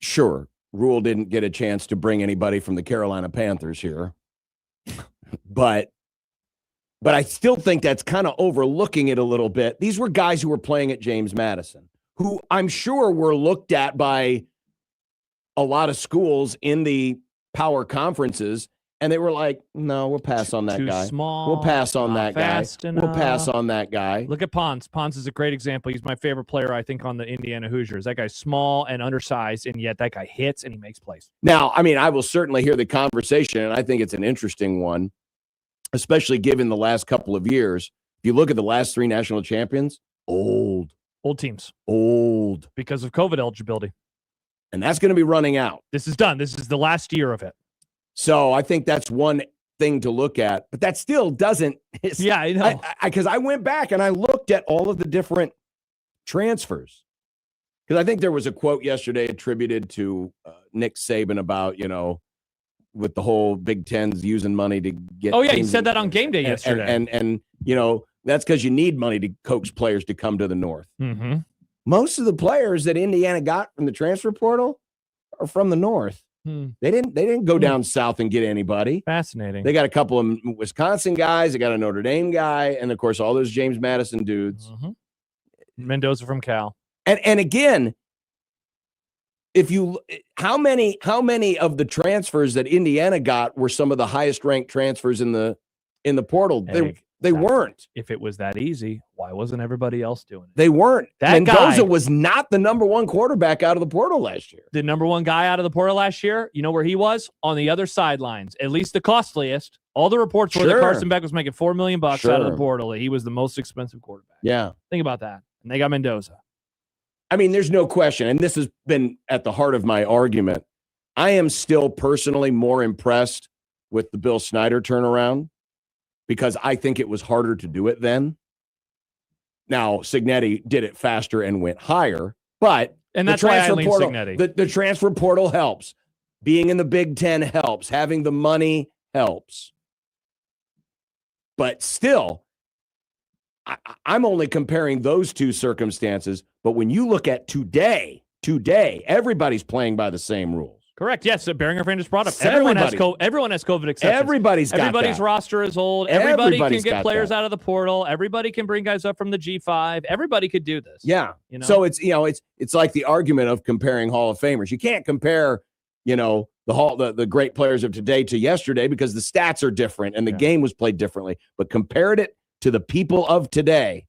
sure, Rule didn't get a chance to bring anybody from the Carolina Panthers here, but I still think that's kind of overlooking it a little bit. These were guys who were playing at James Madison, who I'm sure were looked at by a lot of schools in the power conferences, and they were like, no, we'll pass on that Too guy. small, We'll pass on that guy. enough. We'll pass on that guy. Look at Pons. Pons is a great example. He's my favorite player, I think, on the Indiana Hoosiers. That guy's small and undersized, and yet that guy hits and he makes plays. Now, I mean, I will certainly hear the conversation, and I think it's an interesting one. especially given the last couple of years. If you look at the last 3 national champions, old teams, because of COVID eligibility. And that's going to be running out. This is done. This is the last year of it. So I think that's one thing to look at, but that still doesn't. Yeah, I know. Because I went back and I looked at all of the different transfers. Because I think there was a quote yesterday attributed to Nick Saban about, with the whole Big Ten's using money to get. Oh yeah, he said that on game day yesterday. And that's because you need money to coax players to come to the North. Mm-hmm. Most of the players that Indiana got from the transfer portal are from the North. They didn't go down south and get anybody. Fascinating. They got a couple of Wisconsin guys. They got a Notre Dame guy, and of course all those James Madison dudes. Mm-hmm. Mendoza from Cal. And again, how many of the transfers that Indiana got were some of the highest ranked transfers in the portal? They weren't. If it was that easy, why wasn't everybody else doing it? They weren't. That Mendoza guy was not the number 1 quarterback out of the portal last year. The number 1 guy out of the portal last year, you know where he was? On the other sidelines, at least the costliest. All the reports were that Carson Beck was making $4 million out of the portal. He was the most expensive quarterback. Yeah. Think about that. And they got Mendoza. I mean, there's no question, and this has been at the heart of my argument. I am still personally more impressed with the Bill Snyder turnaround because I think it was harder to do it then. Now, Cignetti did it faster and went higher, but that's why I lean Cignetti. The transfer portal helps. Being in the Big Ten helps. Having the money helps. But still, I'm only comparing those 2 circumstances. But when you look at today, everybody's playing by the same rules. Correct. Yes, Beringer fan just brought up. Everyone has COVID exceptions. Everybody's roster is old. Everybody can get players out of the portal. Everybody can bring guys up from the G5. Everybody could do this. Yeah. So it's like the argument of comparing Hall of Famers. You can't compare, the great players of today to yesterday because the stats are different and the game was played differently. But compared it to the people of today,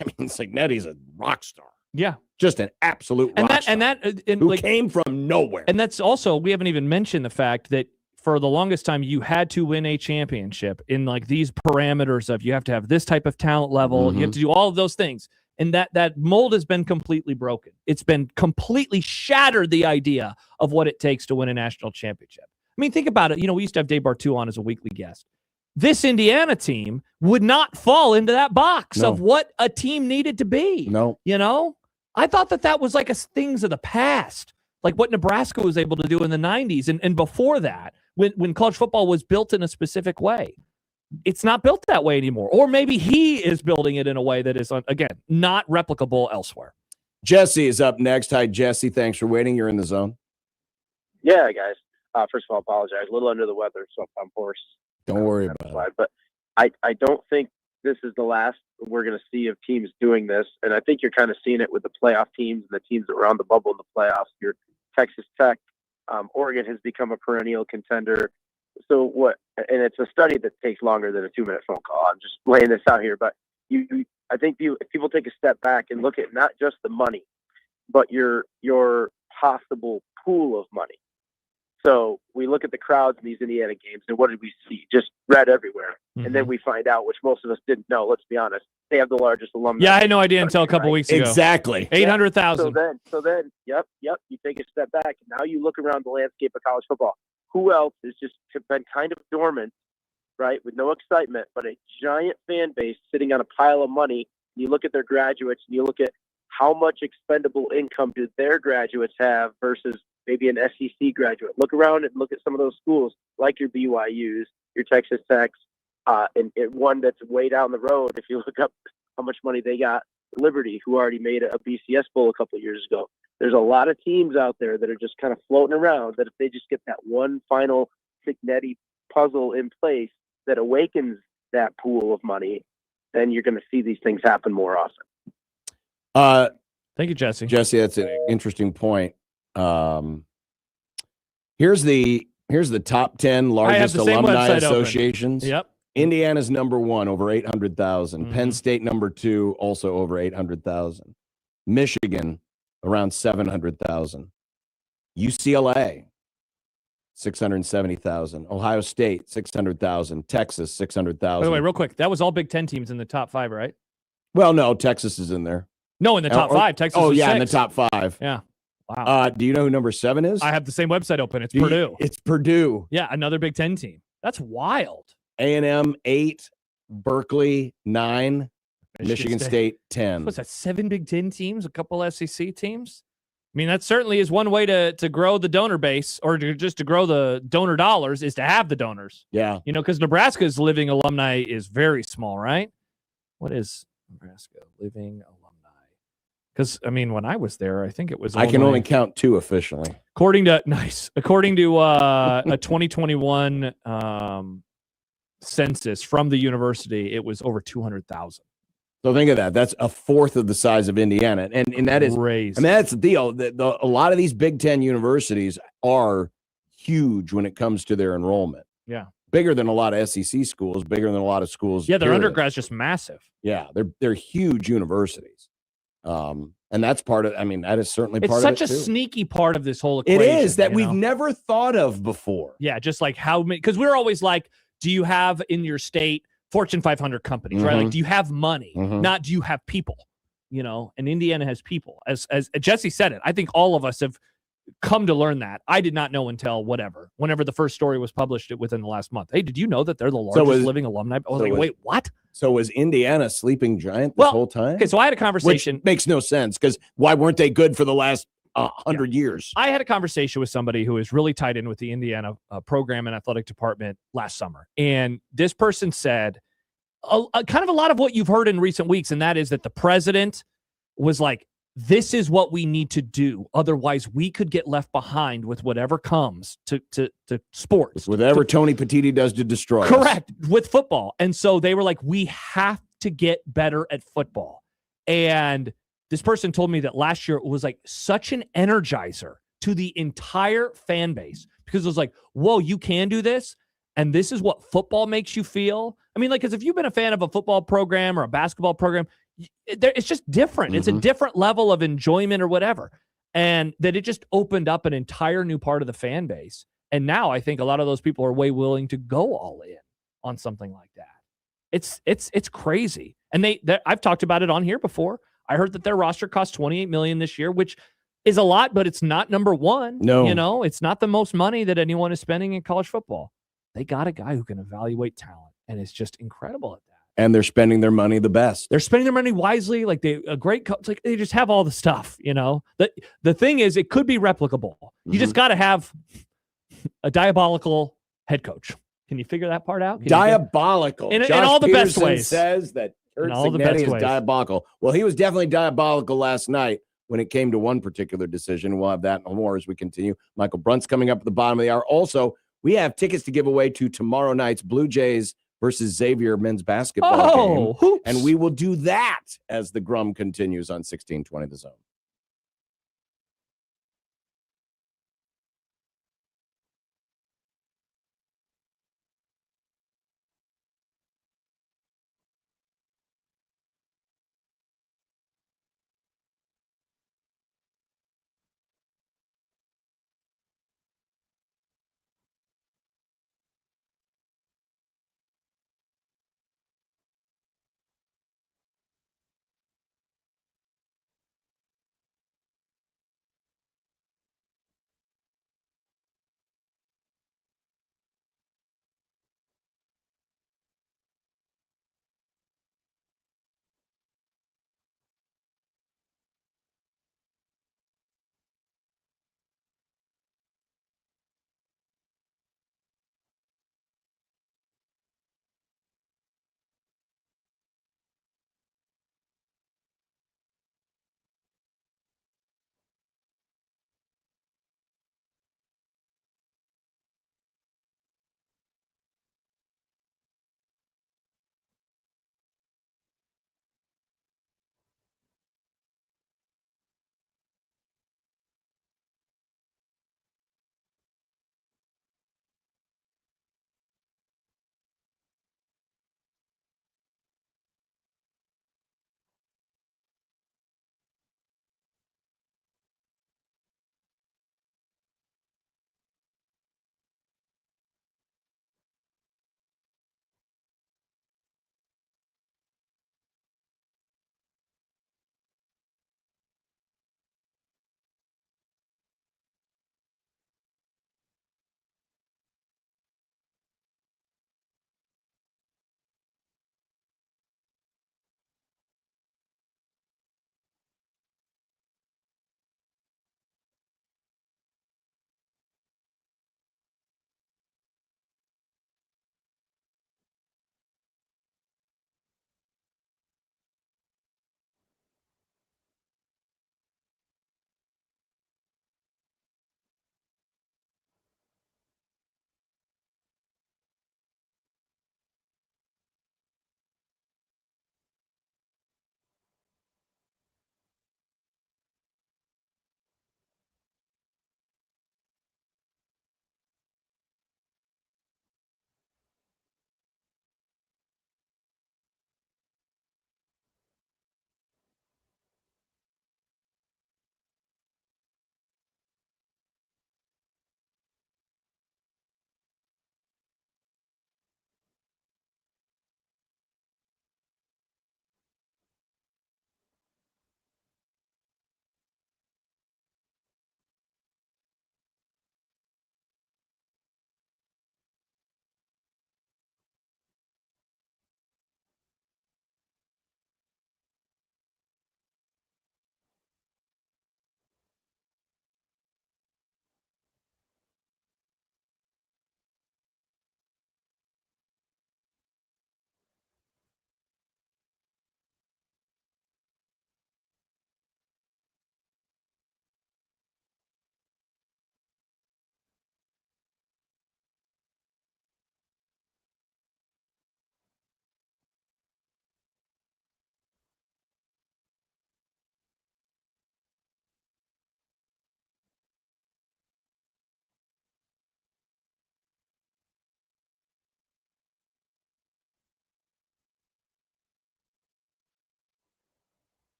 I mean, Cignetti's a rock star. Yeah. Just an absolute rock star. Who came from nowhere. And that's also, we haven't even mentioned the fact that for the longest time, you had to win a championship in like these parameters of you have to have this type of talent level. You have to do all of those things. And that mold has been completely broken. It's been completely shattered, the idea of what it takes to win a national championship. I mean, think about it. We used to have Dave Bartu on as a weekly guest. This Indiana team would not fall into that box of what a team needed to be. No. I thought that was like a things of the past, like what Nebraska was able to do in the 90s and before that, when college football was built in a specific way. It's not built that way anymore. Or maybe he is building it in a way that is, again, not replicable elsewhere. Jesse is up next. Hi, Jesse. Thanks for waiting. You're in the zone. Yeah, guys. First of all, I apologize. A little under the weather, so if I'm hoarse. Don't worry about it. But I don't think this is the last we're going to see of teams doing this. And I think you're kind of seeing it with the playoff teams and the teams that were on the bubble in the playoffs. Your Texas Tech, Oregon has become a perennial contender. So what? And it's a study that takes longer than a 2-minute phone call. I'm just laying this out here. But I think if people take a step back and look at not just the money, but your possible pool of money. So we look at the crowds in these Indiana games, and what did we see? Just red everywhere. Mm-hmm. And then we find out, which most of us didn't know, let's be honest, they have the largest alumni. Yeah, I had no idea until a couple weeks ago. Exactly. 800,000. So then, yep, you take a step back, and now you look around the landscape of college football. Who else has just been kind of dormant, right, with no excitement, but a giant fan base sitting on a pile of money? And you look at their graduates, and you look at how much expendable income do their graduates have versus maybe an SEC graduate. Look around and look at some of those schools, like your BYUs, your Texas Techs, and one that's way down the road. If you look up how much money they got, Liberty, who already made a BCS bowl a couple of years ago. There's a lot of teams out there that are just kind of floating around that if they just get that one final Cignetti puzzle in place that awakens that pool of money, then you're going to see these things happen more often. Thank you, Jesse. Jesse, that's an interesting point. Here's the top 10 largest alumni associations. Open. Yep. Indiana's number 1, over 800,000. Mm-hmm. Penn State number 2, also over 800,000. Michigan around 700,000. UCLA 670,000. Ohio State, 600,000. Texas, 600,000. By the way, real quick, that was all Big Ten teams in the top 5, right? Well, no, Texas is in there. No, in the top 5. Texas is yeah, 6. in the top 5. Yeah. Wow. Do you know who number 7 is? I have the same website open. It's Purdue. It's Purdue. Yeah, another Big Ten team. That's wild. A&M, 8. Berkeley, 9. Michigan State, 10. What's that, 7 Big Ten teams, a couple SEC teams? I mean, that certainly is one way to grow the donor base, or just to grow the donor dollars, is to have the donors. Yeah. You know, because Nebraska's living alumni is very small, right? What is Nebraska living alumni? Because, I mean, when I was there, I think it was I can only count 2 officially. According to a 2021 census from the university, it was over 200,000. So think of that. That's a fourth of the size of Indiana. And that is crazy. I mean, that's the deal. A lot of these Big Ten universities are huge when it comes to their enrollment. Yeah. Bigger than a lot of SEC schools, bigger than a lot of schools. Yeah, their period. undergrad's just massive. Yeah, they're huge universities. And that's part of, I mean, that is certainly It's part such of it. a too. sneaky part of this whole It equation. is that you we've know? never thought of before. Yeah, just like how many, because we're always like, do you have in your state Fortune 500 companies, right? Like, do you have money? Not do you have people? You know, and Indiana has people. As Jesse said it, I think all of us have come to learn that. I did not know until whenever the first story was published within the last month. Hey, did you know that they're the largest living alumni? I was like, wait, what? So was Indiana a sleeping giant this whole time? Okay, so I had a conversation. Which makes no sense, because why weren't they good for the last 100 years? I had a conversation with somebody who is really tied in with the Indiana program and athletic department last summer. And this person said kind of a lot of what you've heard in recent weeks, and that is that the president was like, this is what we need to do. Otherwise, we could get left behind with whatever comes to sports. Whatever Tony Petitti does to destroy us. Correct. With football. And so they were like, we have to get better at football. And this person told me that last year it was like such an energizer to the entire fan base, because it was like, whoa, you can do this. And this is what football makes you feel. I mean, like, because if you've been a fan of a football program or a basketball program, it's just different. It's a different level of enjoyment or whatever. And that it just opened up an entire new part of the fan base. And now I think a lot of those people are way willing to go all in on something like that. It's crazy. And I've talked about it on here before. I heard that their roster costs $28 million this year, which is a lot, but it's not number one. No. You know, it's not the most money that anyone is spending in college football. They got a guy who can evaluate talent, and it's just incredible at that. And they're spending their money the best. They're spending their money wisely. Like a great coach, like they just have all the stuff, you know. The thing is, it could be replicable. You just got to have a diabolical head coach. Can you figure that part out? Diabolical. In all the best ways. Says that Kurt all the best Cignetti is ways. diabolical. Well, he was definitely diabolical last night when it came to one particular decision. We'll have that and more as we continue. Michael Brunt's coming up at the bottom of the hour. Also, we have tickets to give away to tomorrow night's Blue Jays versus Xavier men's basketball game. And we will do that as the Grum continues on 1620 The Zone.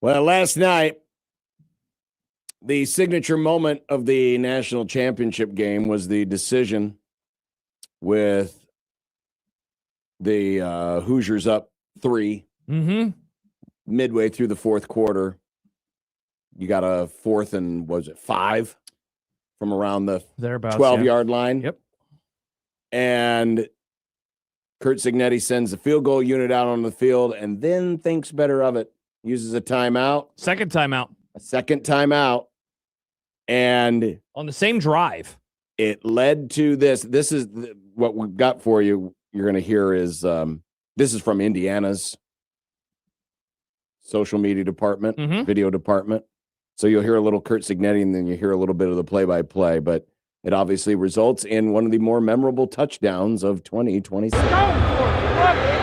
Well, last night, the signature moment of the national championship game was the decision with the Hoosiers up 3 midway through the fourth quarter. You got a 4th and, what was it, 5 from around the 12-yard line. Yep. And Curt Cignetti sends the field goal unit out on the field and then thinks better of it. Uses a timeout. Second timeout. A second timeout. And on the same drive, it led to this. This is what we've got for you. You're going to hear is this is from Indiana's social media department, video department. So you'll hear a little Curt Cignetti and then you hear a little bit of the play-by-play, but it obviously results in one of the more memorable touchdowns of 2026. We're going for it!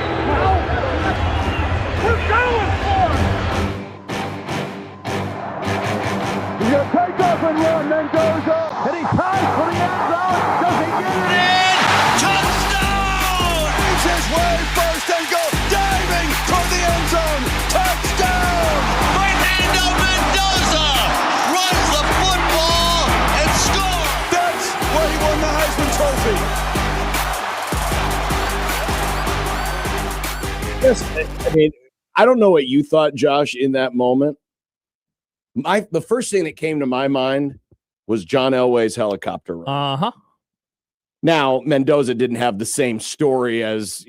He's going to take off and run, Mendoza, and he ties for the end zone. Does he get it in? Touchdown! He's his way first and goal, diving toward the end zone. Touchdown! Fernando Mendoza runs the football and scores. That's where he won the Heisman Trophy. I mean, I don't know what you thought, Josh, in that moment. The first thing that came to my mind was John Elway's helicopter run. Now, Mendoza didn't have the same story as,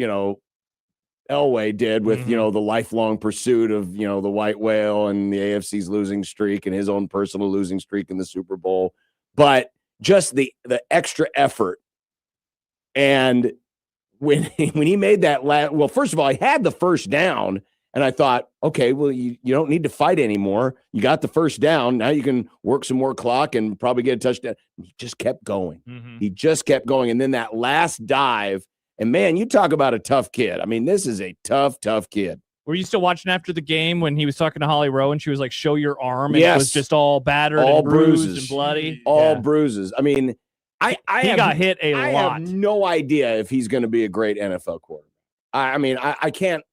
Elway did with, the lifelong pursuit of, the white whale and the AFC's losing streak and his own personal losing streak in the Super Bowl. But just the extra effort. And when he made that well, first of all, he had the first down. And I thought, okay, well, you don't need to fight anymore. You got the first down. Now you can work some more clock and probably get a touchdown. He just kept going. He just kept going. And then that last dive, and man, you talk about a tough kid. I mean, this is a tough kid. Were you still watching after the game when he was talking to Holly Rowe and she was like, show your arm? And it was just all battered all and bruised bruises and bloody? All bruises. I mean, he got hit a lot. I have no idea if he's going to be a great NFL quarterback. I mean, I can't.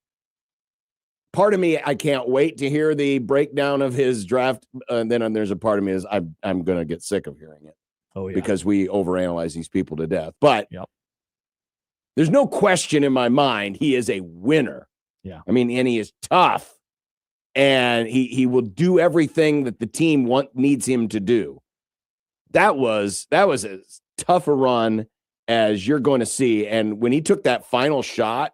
Part of me, I can't wait to hear the breakdown of his draft. And then there's a part of me is I'm going to get sick of hearing it. Oh, yeah. Because we overanalyze these people to death. But there's no question in my mind he is a winner. Yeah. I mean, and he is tough. And he will do everything that the team needs him to do. That was as tough a run as you're going to see. And when he took that final shot,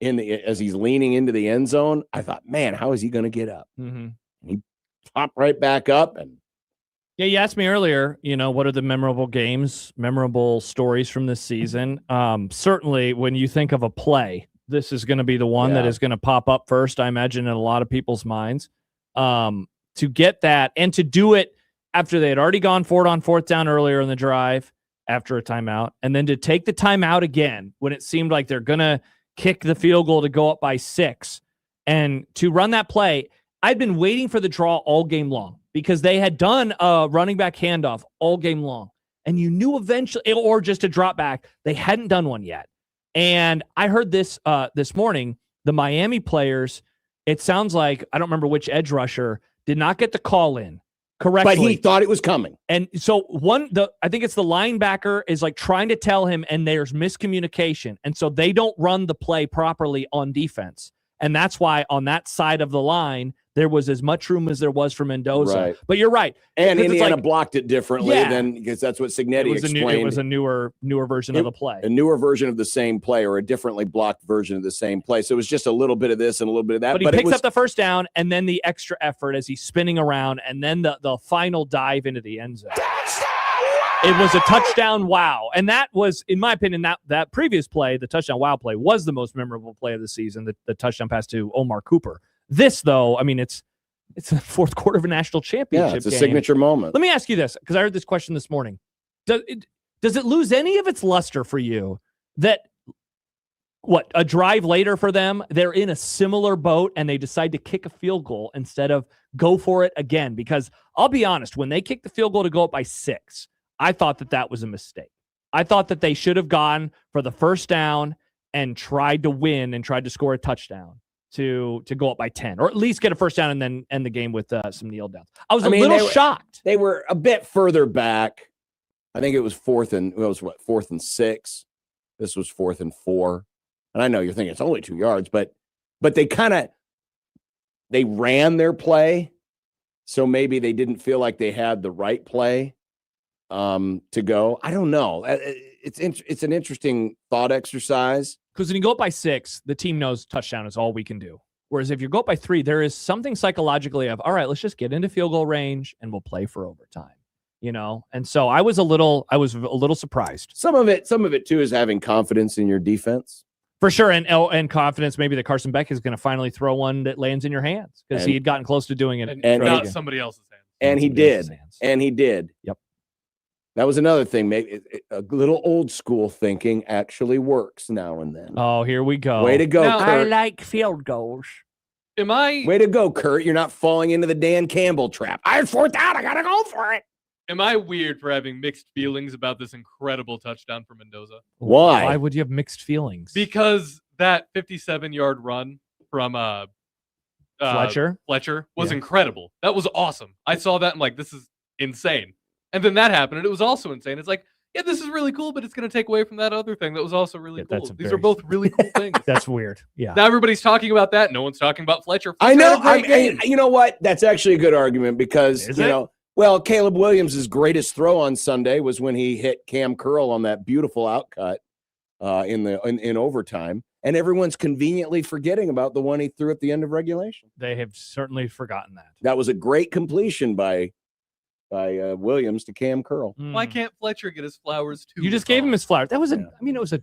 as he's leaning into the end zone, I thought, man, how is he going to get up? He popped right back up. And yeah, you asked me earlier, what are the memorable games, memorable stories from this season? Certainly, when you think of a play, this is going to be the one that is going to pop up first, I imagine, in a lot of people's minds. To get that and to do it after they had already gone for it on fourth down earlier in the drive, after a timeout, and then to take the timeout again when it seemed like they're going to kick the field goal to go up by 6 and to run that play. I'd been waiting for the draw all game long because they had done a running back handoff all game long. And you knew eventually, or just a drop back, they hadn't done one yet. And I heard this morning, the Miami players, it sounds like, I don't remember which edge rusher, did not get the call in correctly. But he thought it was coming. And so I think it's the linebacker is like trying to tell him, and there's miscommunication. And so they don't run the play properly on defense. And that's why on that side of the line, there was as much room as there was for Mendoza. Right. But you're right. And Indiana blocked it differently than, because that's what Cignetti explained. It was a newer version of the play. A newer version of the same play, or a differently blocked version of the same play. So it was just a little bit of this and a little bit of that. But he picks up the first down and then the extra effort as he's spinning around and then the final dive into the end zone. It was a touchdown wow. And that was, in my opinion, that previous play, the touchdown wow play, was the most memorable play of the season, the touchdown pass to Omar Cooper. This, though, I mean, it's the fourth quarter of a national championship. Yeah, it's a game. signature moment. Let me ask you this, because I heard this question this morning. Does it lose any of its luster for you that, a drive later for them, they're in a similar boat and they decide to kick a field goal instead of go for it again? Because I'll be honest, when they kicked the field goal to go up by 6, I thought that was a mistake. I thought that they should have gone for the first down and tried to win and tried to score a touchdown. to go up by 10, or at least get a first down and then end the game with some kneel downs. I was a little shocked. They were a bit further back. I think it was fourth and 6. This was 4th and 4. And I know you're thinking it's only 2 yards, but they ran their play. So maybe they didn't feel like they had the right play to go. I don't know. It's an interesting thought exercise. Because when you go up by 6, the team knows touchdown is all we can do. Whereas if you go up by 3, there is something psychologically of, all right, let's just get into field goal range and we'll play for overtime. And so I was a little surprised. Some of it too is having confidence in your defense. For sure, and confidence maybe that Carson Beck is going to finally throw one that lands in your hands, because he had gotten close to doing it. And not somebody else's hands. And he did. Yep. That was another thing. Maybe a little old school thinking actually works now and then. Oh, here we go. Way to go, Now, Kurt. I like field goals. Way to go, Kurt. You're not falling into the Dan Campbell trap. I have 4th out. I got to go for it. Am I weird for having mixed feelings about this incredible touchdown from Mendoza? Why? Why would you have mixed feelings? Because that 57-yard run from Fletcher was incredible. That was awesome. I saw that and like, this is insane. And then that happened and it was also insane. It's like, yeah, this is really cool, but it's going to take away from that other thing that was also really cool. These are both really cool things. That's weird. Yeah. Now everybody's talking about that. No one's talking about Fletcher. I know. Game. You know what? That's actually a good argument because, Caleb Williams' greatest throw on Sunday was when he hit Cam Curl on that beautiful outcut in overtime. And everyone's conveniently forgetting about the one he threw at the end of regulation. They have certainly forgotten that. That was a great completion by Williams to Cam Curl. Why can't Fletcher get his flowers too? You just gave him his flowers. That was it was a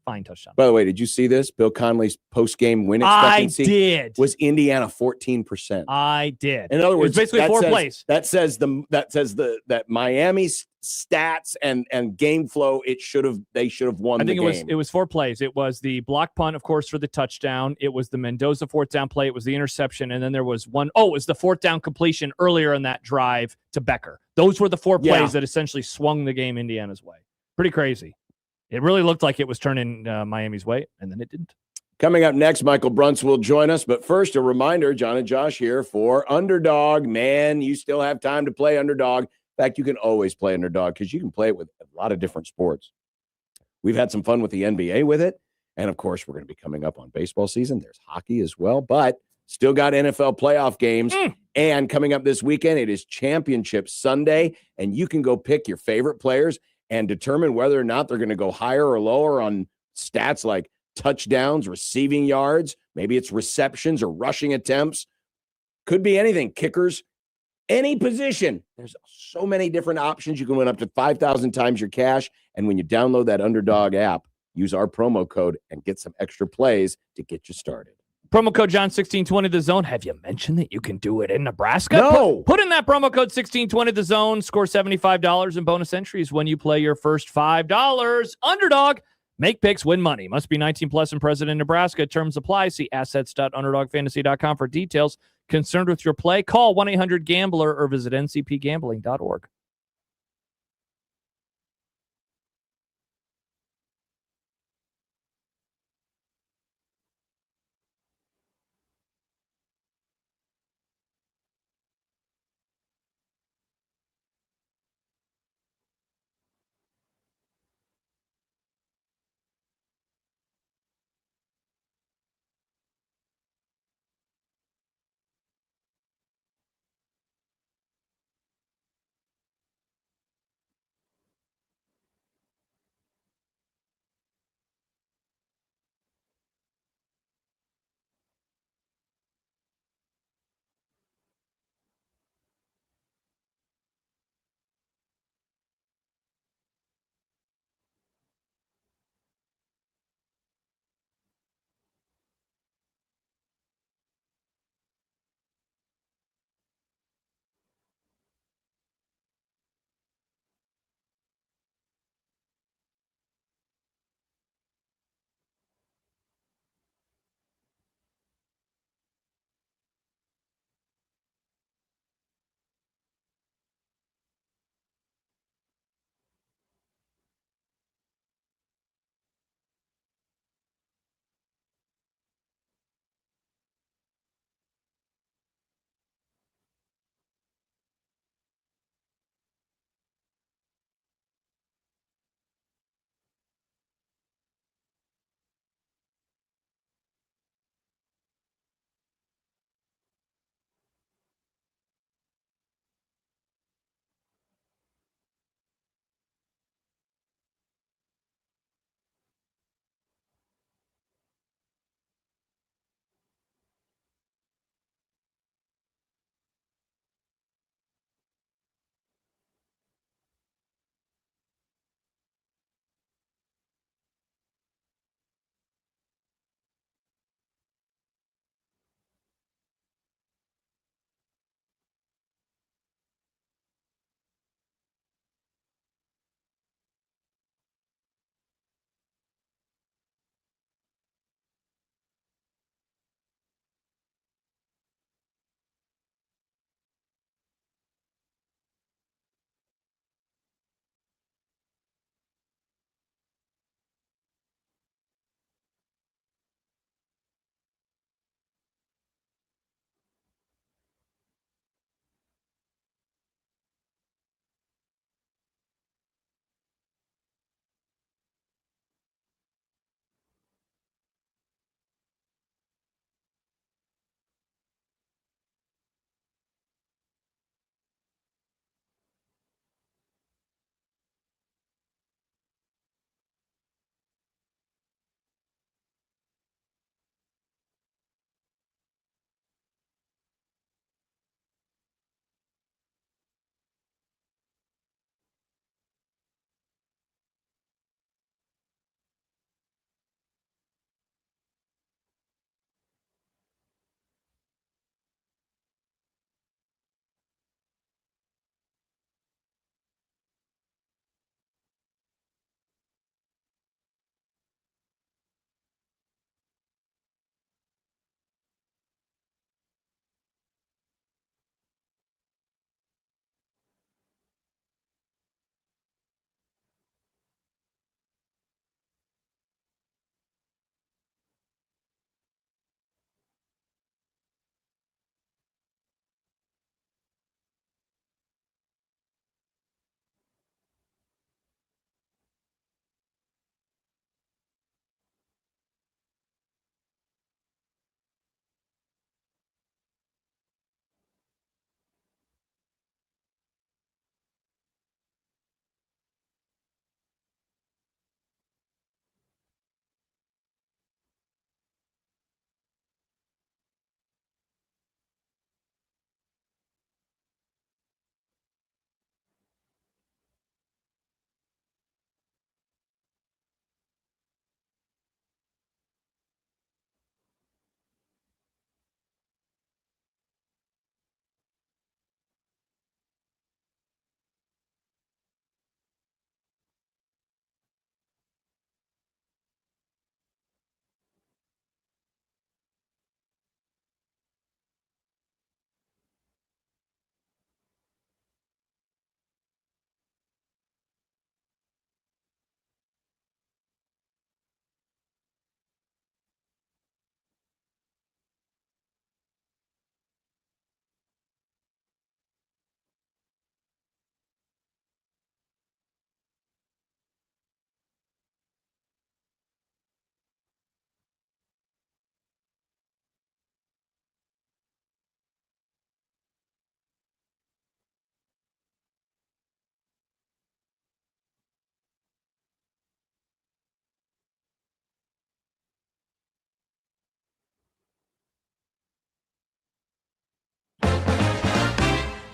fine touchdown. By the way, did you see this? Bill Conley's post-game win expectancy was Indiana 14%. I did. In other words, it was basically 4 plays. That says that Miami's stats and game flow, they should have won the game. It was 4 plays. It was the block punt, of course, for the touchdown. It was the Mendoza 4th down play. It was the interception, and then there was one. Oh, it was the 4th down completion earlier in that drive to Becker. Those were the 4 plays that essentially swung the game Indiana's way. Pretty crazy. It really looked like it was turning Miami's way, and then it didn't. Coming up next, Michael Brunts will join us. But first, a reminder, John and Josh here for Underdog. Man, you still have time to play Underdog. In fact, you can always play Underdog because you can play it with a lot of different sports. We've had some fun with the NBA with it. And, of course, we're going to be coming up on baseball season. There's hockey as well, but still got NFL playoff games. And coming up this weekend, it is Championship Sunday, and you can go pick your favorite players and determine whether or not they're going to go higher or lower on stats like touchdowns, receiving yards, maybe it's receptions or rushing attempts. Could be anything. Kickers, any position. There's so many different options. You can win up to 5,000 times your cash. And when you download that Underdog app, use our promo code and get some extra plays to get you started. Promo code John1620 The Zone. Have you mentioned that you can do it in Nebraska? No. Put in that promo code 1620 The Zone. Score $75 in bonus entries when you play your first $5. Underdog. Make picks, win money. Must be 19 plus and present in Nebraska. Terms apply. See assets.underdogfantasy.com for details. Concerned with your play? Call 1-800-GAMBLER or visit ncpgambling.org.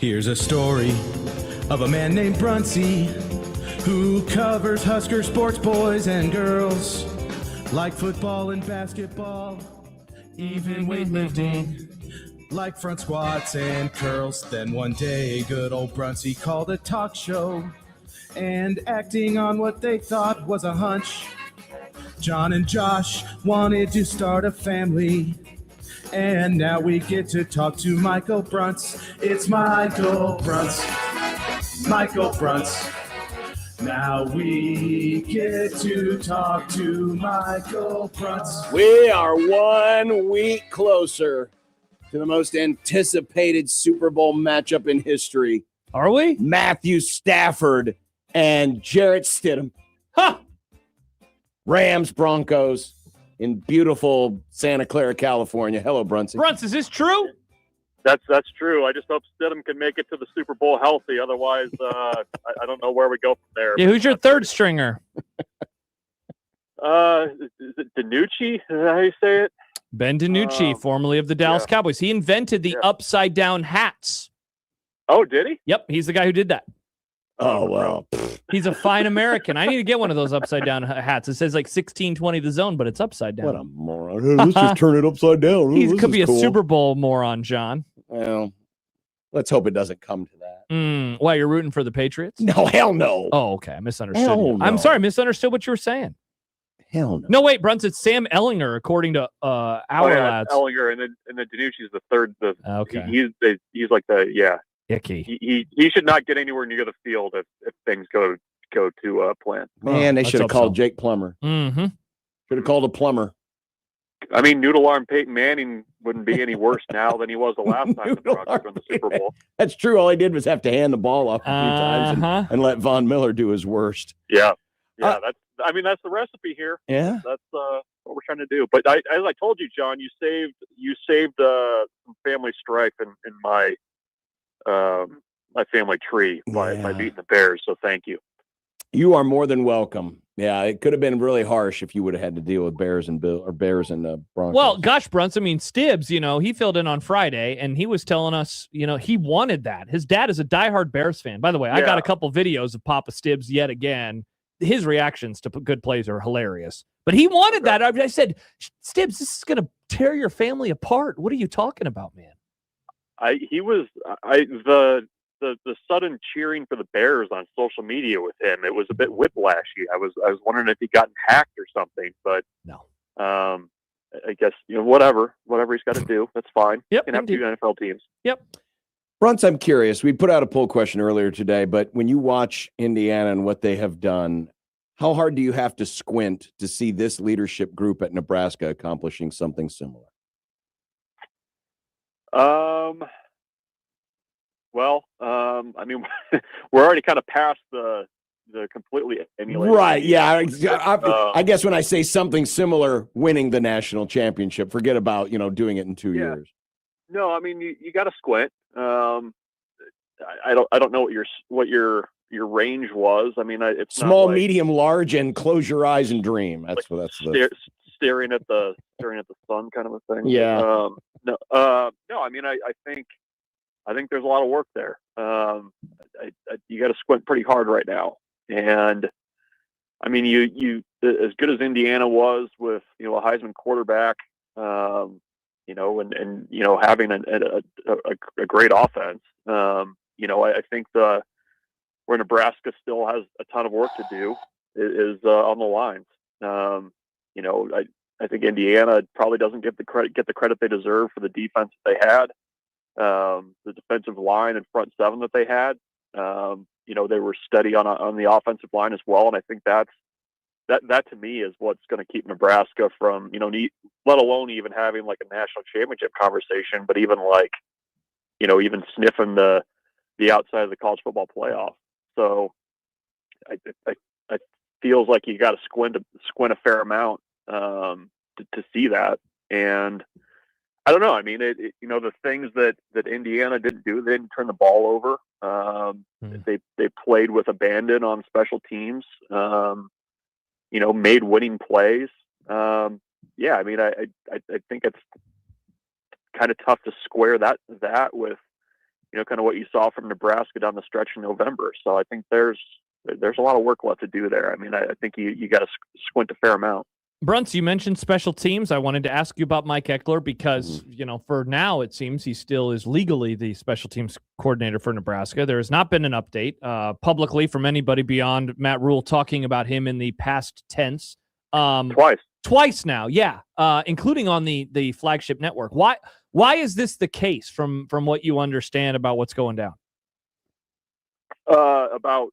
Here's a story of a man named Brunsey who covers Husker sports, boys and girls, like football and basketball, even weightlifting, like front squats and curls. Then one day, good old Brunsey called a talk show, and acting on what they thought was a hunch, John and Josh wanted to start a family. And now we get to talk to Michael Brunts. It's Michael Brunts. Michael Brunts. Now we get to talk to Michael Brunts. We are 1 week closer to the most anticipated Super Bowl matchup in history. Are we? Matthew Stafford and Jarrett Stidham. Ha! Rams, Broncos in beautiful Santa Clara, California. Hello, Brunson. Brunson, is this true? That's true. I just hope Stidham can make it to the Super Bowl healthy. Otherwise, I don't know where we go from there. Yeah, who's your third stringer? Is it DiNucci? Is that how you say it? Ben DiNucci, formerly of the Dallas Cowboys. He invented the upside down hats. Oh, did he? Yep, he's the guy who did that. Oh, well. He's a fine American. I need to get one of those upside down hats. It says like 1620 the zone, but it's upside down. What a moron. Let's just turn it upside down. He could be a Super Bowl moron, John. Well, let's hope it doesn't come to that. Why, you're rooting for the Patriots? No, hell no. Oh, okay. I misunderstood Hell you. no. I'm sorry. I misunderstood what you were saying. Hell no. No, wait, Bruns, it's Sam Ellinger, according to our lads. Ellinger, and then DiNucci's the third. Okay. He's like the icky. He should not get anywhere near the field if things go to plan. Man, they should have called Jake Plummer. Mm-hmm. Should have called a plumber. I mean, Noodle Arm Peyton Manning wouldn't be any worse now than he was the last time the Bucs were in the Super Bowl. That's true. All he did was have to hand the ball off a few times and let Von Miller do his worst. Yeah. That's the recipe here. Yeah. That's what we're trying to do. But as I told you, John, you saved some family strife in my my family tree by beating the Bears. So thank you. You are more than welcome. Yeah, it could have been really harsh if you would have had to deal with Bears and Broncos. Well, gosh, Bruns, I mean, Stibbs, he filled in on Friday, and he was telling us, he wanted that. His dad is a diehard Bears fan. By the way, I got a couple videos of Papa Stibbs yet again. His reactions to good plays are hilarious. But he wanted that. I said, Stibbs, this is going to tear your family apart. What are you talking about, man? The sudden cheering for the Bears on social media with him, it was a bit whiplashy. I was wondering if he gotten hacked or something, but no. I guess whatever he's got to do, that's fine. Yep, he can have two NFL teams. Yep. Bruns, I'm curious. We put out a poll question earlier today, but when you watch Indiana and what they have done, how hard do you have to squint to see this leadership group at Nebraska accomplishing something similar? Well, I mean, we're already kind of past the completely emulated. Right. Yeah. I guess when I say something similar, winning the national championship, forget about, doing it in 2 years. No, I mean, you got to squint. I don't know what your range was. I mean, it's small, not like medium, large, and close your eyes and dream. That's staring at the sun kind of a thing. Yeah. No. I mean, I think there's a lot of work there. You got to squint pretty hard right now. And I mean, you as good as Indiana was with a Heisman quarterback, and having a great offense. I think where Nebraska still has a ton of work to do is on the lines. I think Indiana probably doesn't get the credit they deserve for the defense that they had. The defensive line and front seven that they had, they were steady on the offensive line as well. And I think that to me is what's going to keep Nebraska from, let alone even having like a national championship conversation, but even even sniffing the outside of the college football playoff. So I feels like you got to squint a fair amount, to see that. And I don't know. I mean, the things that Indiana didn't do, they didn't turn the ball over. They played with abandon on special teams. Made winning plays. I mean, I think it's kind of tough to square that with kind of what you saw from Nebraska down the stretch in November. So I think there's a lot of work left to do there. I mean, I think you got to squint a fair amount. Brunts, you mentioned special teams. I wanted to ask you about Mike Eckler because, for now, it seems he still is legally the special teams coordinator for Nebraska. There has not been an update publicly from anybody beyond Matt Rule talking about him in the past tense. Twice now, yeah, including on the flagship network. Why is this the case from what you understand about what's going down? About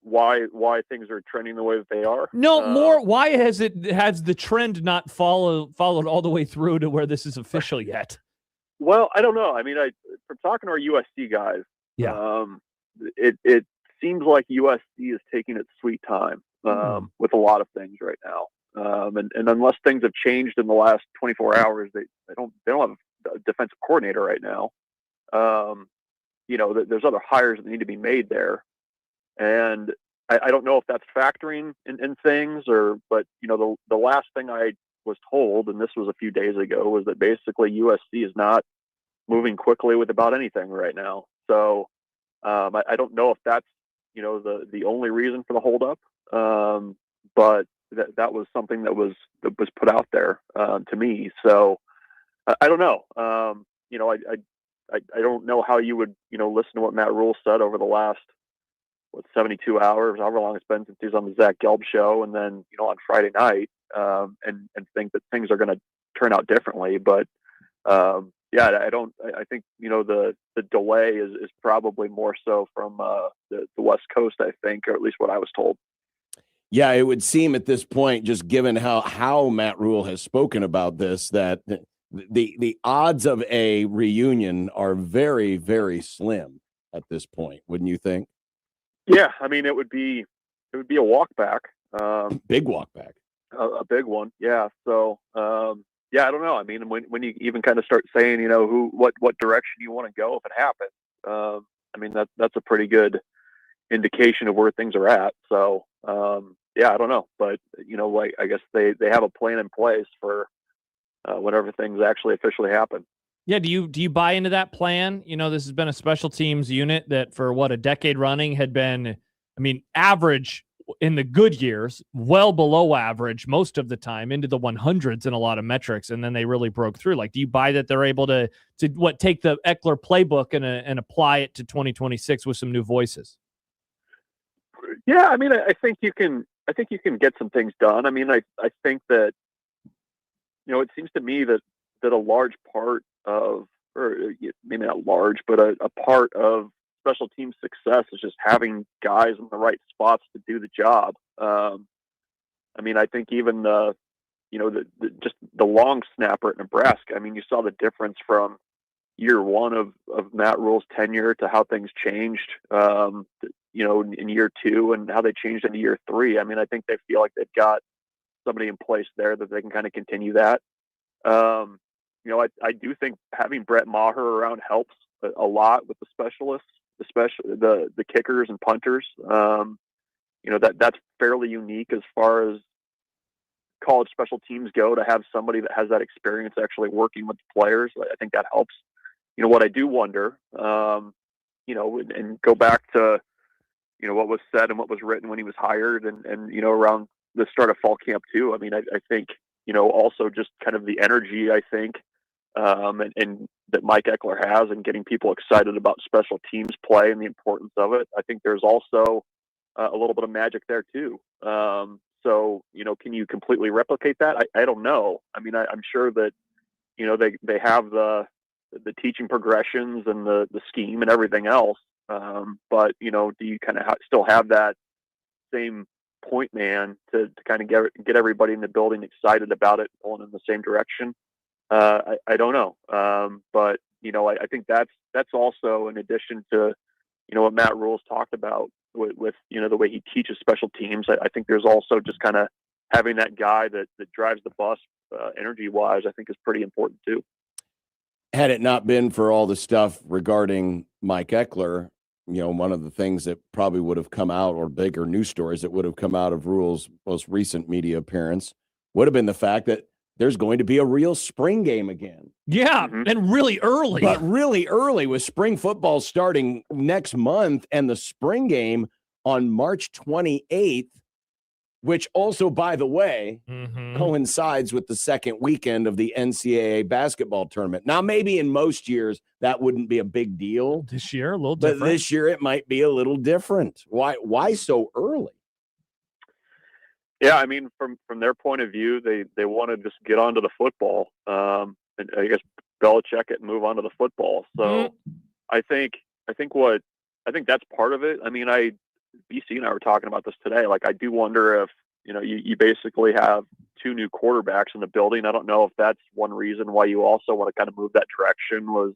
why things are trending the way that they are? No, more. Why has the trend not followed all the way through to where this is official yet? Well, I don't know. I mean, from talking to our USC guys, it seems like USC is taking its sweet time with a lot of things right now. And unless things have changed in the last 24 hours, they don't have a defensive coordinator right now. There's other hires that need to be made there. And I don't know if that's factoring in things but the last thing I was told, and this was a few days ago, was that basically USC is not moving quickly with about anything right now. So I don't know if that's, the only reason for the holdup. But that was something that was put out there to me. So I don't know. I don't know how you would, listen to what Matt Rule said over the last 72 hours, however long it's been since he was on the Zach Gelb show, and then on Friday night, and think that things are going to turn out differently. But I think the delay is probably more so from the West Coast, I think, or at least what I was told. Yeah, it would seem at this point, just given how Matt Rule has spoken about this, that the odds of a reunion are very, very slim at this point, wouldn't you think? Yeah, I mean, it would be a walk back. Big walk back. A big one, yeah. So, I don't know. I mean, when you even kind of start saying, what direction you want to go if it happens, I mean, that's a pretty good indication of where things are at. So, I don't know, but I guess they have a plan in place for whenever things actually officially happen. Yeah, do you buy into that plan? This has been a special teams unit that for a decade running had been, average in the good years, well below average most of the time, into the 100s in a lot of metrics, and then they really broke through. Like, do you buy that they're able to take the Eckler playbook and apply it to 2026 with some new voices? Yeah, I mean, I think you can get some things done. I mean, I think that it seems to me that a large part of, or maybe not large, but a part of special team success is just having guys in the right spots to do the job. I mean, I think even just the long snapper at Nebraska. I mean, you saw the difference from year one of Matt Rule's tenure to how things changed, in year two, and how they changed into year three. I mean, I think they feel like they've got somebody in place there that they can kind of continue that. I do think having Brett Maher around helps a lot with the specialists, especially the kickers and punters. That's fairly unique as far as college special teams go, to have somebody that has that experience actually working with the players. I think that helps. What I do wonder, and go back to, what was said and what was written when he was hired and around the start of fall camp too. I mean, I think, also just kind of the energy, I think, and that Mike Eckler has, and getting people excited about special teams play and the importance of it. I think there's also a little bit of magic there too. So, can you completely replicate that? I don't know. I mean, I'm sure that, they have the teaching progressions and the scheme and everything else. But, do you kind of still have that same point man to kind of get everybody in the building excited about it, pulling in the same direction? I don't know. But, I think that's also in addition to, what Matt Rule's talked about with the way he teaches special teams. I think there's also just kind of having that guy that drives the bus energy wise, I think is pretty important too. Had it not been for all the stuff regarding Mike Eckler, one of the things that probably would have come out, or bigger news stories that would have come out of Rule's most recent media appearance, would have been the fact that there's going to be a real spring game again. Yeah, and really early. But really early, with spring football starting next month and the spring game on March 28th, which also, by the way, coincides with the second weekend of the NCAA basketball tournament. Now, maybe in most years that wouldn't be a big deal. This year, a little different. But this year it might be a little different. Why so early? Yeah, I mean, from their point of view, they want to just get onto the football, and I guess Belichick it and move on to the football. So I think that's part of it. I mean, BC and I were talking about this today. Like, I do wonder if, you basically have two new quarterbacks in the building. I don't know if that's one reason why you also want to kind of move that direction, was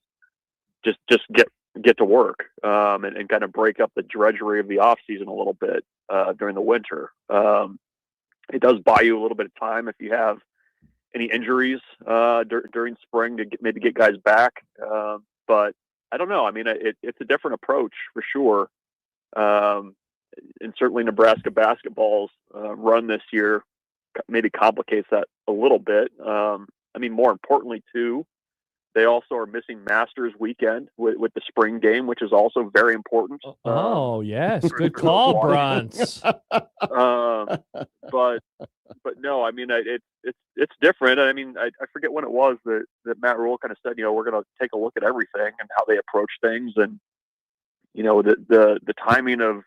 just get to work, and kind of break up the drudgery of the off season a little bit during the winter. It does buy you a little bit of time if you have any injuries during spring to maybe get guys back. But I don't know. I mean, it's a different approach for sure. And certainly Nebraska basketball's run this year maybe complicates that a little bit. I mean, more importantly, too, they also are missing Masters weekend with the spring game, which is also very important. Oh, yes. Good call, Bruns. But no, I mean, it's different. I mean, I forget when it was that Matt Rule kind of said, we're going to take a look at everything and how they approach things. And, the timing of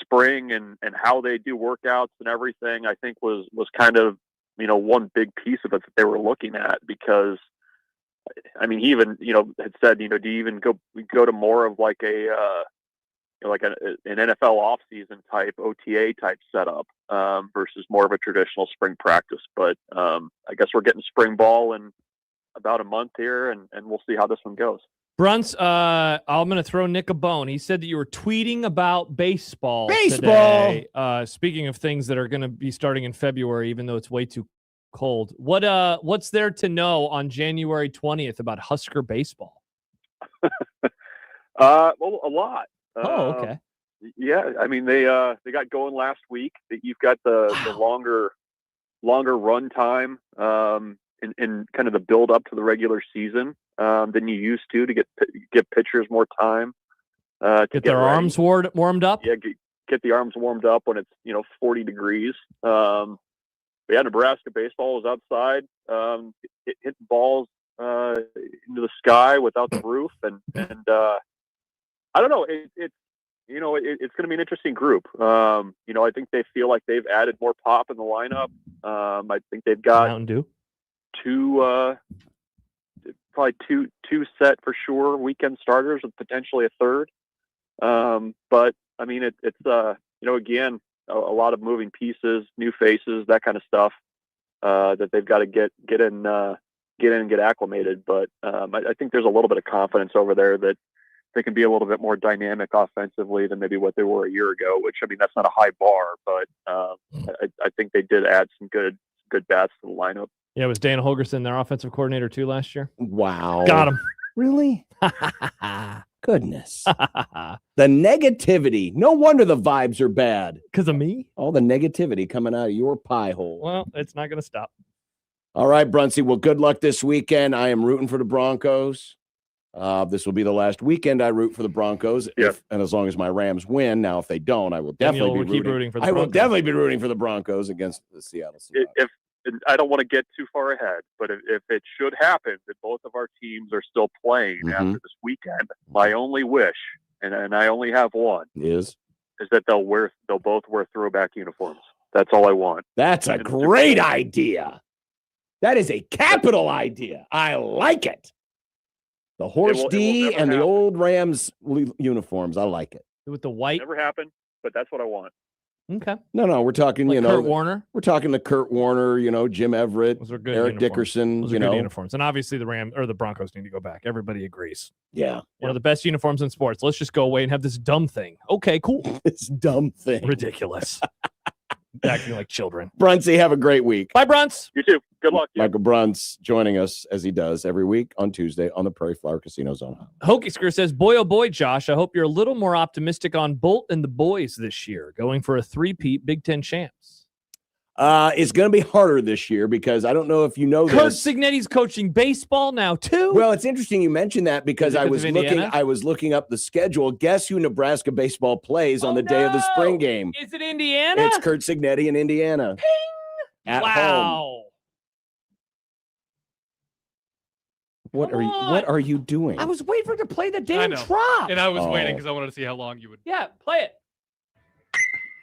spring and how they do workouts and everything, I think was kind of, one big piece of it that they were looking at, because I mean, he even, had said, do you even go to more of like an NFL offseason type OTA type setup versus more of a traditional spring practice. But I guess we're getting spring ball in about a month here, and we'll see how this one goes. Bruns, I'm going to throw Nick a bone. He said that you were tweeting about baseball. Baseball. Today. Speaking of things that are going to be starting in February, even though it's way too cold. What's there to know on January 20th about Husker baseball? Well, a lot. Okay. Yeah, I mean, they got going last week. You've got the longer run time in kind of the build up to the regular season than you used to give pitchers more time to get their arms warmed up. Yeah, get the arms warmed up when it's 40 degrees. Yeah, Nebraska baseball was outside, hit balls into the sky without the roof, and I don't know. It's going to be an interesting group. I think they feel like they've added more pop in the lineup. I think they've got Mountain Dew. Probably two set for sure weekend starters with potentially a third. But I mean, it's again, a lot of moving pieces, new faces, that kind of stuff that they've got to get in and get acclimated. But I think there's a little bit of confidence over there that they can be a little bit more dynamic offensively than maybe what they were a year ago, which, I mean, that's not a high bar, but I think they did add some good bats to the lineup. Yeah, was Dan Holgerson their offensive coordinator too last year? Wow. Got him. Really? Goodness. The negativity. No wonder the vibes are bad. Because of me? All the negativity coming out of your pie hole. Well, it's not going to stop. All right, Brunsey. Well, good luck this weekend. I am rooting for the Broncos. This will be the last weekend I root for the Broncos, and as long as my Rams win. Now, if they don't, I will definitely be rooting for the Broncos. I will definitely be rooting for the Broncos against the Seattle Seahawks. I don't want to get too far ahead, but if it should happen that both of our teams are still playing after this weekend, my only wish, and I only have one, is that they'll both wear throwback uniforms. That's all I want. That's a great idea. That is a capital idea. I like it. The Horse D and the old Rams uniforms. I like it. With the white. Never happened, but that's what I want. Okay. No, we're talking, like Kurt Warner. We're talking to Kurt Warner, Jim Everett, Those are good Eric uniforms. Dickerson, Those are good uniforms. And obviously the Broncos need to go back. Everybody agrees. Yeah. One of the best uniforms in sports. Let's just go away and have this dumb thing. Okay, cool. This dumb thing. Ridiculous. Acting like children. Brunsey, have a great week. Bye, Bruns. You too. Good luck. Michael Bruns joining us as he does every week on Tuesday on the Prairie Flower Casino Zone. Hokisker says, boy, oh boy, Josh, I hope you're a little more optimistic on Bolt and the boys this year, going for a three-peat Big Ten champs. It's going to be harder this year because I don't know if you know Kurt this. Signetti's coaching baseball now too. Well, it's interesting you mentioned that because I because was of looking. Indiana? I was looking up the schedule. Guess who Nebraska baseball plays on the day of the spring game? Is it Indiana? It's Kurt Signetti in Indiana. At home. What are you doing? I was waiting for it to play the I damn know. drop. And I was waiting Oh. because I wanted to see how long you would. Yeah, play it.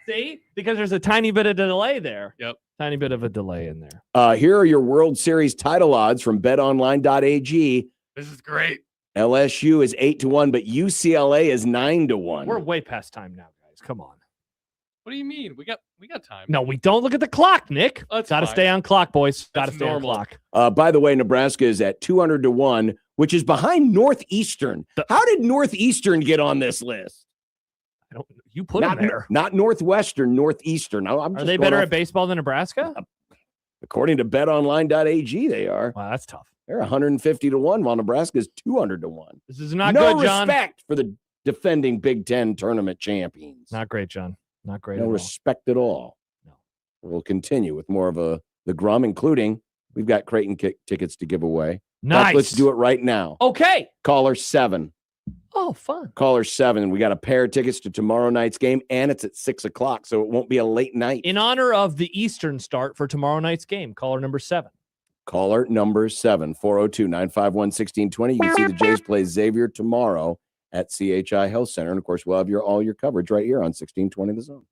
See? Because there's a tiny bit of delay there. Yep. Tiny bit of a delay in there. Here are your World Series title odds from betonline.ag. This is great. LSU is 8-1, but UCLA is 9-1. We're way past time now, guys. Come on. What do you mean? We got time. No, we don't look at the clock, Nick. That's Got to fine. stay on clock, boys. Got to That's stay normal. on clock. By the way, Nebraska is at 200-1, which is behind Northeastern. How did Northeastern get on this list? I don't. You put them there. Not Northwestern, Northeastern. I'm Are just they going better off- at baseball than Nebraska? According to betonline.ag, they are. Wow, that's tough. They're 150-1, while Nebraska is 200-1. This is not no good, John. respect for the defending Big Ten tournament champions. Not great, John. Not great. No at all. respect at all. No. We'll continue with more of the Grum, including we've got Creighton tickets to give away. Nice. Let's do it right now. Okay. Caller 7. Oh, fun. Caller 7. We got a pair of tickets to tomorrow night's game, and it's at 6:00, so it won't be a late night. In honor of the Eastern start for tomorrow night's game, caller number 7. Caller number 7, 402-951-1620. You can see the Jays play Xavier tomorrow at CHI Health Center. And, of course, we'll have all your coverage right here on 1620 The Zone.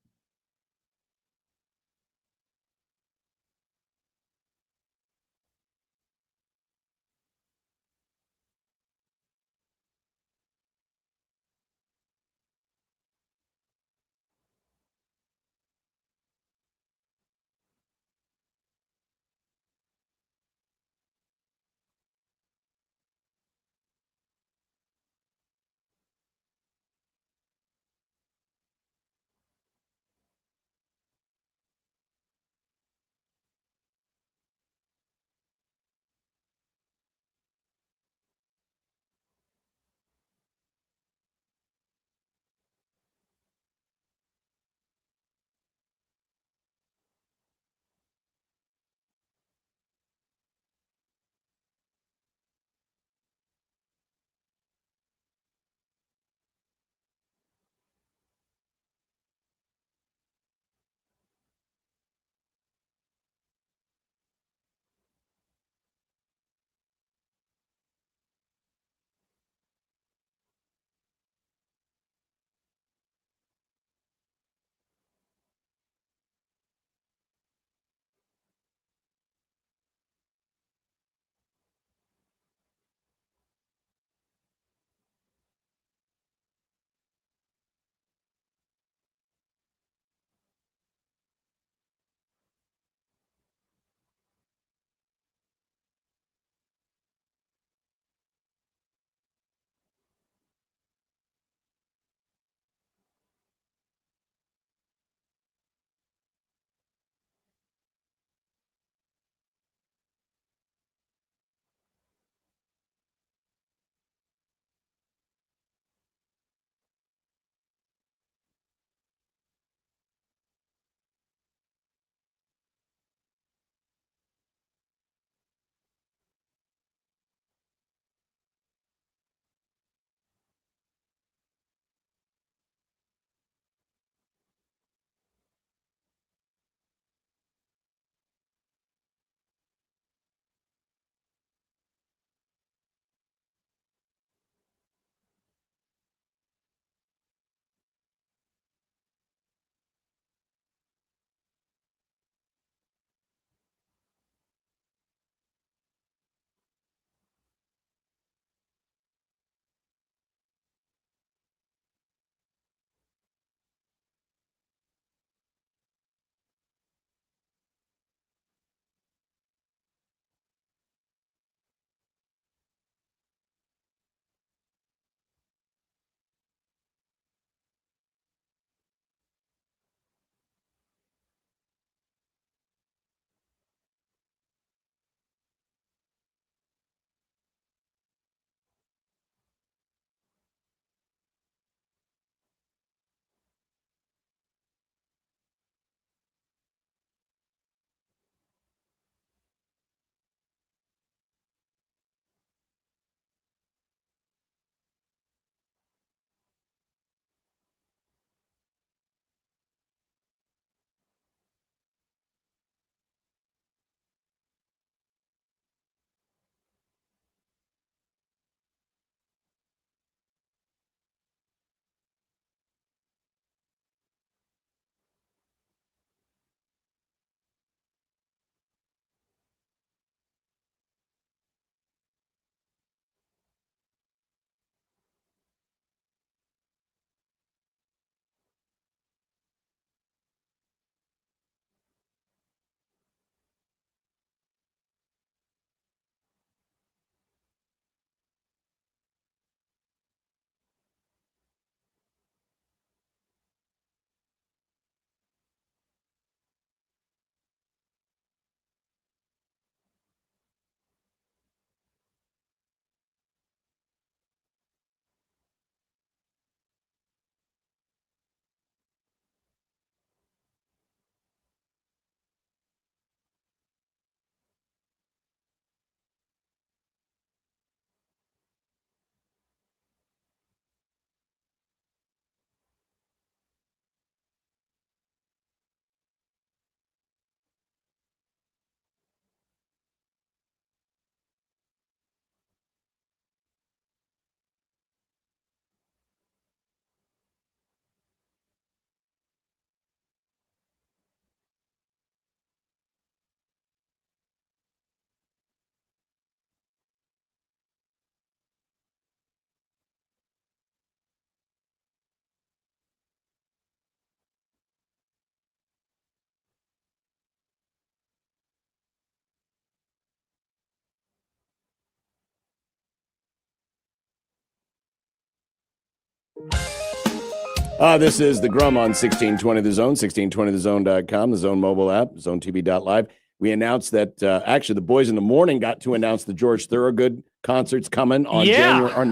This is the Grum on 1620 The Zone, 1620thezone.com, the Zone mobile app, zonetv.live. We announced that actually the boys in the morning got to announce the George Thorogood concert's coming on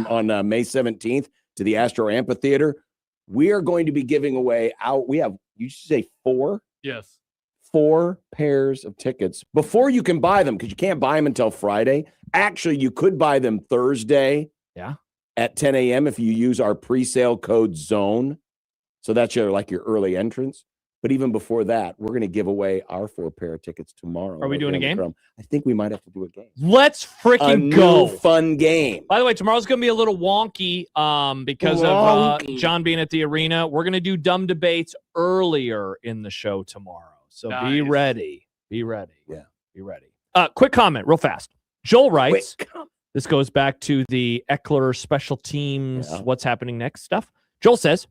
on May 17th to the Astro Amphitheater. We are going to be giving away we have, you should say 4? Yes. 4 pairs of tickets before you can buy them, because you can't buy them until Friday. Actually, you could buy them Thursday at 10 a.m. if you use our pre-sale code ZONE. So that's your early entrance. But even before that, we're going to give away our 4 pair of tickets tomorrow. Are we doing a game? I think we might have to do a game. Let's freaking go. go. Fun game. By the way, tomorrow's going to be a little wonky because of John being at the arena. We're going to do dumb debates earlier in the show tomorrow. So be ready. Be ready. Yeah. Be ready. Quick comment real fast. Joel writes, this goes back to the Eckler special teams, what's happening next stuff. Joel says,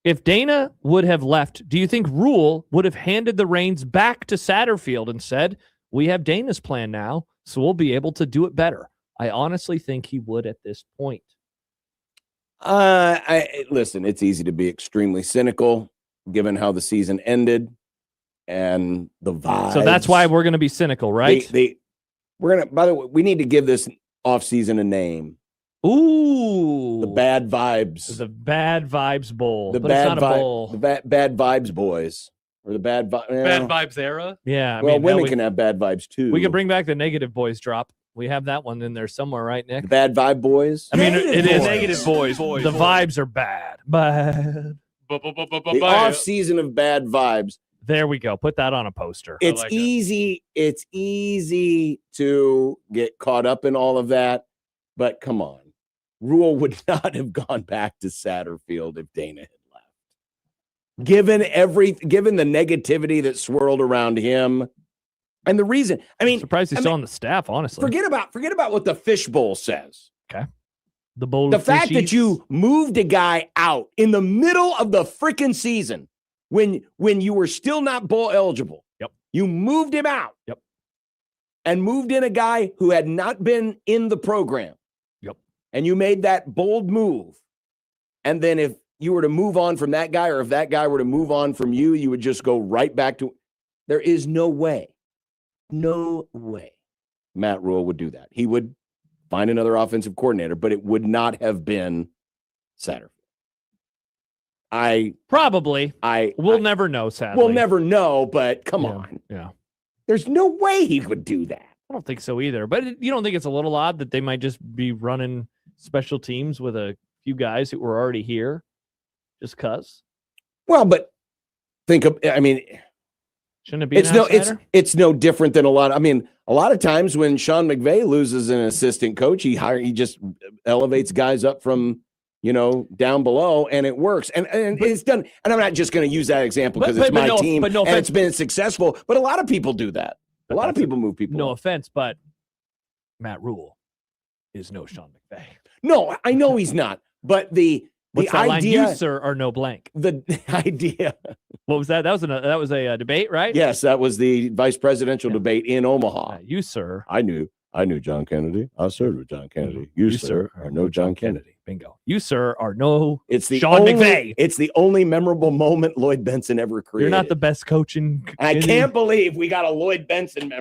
if Dana would have left, do you think Rule would have handed the reins back to Satterfield and said, we have Dana's plan now, so we'll be able to do it better? I honestly think he would at this point. Listen, it's easy to be extremely cynical given how the season ended and the vibes. So that's why we're going to be cynical, right? By the way, we need to give this offseason a name. Ooh. The Bad Vibes. The Bad Vibes Bowl. The but bad it's not a bowl. The Bad Vibes Boys. Or the Bad Vibes era? Yeah. I well, mean, women can have Bad Vibes too. We could bring back the Negative Boys drop. We have that one in there somewhere, right, Nick? The Bad Vibe Boys? I mean, it is. Negative Boys. The vibes are bad. Bad. The off season of Bad Vibes. There we go. Put that on a poster. It's easy. It's easy to get caught up in all of that. But come on. Rule would not have gone back to Satterfield if Dana had left. Given the negativity that swirled around him, and the reason, I'm surprised he's still on the staff. Honestly, forget about what the fishbowl says. Okay, the bowl. The fact that you moved a guy out in the middle of the freaking season when you were still not bowl eligible. Yep, you moved him out. Yep, and moved in a guy who had not been in the program. And you made that bold move. And then if you were to move on from that guy, or if that guy were to move on from you, you would just go right back to. There is no way Matt Rule would do that. He would find another offensive coordinator, but it would not have been Satterfield. We'll never know, sadly. We'll never know, but come on. Yeah. There's no way he would do that. I don't think so either. But you don't think it's a little odd that they might just be running special teams with a few guys who were already here just because? Well, but shouldn't it be it's no different than a lot of times when Sean McVay loses an assistant coach, he just elevates guys up from down below, and it works. And it's done. And I'm not just going to use that example because it's my team and it's been successful, but a lot of people do that. A lot of people move people. No offense, but Matt Rule is no Sean McVay. No, I know he's not. But the idea, line? You, sir, are no blank. The idea. What was that? That was a debate, right? Yes, that was the vice presidential debate in Omaha. You, sir. I knew John Kennedy. I served with John Kennedy. You sir, are no John Kennedy. Bingo. You, sir, are no Sean McVay. It's the only memorable moment Lloyd Benson ever created. You're not the best coach in. I can't believe we got a Lloyd Benson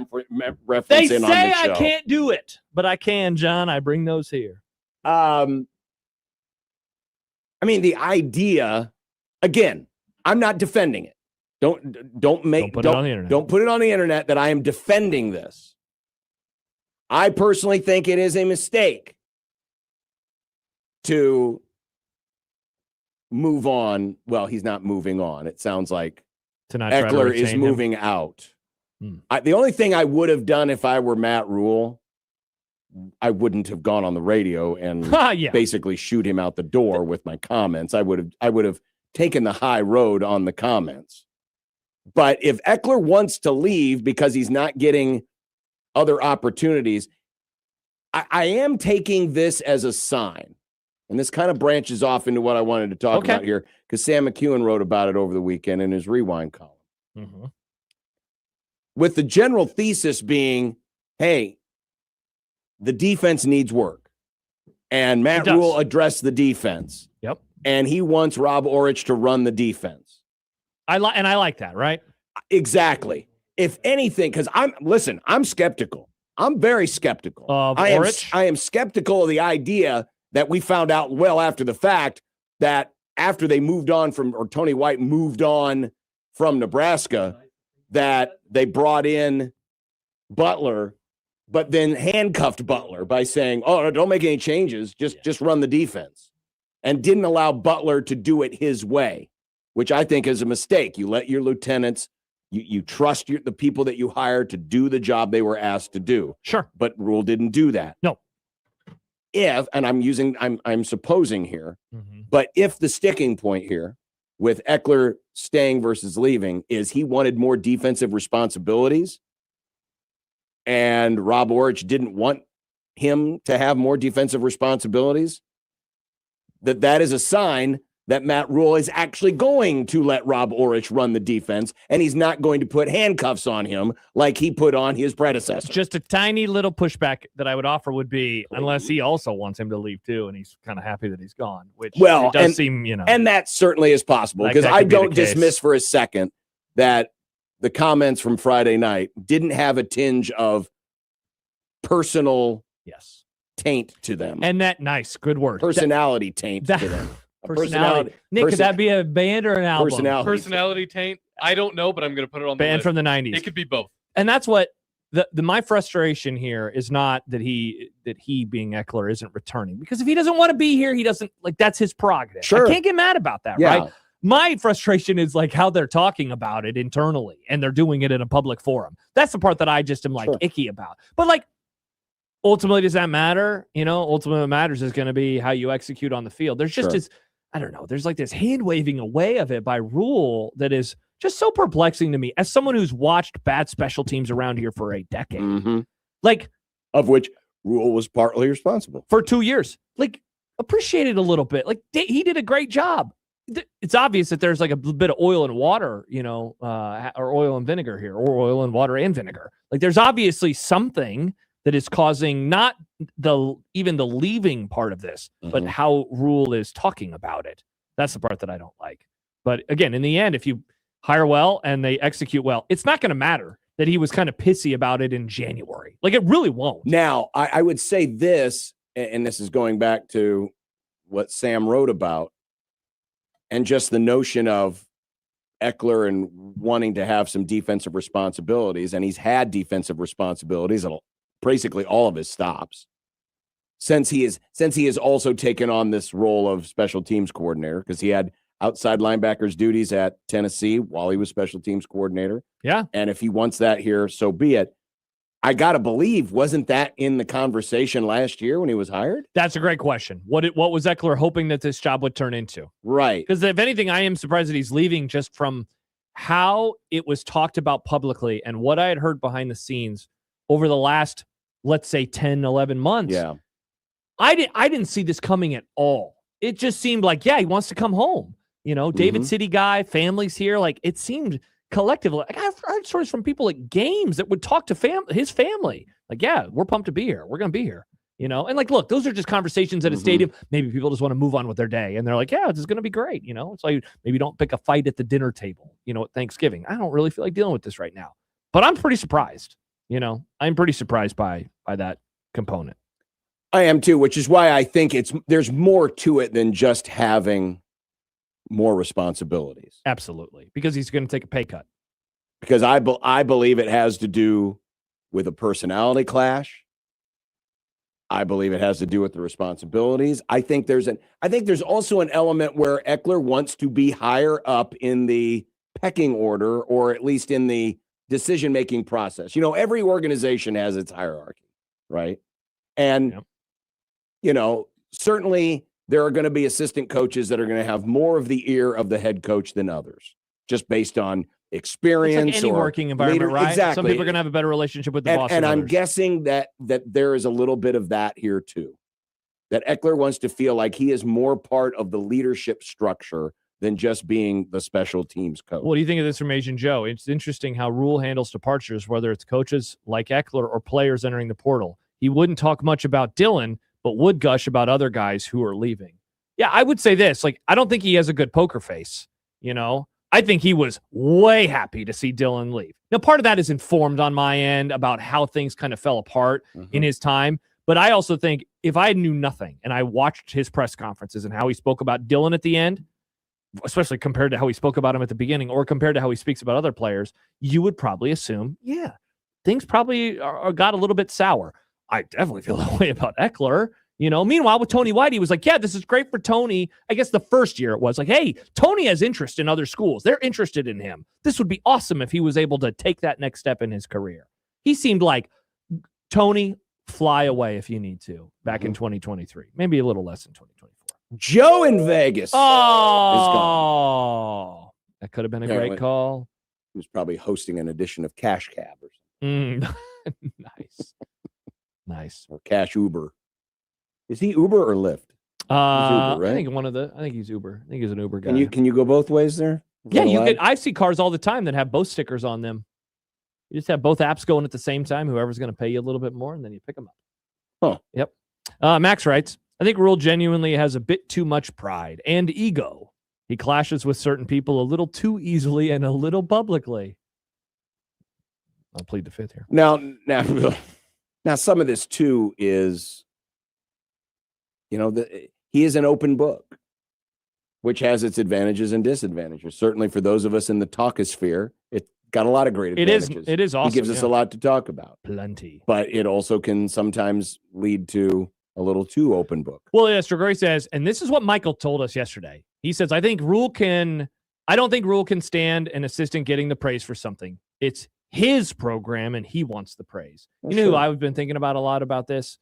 reference they in on the show. They say I can't do it, but I can, John. I bring those here. The idea, again, I'm not defending it. Don't put it on the internet. Don't put it on the internet that I am defending this. I personally think it is a mistake to move on. Well, he's not moving on. It sounds like Eckler is moving out. The only thing I would have done if I were Matt Rule, I wouldn't have gone on the radio and basically shoot him out the door with my comments. I would have taken the high road on the comments. But if Eckler wants to leave because he's not getting other opportunities, I am taking this as a sign. And this kind of branches off into what I wanted to talk about here, because Sam McEwen wrote about it over the weekend in his Rewind column. Mm-hmm. With the general thesis being, hey, the defense needs work. And Matt Rule addressed the defense. Yep. and he wants Rob Orich to run the defense. I like that, right? Exactly. If anything, because I'm skeptical. I'm very skeptical. I am skeptical of the idea that we found out well after the fact that after they moved on from, or Tony White moved on from Nebraska, that they brought in Butler, but then handcuffed Butler by saying, "Oh, don't make any changes. Just run the defense," and didn't allow Butler to do it his way, which I think is a mistake. You let your lieutenants, you trust the people that you hire to do the job they were asked to do. Sure, but Rule didn't do that. No. If, and I'm supposing here, but if the sticking point here with Eckler staying versus leaving is he wanted more defensive responsibilities, and Rob Orich didn't want him to have more defensive responsibilities, that is a sign that Matt Rule is actually going to let Rob Orich run the defense, and he's not going to put handcuffs on him like he put on his predecessor. Just a tiny little pushback that I would offer would be, unless he also wants him to leave too, and he's kind of happy that he's gone, which it does seem, and that certainly is possible, because I don't dismiss for a second that the comments from Friday night didn't have a tinge of personal taint to them. And that, nice, good word. Personality taint to them. Personality. Nick, could that be a band or an album? Personality taint. I don't know, but I'm going to put it on the band list. from the 90s. It could be both. And that's what my frustration here is, not that he being Eckler isn't returning, because if he doesn't want to be here, he doesn't, like, that's his prerogative. Sure. I can't get mad about that, right? My frustration is like how they're talking about it internally, and they're doing it in a public forum. That's the part that I just am like icky about. But like, ultimately, does that matter? Ultimately what matters is going to be how you execute on the field. There's just this, I don't know, there's like this hand waving away of it by Rule that is just so perplexing to me as someone who's watched bad special teams around here for a decade. Like, of which Rule was partly responsible for 2 years. Like, appreciate it a little bit. Like, he did a great job. It's obvious that there's like a bit of oil and water, or oil and vinegar here, or oil and water and vinegar. Like, there's obviously something that is causing not even the leaving part of this, but how Rule is talking about it. That's the part that I don't like. But again, in the end, if you hire well and they execute well, it's not going to matter that he was kind of pissy about it in January. Like, it really won't. Now, I would say this, and this is going back to what Sam wrote about, and just the notion of Eckler and wanting to have some defensive responsibilities, and he's had defensive responsibilities at basically all of his stops since he has also taken on this role of special teams coordinator, because he had outside linebackers duties at Tennessee while he was special teams coordinator. Yeah. And if he wants that here, so be it. I got to believe, wasn't that in the conversation last year when he was hired? That's a great question. What was Eckler hoping that this job would turn into? Right. Because if anything, I am surprised that he's leaving, just from how it was talked about publicly and what I had heard behind the scenes over the last, let's say, 10, 11 months. Yeah. I didn't see this coming at all. It just seemed like, he wants to come home. David City guy, family's here. Like, it seemed collectively. Like, I've heard stories from people at games that would talk to his family. Like, we're pumped to be here. We're going to be here. And like, look, those are just conversations at a stadium. Maybe people just want to move on with their day. And they're like, this is going to be great. It's like, maybe don't pick a fight at the dinner table, at Thanksgiving. I don't really feel like dealing with this right now. But I'm pretty surprised. I'm pretty surprised by that component. I am too, which is why I think there's more to it than just having more responsibilities. Absolutely. Because he's going to take a pay cut. Because I believe it has to do with a personality clash. I believe it has to do with the responsibilities. I think there's also an element where Eckler wants to be higher up in the pecking order, or at least in the decision-making process. Every organization has its hierarchy, right? And, certainly there are going to be assistant coaches that are going to have more of the ear of the head coach than others, just based on experience. It's like any working environment, right? Exactly. Some people are going to have a better relationship with the boss. And I'm guessing that there is a little bit of that here too, that Eckler wants to feel like he is more part of the leadership structure than just being the special teams coach. What do you think of this from Asian Joe? It's interesting how Rule handles departures, whether it's coaches like Eckler or players entering the portal. He wouldn't talk much about Dylan, but would gush about other guys who are leaving. Yeah, I would say this. Like, I don't think he has a good poker face, you know? I think he was way happy to see Dylan leave. Now, part of that is informed on my end about how things kind of fell apart in his time. But I also think if I knew nothing and I watched his press conferences and how he spoke about Dylan at the end, especially compared to how he spoke about him at the beginning or compared to how he speaks about other players, you would probably assume, yeah, things probably got a little bit sour. I definitely feel that way about Eckler. You know, meanwhile, with Tony White, he was like, yeah, this is great for Tony. I guess the first year it was like, hey, Tony has interest in other schools. They're interested in him. This would be awesome if he was able to take that next step in his career. He seemed like, Tony, fly away if you need to back in 2023. Maybe a little less in 2024. Joe in Vegas. Oh, that could have been a great call. He was probably hosting an edition of Cash Cab or something. Nice. Nice. Or Cash Uber. Is he Uber or Lyft? He's Uber, right? I think he's Uber. I think he's an Uber guy. Can you go both ways there? Yeah, you can. I see cars all the time that have both stickers on them. You just have both apps going at the same time. Whoever's going to pay you a little bit more, and then you pick them up. Huh. Yep. Max writes, I think Rule genuinely has a bit too much pride and ego. He clashes with certain people a little too easily and a little publicly. I'll plead the fifth here. Now, some of this too is, he is an open book, which has its advantages and disadvantages. Certainly for those of us in the talkosphere, it got a lot of great advantages. It is awesome. He gives us a lot to talk about. Plenty. But it also can sometimes lead to a little too open book. Well, yes, Strigoi says, and this is what Michael told us yesterday. He says, I don't think Rule can stand an assistant getting the praise for something. It's his program and he wants the praise. Well, you know who I've been thinking about a lot about this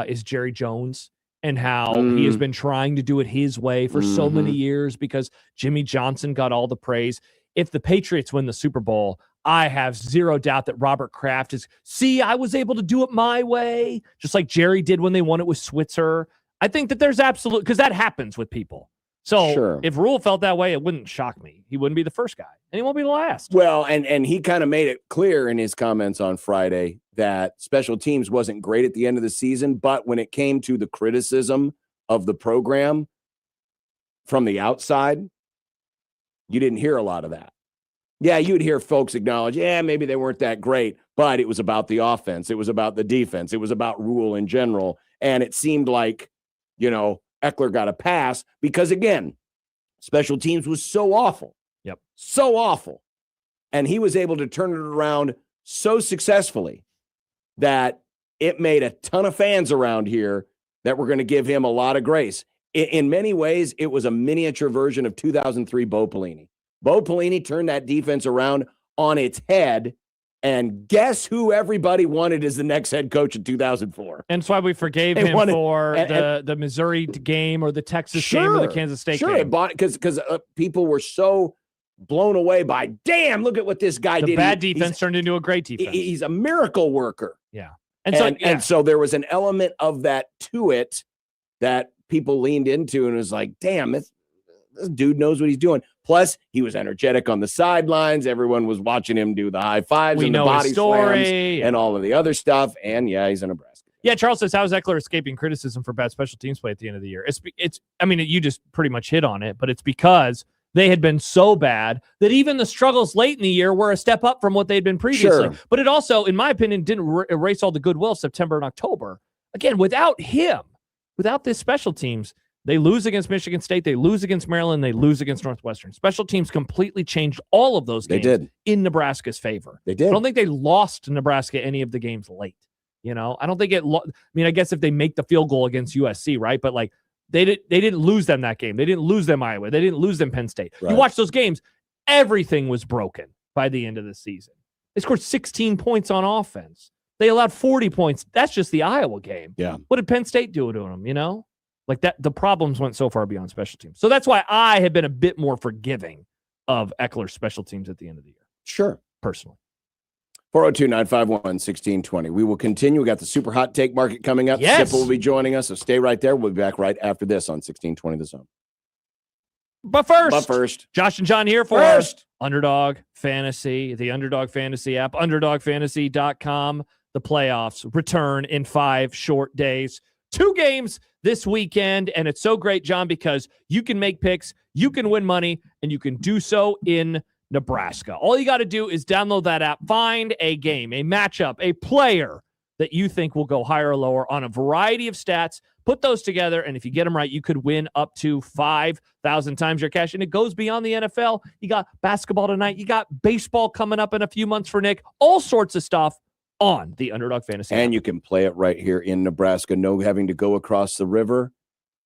is Jerry Jones. And how he has been trying to do it his way for so many years because Jimmy Johnson got all the praise. If the Patriots win the Super Bowl, I have zero doubt that Robert Kraft I was able to do it my way, just like Jerry did when they won it with Switzer. I think that there's because that happens with people. So if Rule felt that way, it wouldn't shock me. He wouldn't be the first guy, and he won't be the last. Well, and he kind of made it clear in his comments on Friday that special teams wasn't great at the end of the season, but when it came to the criticism of the program from the outside, you didn't hear a lot of that. Yeah, you'd hear folks acknowledge, maybe they weren't that great, but it was about the offense. It was about the defense. It was about Rule in general. And it seemed like, Eckler got a pass because, again, special teams was so awful. Yep. So awful. And he was able to turn it around so successfully that it made a ton of fans around here that were going to give him a lot of grace. In many ways, it was a miniature version of 2003 Bo Pelini. Bo Pelini turned that defense around on its head. And guess who everybody wanted as the next head coach in 2004? And that's why we forgave him for the Missouri game or the Texas game or the Kansas State game. Because people were so blown away by, damn, look at what this guy did. The bad defense turned into a great defense. He's a miracle worker. Yeah. And so there was an element of that to it that people leaned into and was like, damn, this dude knows what he's doing. Plus, he was energetic on the sidelines. Everyone was watching him do the high fives and the body slams and all of the other stuff. And he's in Nebraska. Yeah, Charles says, how is Eckler escaping criticism for bad special teams play at the end of the year? You just pretty much hit on it, but it's because they had been so bad that even the struggles late in the year were a step up from what they'd been previously. Sure. But it also, in my opinion, didn't erase all the goodwill of September and October. Again, without this special teams, they lose against Michigan State, they lose against Maryland, they lose against Northwestern. Special teams completely changed all of those games in Nebraska's favor. They did. I don't think they lost to Nebraska any of the games late. I don't think I guess if they make the field goal against USC, right? But they didn't lose them that game. They didn't lose them Iowa. They didn't lose them Penn State. Right. You watch those games, everything was broken by the end of the season. They scored 16 points on offense. They allowed 40 points. That's just the Iowa game. Yeah. What did Penn State do to them, Like that, the problems went so far beyond special teams. So that's why I have been a bit more forgiving of Eckler's special teams at the end of the year. Sure. Personally. 402-951-1620. We will continue. We got the super hot take market coming up. Yes. Skip will be joining us, so stay right there. We'll be back right after this on 1620 The Zone. But first, Josh and John here for Underdog Fantasy, the Underdog Fantasy app, underdogfantasy.com. The playoffs return in 5 short days. 2 games this weekend, and it's so great, John, because you can make picks, you can win money, and you can do so in Nebraska. All you got to do is download that app, find a game, a matchup, a player that you think will go higher or lower on a variety of stats, put those together, and if you get them right, you could win up to 5,000 times your cash, and it goes beyond the NFL. You got basketball tonight. You got baseball coming up in a few months for Nick. All sorts of stuff on the Underdog Fantasy And app. you can play it right here in Nebraska, no having to go across the river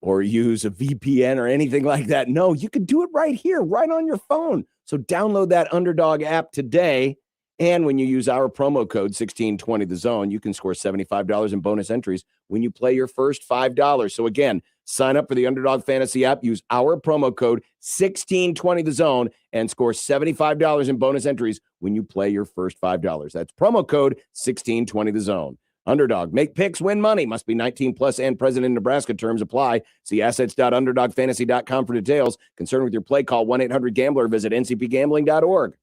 or use a VPN or anything like that. No, you can do it right here, right on your phone. So download that Underdog app today. And when you use our promo code 1620thezone, you can score $75 in bonus entries when you play your first $5. So again, sign up for the Underdog Fantasy app, use our promo code 1620thezone, and score $75 in bonus entries when you play your first $5. That's promo code 1620thezone. Underdog, make picks, win money. Must be 19 plus and present in Nebraska. Terms apply. See assets.underdogfantasy.com for details. Concerned with your play, call 1-800-GAMBLER. Visit ncpgambling.org.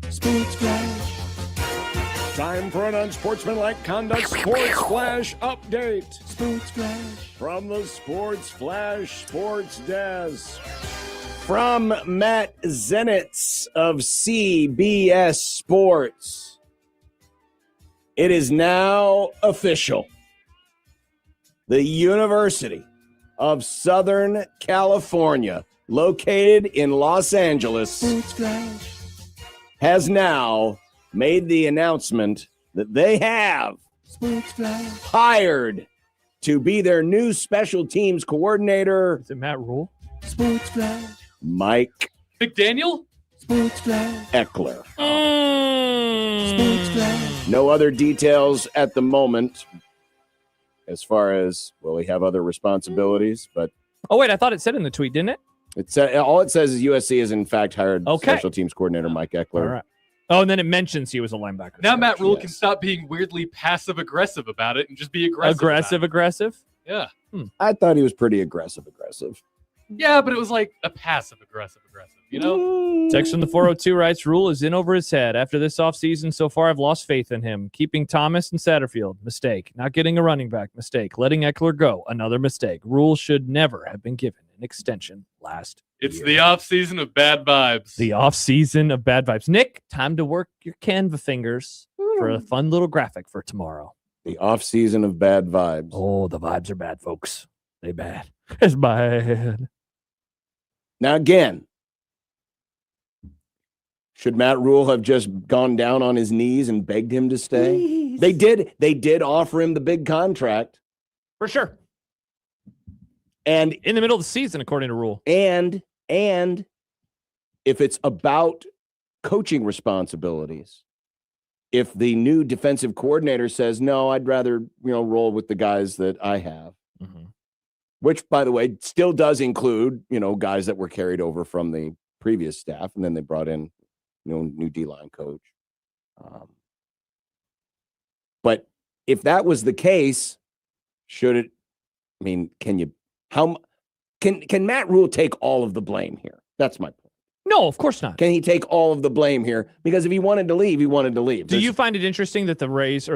Sports Flash. Time for an unsportsmanlike conduct Sports Flash update. Sports Flash. From the Sports Flash Sports Desk. From Matt Zenitz of CBS Sports. It is now official. The University of Southern California, located in Los Angeles, has now made the announcement that they have hired to be their new special teams coordinator. Is it Matt Rule? Sports Flash. Mike McDaniel? Sports Flash. Eckler. Sports Flash. No other details at the moment as far as, will he have other responsibilities? But Oh, wait, I thought it said in the tweet, didn't it? all it says is USC has in fact hired special teams coordinator Mike Eckler. All right. Oh, and then it mentions he was a linebacker. Now Matt Rule can stop being weirdly passive-aggressive about it and just be aggressive. Aggressive? Yeah. I thought he was pretty aggressive. Yeah, but it was like a passive-aggressive, you know? Text from the 402 writes, Rule is in over his head. After this offseason so far, I've lost faith in him. Keeping Thomas and Satterfield, mistake. Not getting a running back, mistake. Letting Eckler go, another mistake. Rule should never have been given an extension last It's year. the off-season of bad vibes. The off-season of bad vibes. Nick, time to work your Canva fingers for a fun little graphic for tomorrow. The off-season of bad vibes. Oh, the vibes are bad, folks. They bad. It's bad. Now, again, should Matt Rule have just gone down on his knees and begged him to stay? Please. They did offer him the big contract. For sure. And in the middle of the season, according to Rule. And if it's about coaching responsibilities, if the new defensive coordinator says, no, I'd rather, roll with the guys that I have, which, by the way, still does include, guys that were carried over from the previous staff, and then they brought in, new D-line coach. But if that was the case, can Matt Rule take all of the blame here? That's my point. No, of course not. Can he take all of the blame here? Because if he wanted to leave, he wanted to leave. Do you find it interesting that the raise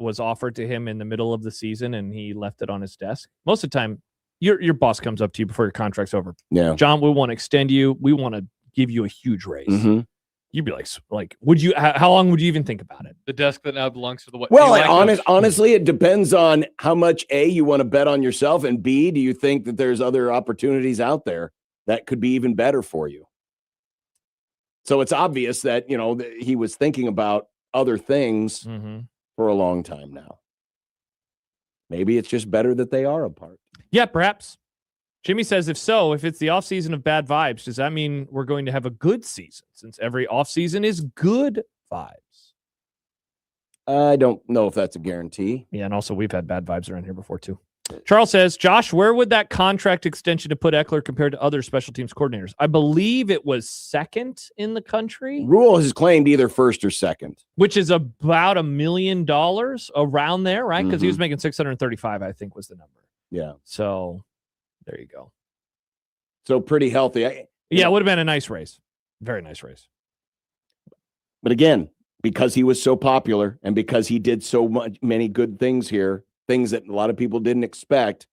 was offered to him in the middle of the season and he left it on his desk? Most of the time, your boss comes up to you before your contract's over. Yeah. John, we want to extend you. We want to give you a huge raise. Mm-hmm. You'd be like, would you? How long would you even think about it? The desk that now belongs to the what? Well, honestly, it depends on how much A, you want to bet on yourself, and B, do you think that there's other opportunities out there that could be even better for you? So it's obvious that, he was thinking about other things for a long time now. Maybe it's just better that they are apart. Yeah, perhaps. Jimmy says, if it's the offseason of bad vibes, does that mean we're going to have a good season since every offseason is good vibes? I don't know if that's a guarantee. Yeah, and also we've had bad vibes around here before too. Charles says, Josh, where would that contract extension to put Eckler compared to other special teams coordinators? I believe it was second in the country. Rule has claimed either first or second. Which is about $1 million around there, right? Because he was making 635, I think was the number. Yeah. So there you go. So pretty healthy. It would have been a nice raise. Very nice raise. But again, because he was so popular and because he did so many good things here, things that a lot of people didn't expect,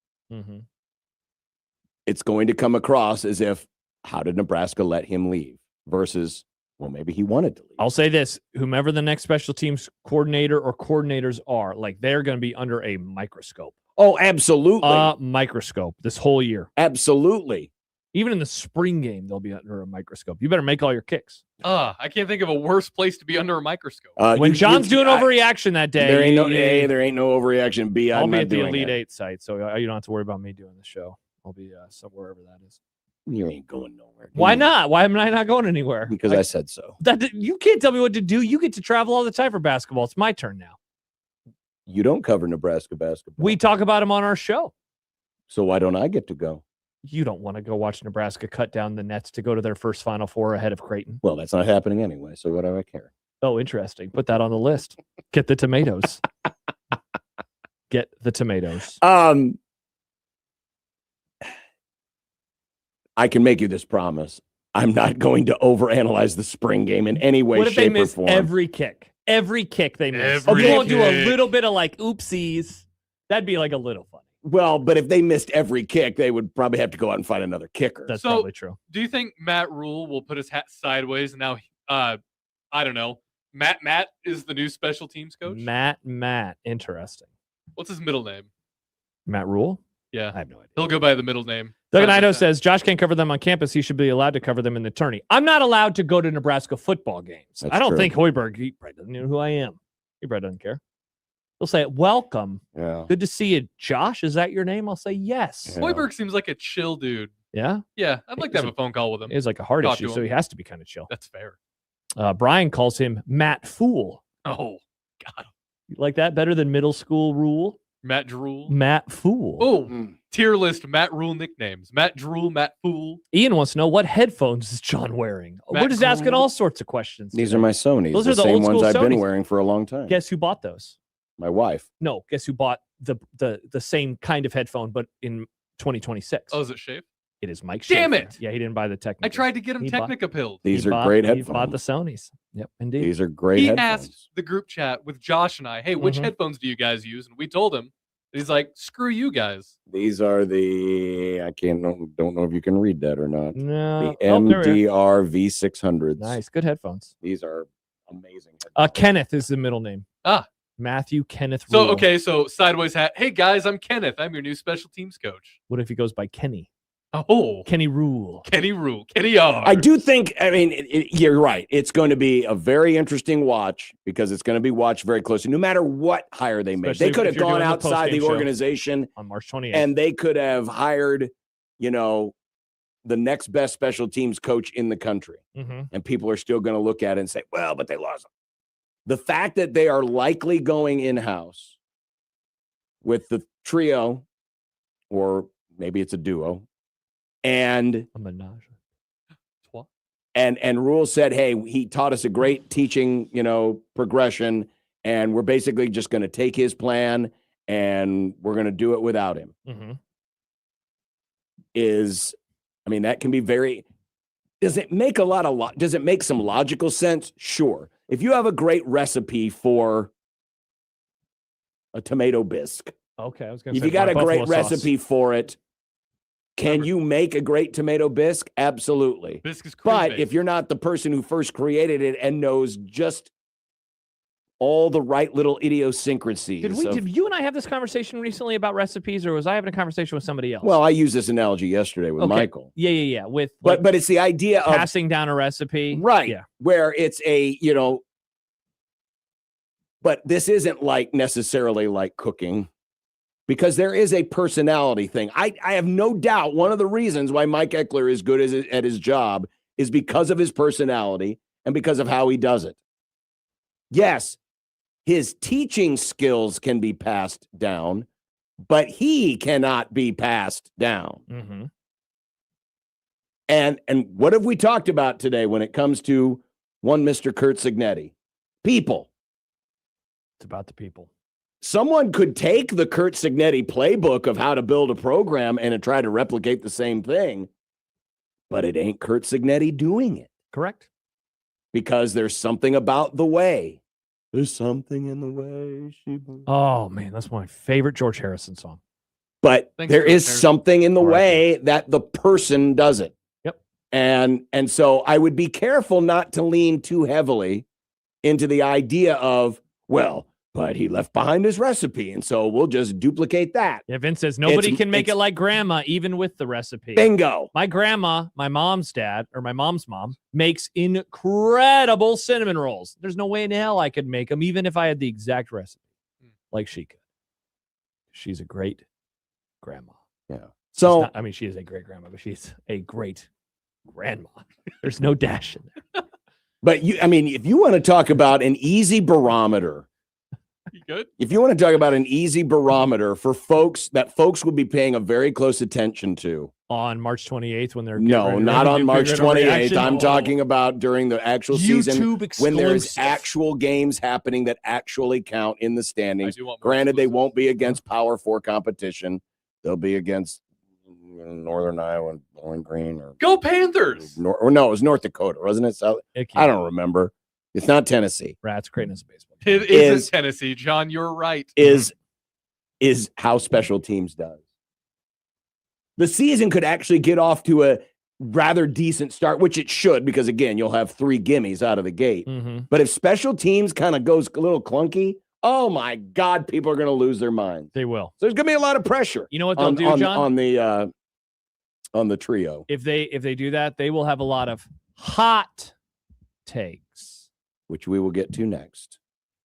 it's going to come across as if, how did Nebraska let him leave? Versus, well, maybe he wanted to leave. I'll say this, whomever the next special teams coordinator or coordinators are, they're going to be under a microscope. Oh, absolutely. Microscope this whole year. Absolutely. Even in the spring game, they'll be under a microscope. You better make all your kicks. I can't think of a worse place to be under a microscope. When John's doing overreaction that day, there ain't no A, there ain't no overreaction. B, I'll I'm be not at the doing Elite it. Eight site, so you don't have to worry about me doing the show. I'll be somewhere wherever that is. You ain't going nowhere. Why not? Why am I not going anywhere? Because I said so. You can't tell me what to do. You get to travel all the time for basketball. It's my turn now. You don't cover Nebraska basketball. We talk about them on our show. So why don't I get to go? You don't want to go watch Nebraska cut down the nets to go to their first Final Four ahead of Creighton. Well, that's not happening anyway, so what do I care? Oh, interesting. Put that on the list. Get the tomatoes. Get the tomatoes. I can make you this promise. I'm not going to overanalyze the spring game in any way, What if shape, they miss or form. every kick? every kick they miss. Every You won't do a kick. little bit of like oopsies. That'd be like a little funny. Well, but if they missed every kick, they would probably have to go out and find another kicker. That's So, probably true. Do you think Matt Rule will put his hat sideways and now, I don't know, Matt is the new special teams coach? Matt. Interesting. What's his middle name? Matt Rule? Yeah. I have no idea. He'll go by the middle name. Doug Sounds Ido like that. says Josh can't cover them on campus. He should be allowed to cover them in the tourney. I'm not allowed to go to Nebraska football games. That's I don't true. think Hoiberg, he probably doesn't know who I am. He probably doesn't care. He'll say, welcome. Yeah. Good to see you, Josh. Is that your name? I'll say yes. Yeah. Hoiberg seems like a chill dude. Yeah? Yeah, I'd like to have a phone call with him. He has like a heart Talk issue, to so him. he has to be kind of chill. That's fair. Brian calls him Matt Fool. Oh, God. You like that better than middle school Rule? Matt Drool. Matt Fool. Oh, tier list Matt Rule nicknames. Matt Drool, Matt Fool. Ian wants to know, what headphones is John wearing? Matt We're just asking Drool. all sorts of questions. These today. are my Sonys. Those the are the same old ones school I've been Sonys. wearing for a long time. Guess who bought those? My wife. No, guess who bought the same kind of headphone, but in 2026? Oh, is it Shape? It is Mike Damn Schaefer. it. Yeah, he didn't buy the Technica. I tried to get him He bought- Technica pilled. These He are bought- great He headphones. bought the Sonys. Yep, indeed. These are great He headphones. asked the group chat with Josh and I, hey, which Mhm. headphones do you guys use? And we told him. He's like, screw you guys. These are the don't know if you can read that or not. No. The Oh, there we are. MDR V600s. Nice. Good headphones. These are amazing. Kenneth is the middle name. Ah. Matthew Kenneth So, Rule. okay, so sideways hat. Hey, guys, I'm Kenneth. I'm your new special teams coach. What if he goes by Kenny? Oh, Kenny Rule. Kenny Rule. Kenny R. I do think, I mean, you're right. It's going to be a very interesting watch because it's going to be watched very closely, no matter what hire they made. Especially They could if have you're gone doing the outside the postgame show organization on March 28th. and they could have hired, the next best special teams coach in the country. Mhm. And people are still going to look at it and say, well, but they lost. The fact that they are likely going in-house with the trio, or maybe it's a duo, and a menage. and Rule said, hey, he taught us a great teaching, progression, and we're basically just going to take his plan and we're going to do it without him. Mm-hmm. That can be very. Does it make does it make some logical sense? Sure. If you have a great recipe for a tomato bisque, Okay, I was going to if say you got a great buffalo sauce. recipe for it, can you make a great tomato bisque? Absolutely. Bisque is cream But based. if you're not the person who first created it and knows just all the right little idiosyncrasies. Did you and I have this conversation recently about recipes, or was I having a conversation with somebody else? Well, I used this analogy yesterday with Okay. Michael. Yeah. With But it's the idea of passing down a recipe. right, Yeah. where it's but this isn't necessarily like cooking, because there is a personality thing. I have no doubt one of the reasons why Mike Eckler is good at his job is because of his personality and because of how he does it. Yes, his teaching skills can be passed down, but he cannot be passed down. Mm-hmm. And what have we talked about today when it comes to one Mr. Kurt Signetti? People. It's about the people. Someone could take the Kurt Signetti playbook of how to build a program and try to replicate the same thing, but it ain't Kurt Signetti doing it. Correct. Because there's something about the way. There's something in the way she moves. Oh man, that's my favorite George Harrison song. But Thanks, there George is Harrison. something in the All right. way that the person does it. Yep. And so I would be careful not to lean too heavily into the idea of, well, but he left behind his recipe, and so we'll just duplicate that. Yeah, Vince says nobody It's- can make it's- it like grandma, even with the recipe. Bingo. My grandma, my mom's dad, or my mom's mom, makes incredible cinnamon rolls. There's no way in hell I could make them, even if I had the exact recipe, like she could. She's a great grandma. Yeah. She's So not- she is a great grandma, but she's a great grandma. There's no dash in there. but if you want to talk about an easy barometer, You good? if you want to talk about an easy barometer for folks will be paying a very close attention to. On March 28th, when they're No, not on March 28th. reaction? I'm Oh. talking about during the actual season YouTube when there's exclusive. actual games happening that actually count in the standings. I do want more Granted, they exclusives. won't be against Power 4 competition. They'll be against Northern Iowa and Bowling Green or Go Panthers. no, it was North Dakota, wasn't it? South. It I don't remember. It's not Tennessee. Rats greatness as a baseball. It isn't Tennessee, John. You're right. Is how special teams does. The season could actually get off to a rather decent start, which it should, because again, you'll have 3 gimmies out of the gate. But if special teams kind of goes a little clunky, oh my God, people are going to lose their minds. They will. So there's going to be a lot of pressure. You know what they'll do, John? On the trio. If they do that, they will have a lot of hot takes, which we will get to next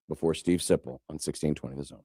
before Steve Sipple on 1620 The Zone.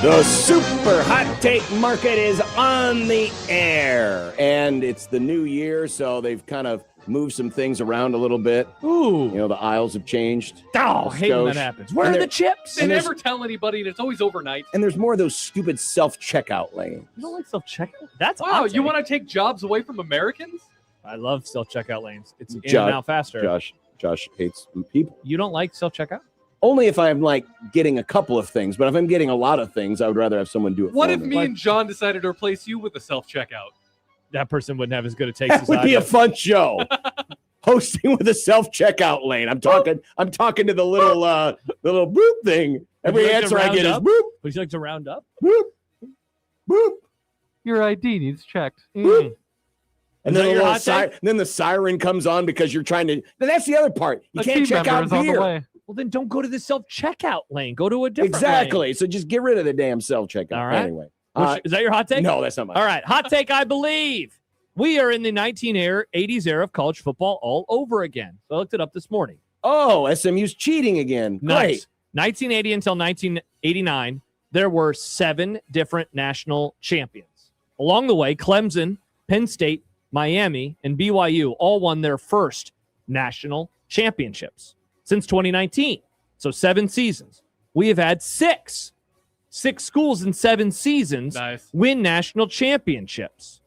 The super hot take market is on the air, and it's the new year, so they've kind of moved some things around a little bit. Ooh. You know, the aisles have changed. Oh, hate when that happens. Where are the chips? They never tell anybody, and it's always overnight. And there's more of those stupid self-checkout lanes. You don't like self-checkout? That's wow. You want to take jobs away from Americans? I love self-checkout lanes. It's in Josh, and out faster. Josh hates people. You don't like self-checkout? Only if I'm like getting a couple of things, but if I'm getting a lot of things, I would rather have someone do it. What for if me. me and John decided to replace you with a self-checkout? That person wouldn't have as good a taste That as would I be do. a fun show. Hosting with a self-checkout lane. I'm talking to the little boop thing. Every answer I get is boop. Would you like to round up? Boop. Boop. Your ID needs checked. Boop. And then the siren comes on because you're trying to. That's the other part. You can't check out beer. Well, then don't go to the self-checkout lane. Go to a different Exactly. lane. So just get rid of the damn self-checkout. All right. Anyway. Is that your hot take? No, that's not mine. All right. Hot take, I believe. We are in the 1980s era of college football all over again. So I looked it up this morning. Oh, SMU's cheating again. Nice. 1980 until 1989, there were 7 different national champions. Along the way, Clemson, Penn State, Miami, and BYU all won their first national championships since 2019. So 7 seasons. We have had 6 schools in 7 seasons win national championships.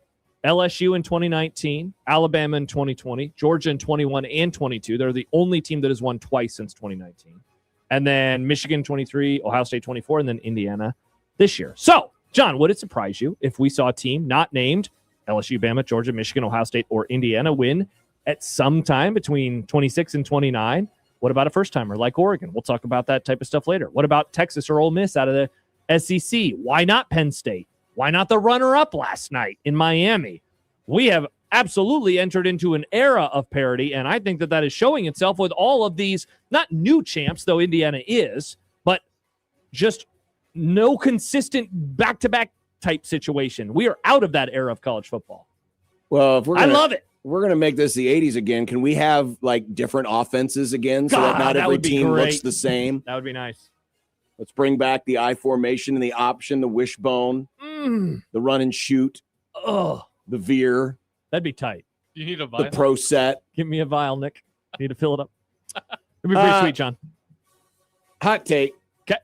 LSU in 2019, Alabama in 2020, Georgia in 21 and 22. They're the only team that has won twice since 2019. And then Michigan 23, Ohio State 24, and then Indiana this year. So, John, would it surprise you if we saw a team not named LSU, Bama, Georgia, Michigan, Ohio State, or Indiana win at some time between 26 and 29? What about a first-timer like Oregon? We'll talk about that type of stuff later. What about Texas or Ole Miss out of the SEC? Why not Penn State? Why not the runner-up last night in Miami? We have absolutely entered into an era of parity, and I think that is showing itself with all of these, not new champs, though Indiana is, but just no consistent back-to-back type situation. We are out of that era of college football. Well, if I love it. We're going to make this the 80s again. Can we have like different offenses again so that not every team looks the same? That would be nice. Let's bring back the I formation and the option, the wishbone, the run and shoot, the veer. That'd be tight. You need a vial? The pro set. Give me a vial, Nick. Need to fill it up. It'd be pretty sweet, John. Hot take. Okay.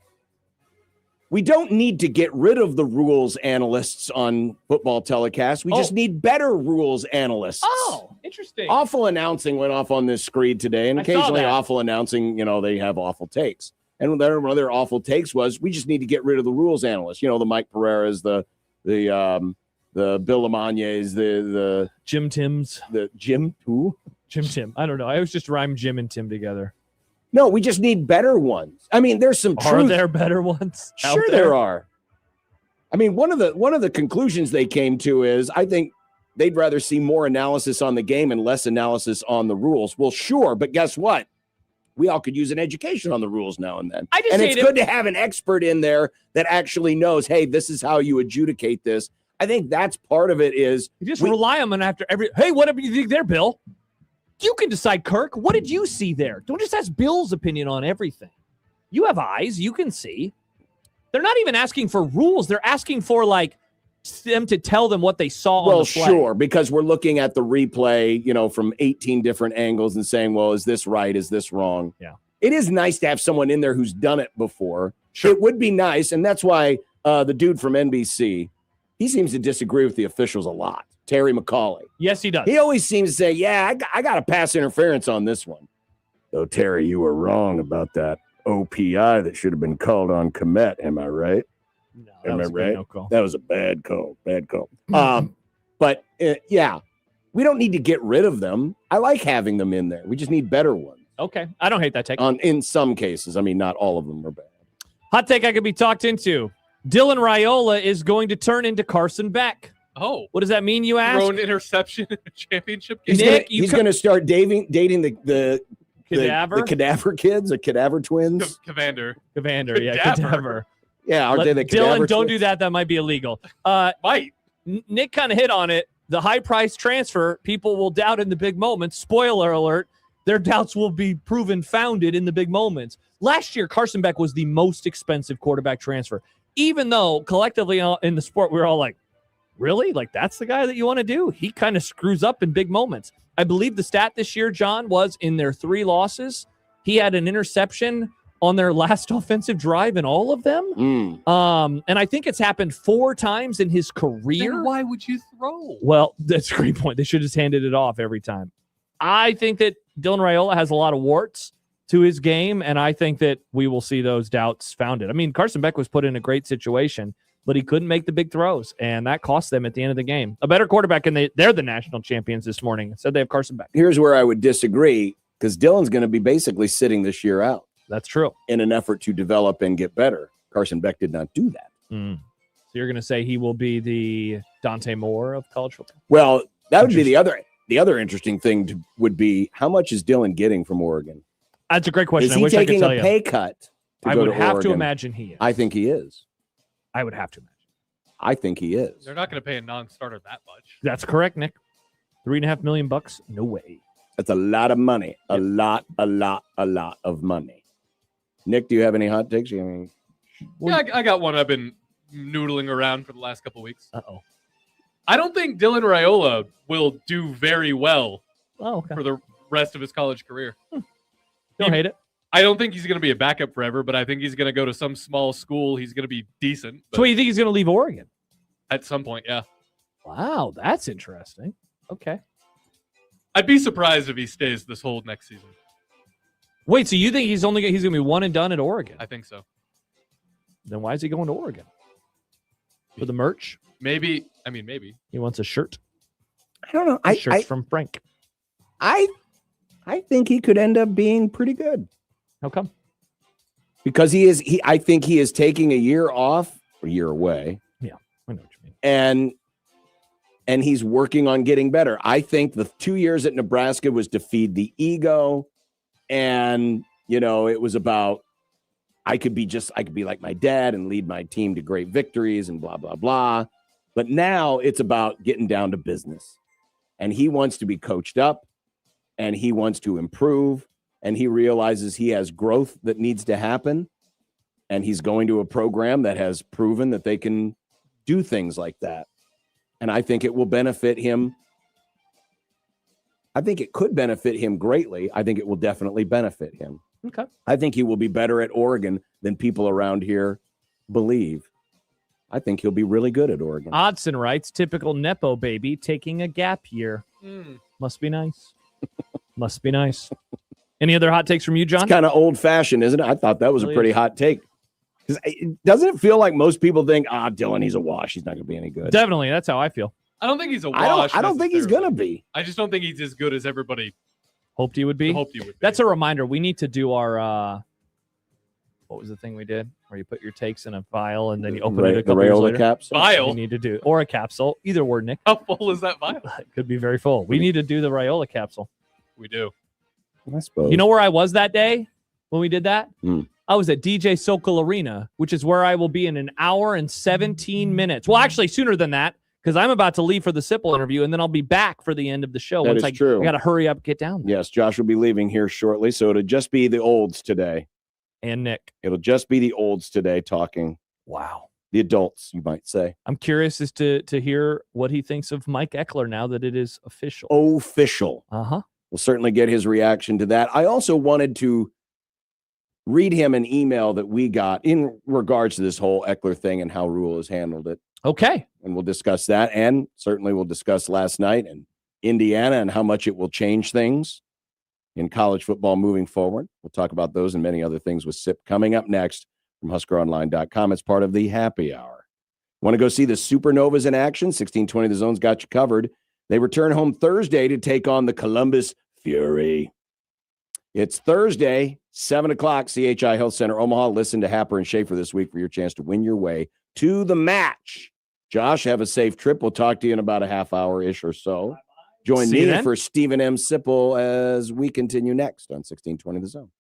We don't need to get rid of the rules analysts on football telecasts. We just need better rules analysts. Oh, interesting. Awful announcing went off on this screed today, and occasionally awful announcing, they have awful takes. And one of their awful takes was, we just need to get rid of the rules analysts. The Mike Pereiras, the Bill Lamagnes, the Jim Tims. The Jim who? Jim Tim. I don't know. I always just rhyme Jim and Tim together. No, we just need better ones. I mean, there's some truth. Are there better ones? Sure there are. I mean, one of the conclusions they came to is, I think they'd rather see more analysis on the game and less analysis on the rules. Well, sure, but guess what? We all could use an education on the rules now and then. And it's good to have an expert in there that actually knows, hey, this is how you adjudicate this. I think that's part of it is. You just rely on them after every, hey, whatever you think there, Bill. You can decide, Kirk. What did you see there? Don't just ask Bill's opinion on everything. You have eyes. You can see. They're not even asking for rules. They're asking for, them to tell them what they saw on the play. Well, sure, because we're looking at the replay, from 18 different angles and saying, well, is this right? Is this wrong? Yeah. It is nice to have someone in there who's done it before. Sure. It would be nice, and that's why the dude from NBC, he seems to disagree with the officials a lot. Terry McCauley. Yes, he does. He always seems to say, yeah, I got a pass interference on this one. Oh, Terry, you were wrong about that OPI that should have been called on Komet. Am I right? No, am I right? No call. That was a bad call. Bad call. But yeah, we don't need to get rid of them. I like having them in there. We just need better ones. Okay. I don't hate that take. In some cases. I mean, not all of them are bad. Hot take I could be talked into. Dylan Raiola is going to turn into Carson Beck. Oh. What does that mean, you ask? Thrown interception in a championship game. He's going to start dating the cadaver? The cadaver kids, the cadaver twins. Cadaver. Yeah, cadaver. Yeah, are they the cadaver Dylan, don't twins? do that. That might be illegal. Might. Nick kind of hit on it. The high price transfer, people will doubt in the big moments. Spoiler alert, their doubts will be proven founded in the big moments. Last year, Carson Beck was the most expensive quarterback transfer, even though collectively in the sport, we were all like, really? That's the guy that you want to do? He kind of screws up in big moments. I believe the stat this year, John, was in their 3 losses, he had an interception on their last offensive drive in all of them. And I think it's happened 4 times in his career. Then why would you throw? Well, that's a great point. They should have just handed it off every time. I think that Dylan Raiola has a lot of warts to his game, and I think that we will see those doubts founded. I mean, Carson Beck was put in a great situation, but he couldn't make the big throws, and that cost them at the end of the game. A better quarterback, and they're the national champions this morning. Said they have Carson Beck. Here's where I would disagree, because Dylan's going to be basically sitting this year out. That's true. In an effort to develop and get better. Carson Beck did not do that. So you're going to say he will be the Dante Moore of college football? Well, That would be the other interesting thing would be how much is Dylan getting from Oregon? That's a great question. Is he I wish I could taking tell a you. pay cut? I would have to imagine he is. I think he is. I would have to imagine. I think he is. They're not going to pay a non-starter that much. That's correct, Nick. $3.5 million bucks? No way. That's a lot of money. A lot of money. Nick, do you have any hot takes? Yeah, I got one I've been noodling around for the last couple of weeks. Uh-oh. I don't think Dylan Raiola will do very well for the rest of his college career. Don't hate it. I don't think he's going to be a backup forever, but I think he's going to go to some small school. He's going to be decent. So you think he's going to leave Oregon? At some point, yeah. Wow, that's interesting. Okay. I'd be surprised if he stays this whole next season. Wait, so you think he's going to be one and done at Oregon? I think so. Then why is he going to Oregon? For the merch? Maybe. He wants a shirt. I don't know. Shirt's from Frank. I think he could end up being pretty good. How come? Because I think he is taking a year off, or a year away. Yeah, I know what you mean. And he's working on getting better. I think the 2 years at Nebraska was to feed the ego. And, it was about, I could be like my dad and lead my team to great victories and blah, blah, blah. But now it's about getting down to business. And he wants to be coached up and he wants to improve. And he realizes he has growth that needs to happen. And he's going to a program that has proven that they can do things like that. And I think it will benefit him. I think it could benefit him greatly. I think it will definitely benefit him. Okay. I think he will be better at Oregon than people around here believe. I think he'll be really good at Oregon. Odson writes, typical Nepo baby taking a gap year. Must be nice. Must be nice. Any other hot takes from you, John? It's kind of old-fashioned, isn't it? I thought that was a pretty hot take. Because doesn't it feel like most people think, Dylan, he's a wash. He's not going to be any good. Definitely. That's how I feel. I don't think he's a wash. I don't think he's going to be. I just don't think he's as good as everybody hoped he would be. That's a reminder. We need to do our, what was the thing we did where you put your takes in a vial and then you open it a couple years later? Capsule. Vial? We need to do, or a capsule. Either word, Nick. How full is that vial? It could be very full. We need to do the Raiola capsule. We do. I suppose. You know where I was that day when we did that? Mm. I was at DJ Sokol Arena, which is where I will be in an hour and 17 minutes. Well, actually, sooner than that, because I'm about to leave for the Sipple interview, and then I'll be back for the end of the show. That is true. I got to hurry up, get down there. Yes, Josh will be leaving here shortly, so it'll just be the olds today. And Nick. It'll just be the olds today talking. Wow. The adults, you might say. I'm curious as to hear what he thinks of Mike Eckler now that it is official. Official. Uh-huh. We'll certainly get his reaction to that. I also wanted to read him an email that we got in regards to this whole Eckler thing and how Rule has handled it. Okay. And we'll discuss that. And certainly we'll discuss last night and Indiana and how much it will change things in college football moving forward. We'll talk about those and many other things with SIP coming up next from HuskerOnline.com. It's part of the happy hour. Want to go see the Supernovas in action? 1620 The Zone's got you covered. They return home Thursday to take on the Columbus Fury. It's Thursday, 7 o'clock, CHI Health Center, Omaha. Listen to Happer and Schaefer this week for your chance to win your way to the match. Josh, have a safe trip. We'll talk to you in about a half hour-ish or so. Join me for Stephen M. Sipple as we continue next on 1620 The Zone.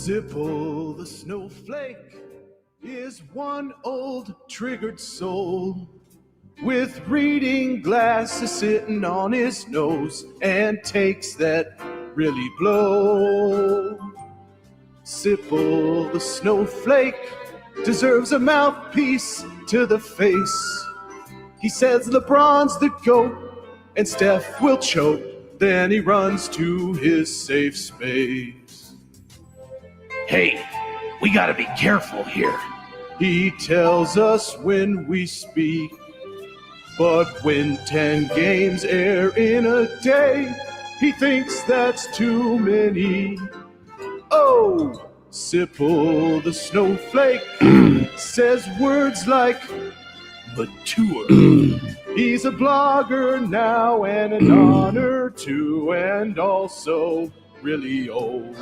Sipple the snowflake is one old triggered soul with reading glasses sitting on his nose and takes that really blow. Sipple the snowflake deserves a mouthpiece to the face. He says LeBron's the GOAT and Steph will choke. Then he runs to his safe space. Hey, we gotta be careful here. He tells us when we speak. But when 10 games air in a day, he thinks that's too many. Oh, Sipple the snowflake says words like mature. He's a blogger now and an honor too, and also really old.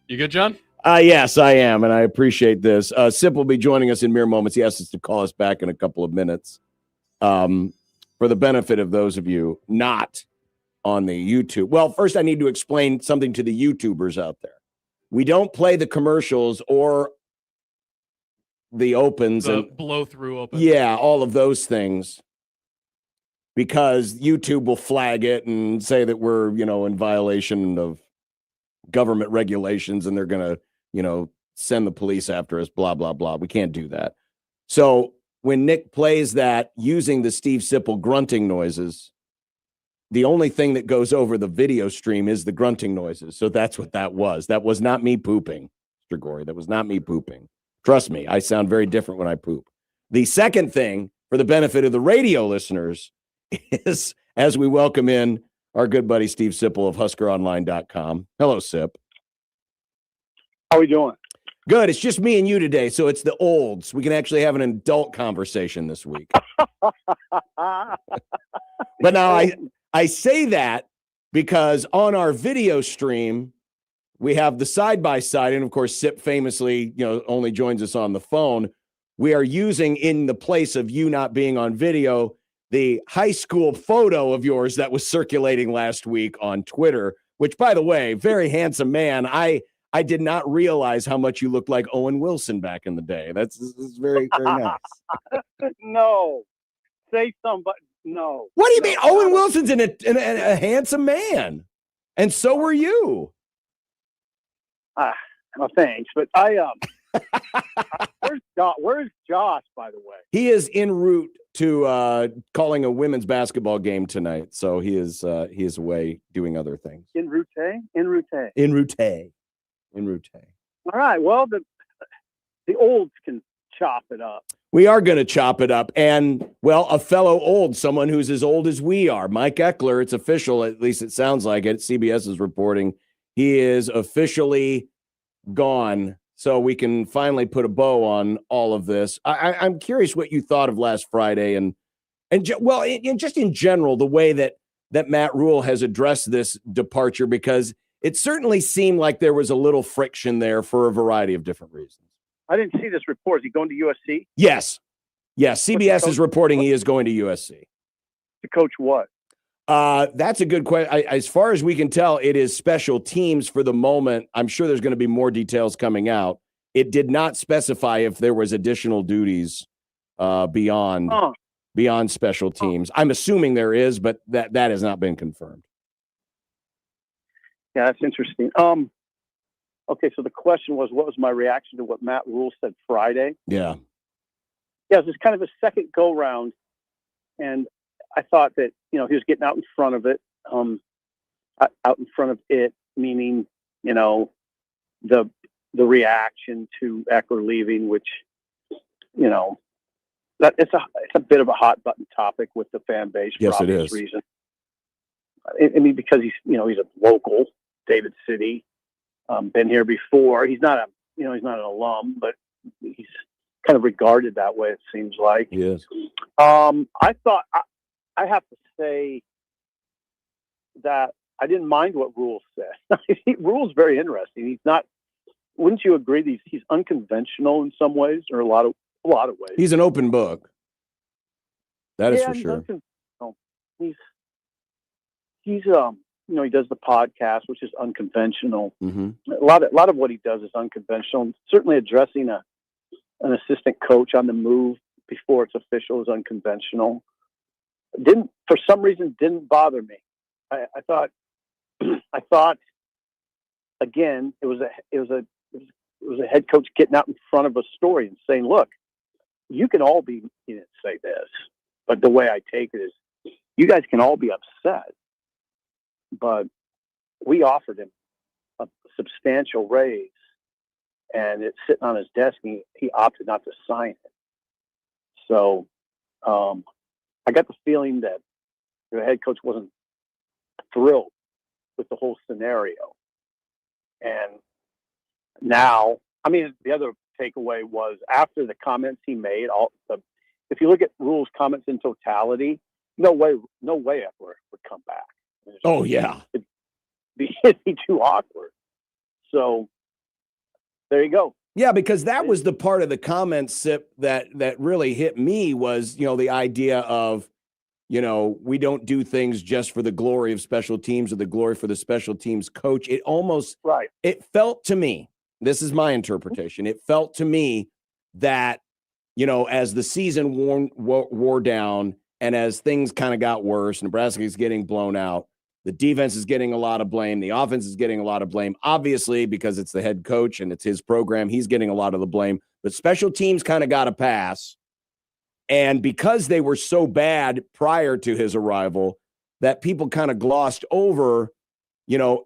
You good, John? Yes, I am, and I appreciate this. Sip will be joining us in mere moments. He asked us to call us back in a couple of minutes. For the benefit of those of you not on the YouTube. Well, first I need to explain something to the YouTubers out there. We don't play the commercials or the opens and blow-through opens. Yeah, all of those things. Because YouTube will flag it and say that we're, in violation of government regulations and they're going to, send the police after us, blah, blah, blah. We can't do that. So when Nick plays that using the Steve Sipple grunting noises, the only thing that goes over the video stream is the grunting noises. So that's what that was. That was not me pooping, Mr. Gorey. That was not me pooping. Trust me, I sound very different when I poop. The second thing, for the benefit of the radio listeners, is as we welcome in our good buddy Steve Sipple of HuskerOnline.com. Hello, Sip. How are we doing? Good. It's just me and you today, so it's the olds. We can actually have an adult conversation this week. But now I say that because on our video stream, we have the side-by-side, and of course, Sip famously, only joins us on the phone. We are using, in the place of you not being on video, the high school photo of yours that was circulating last week on Twitter, which, by the way, very handsome man. I did not realize how much you looked like Owen Wilson back in the day. That's very, very nice. No. Say somebody. No. What do you mean? Owen Wilson's a handsome man. And so were you. No, thanks. But where's Josh, by the way? He is en route to calling a women's basketball game tonight. So he is away doing other things. En route. All right. Well, the olds can chop it up. We are going to chop it up. And, well, a fellow old, someone who's as old as we are, Mike Eckler, it's official, at least it sounds like it. CBS is reporting he is officially gone. So we can finally put a bow on all of this. I'm curious what you thought of last Friday and just in general, the way that Matt Rule has addressed this departure, because it certainly seemed like there was a little friction there for a variety of different reasons. I didn't see this report. Is he going to USC? Yes. CBS is reporting he is going to USC. To coach what? That's a good question. As far as we can tell, it is special teams for the moment. I'm sure there's going to be more details coming out. It did not specify if there was additional duties beyond special teams. I'm assuming there is, but that has not been confirmed. Yeah, that's interesting. Okay, so the question was, what was my reaction to what Matt Rule said Friday? Yeah. Yeah, it was kind of a second go round, and I thought that he was getting out in front of it, meaning the reaction to Eckler leaving, which it's a bit of a hot button topic with the fan base for Yes, it obvious is. reasons. I mean, because he's a local, David City, been here before. He's not an alum, but he's kind of regarded that way. It seems like. Yes. I thought I have to say that I didn't mind what Rule said. Rule's very interesting. He's not. Wouldn't you agree? He's unconventional in some ways, or a lot of ways. He's an open book. That is for he's sure. unconventional. He's he does the podcast, which is unconventional. Mm-hmm. A lot of what he does is unconventional. Certainly addressing an assistant coach on the move before it's official is unconventional. For some reason didn't bother me. I thought again it was a head coach getting out in front of a story and saying, look, you can all be, he didn't say this, but the way I take it is you guys can all be upset, but we offered him a substantial raise and it's sitting on his desk and he opted not to sign it. So I got the feeling that the head coach wasn't thrilled with the whole scenario. And now, I mean, the other takeaway was after the comments he made, if you look at Rule's comments in totality, no way Eckler would come back. Oh, yeah. It'd be too awkward. So there you go. Yeah, because that was the part of the comments, Sip, that really hit me was, the idea of, we don't do things just for the glory of special teams or the glory for the special teams coach. It almost, it felt to me, this is my interpretation. It felt to me that, as the season wore down and as things kind of got worse, Nebraska is getting blown out. The defense is getting a lot of blame. The offense is getting a lot of blame, obviously, because it's the head coach and it's his program. He's getting a lot of the blame. But special teams kind of got a pass. And because they were so bad prior to his arrival, that people kind of glossed over,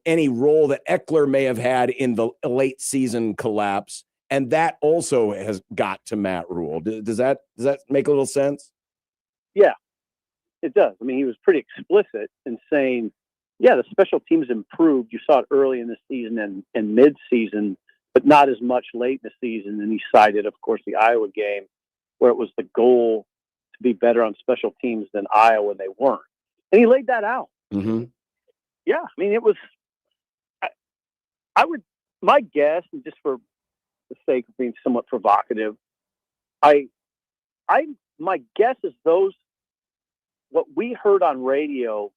any role that Eckler may have had in the late season collapse. And that also has got to Matt Rule. Does that make a little sense? Yeah, it does. I mean, he was pretty explicit in saying, yeah, the special teams improved. You saw it early in the season and mid-season, but not as much late in the season. And he cited, of course, the Iowa game where it was the goal to be better on special teams than Iowa, and they weren't. And he laid that out. Mm-hmm. Yeah, I mean, it was I would, my guess, and just for the sake of being somewhat provocative, my guess is what we heard on radio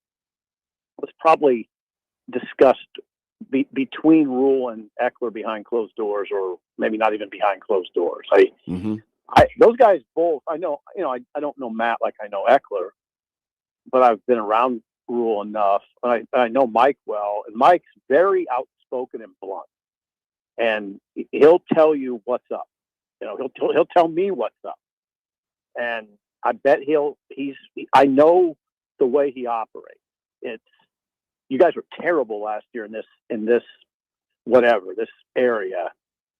was probably discussed between Rule and Eckler behind closed doors, or maybe not even behind closed doors. Those guys both, I know, I don't know Matt like I know Eckler, but I've been around Rule enough. I know Mike well, and Mike's very outspoken and blunt, and he'll tell you what's up. He'll tell me what's up, and I bet I know the way he operates. You guys were terrible last year in this area,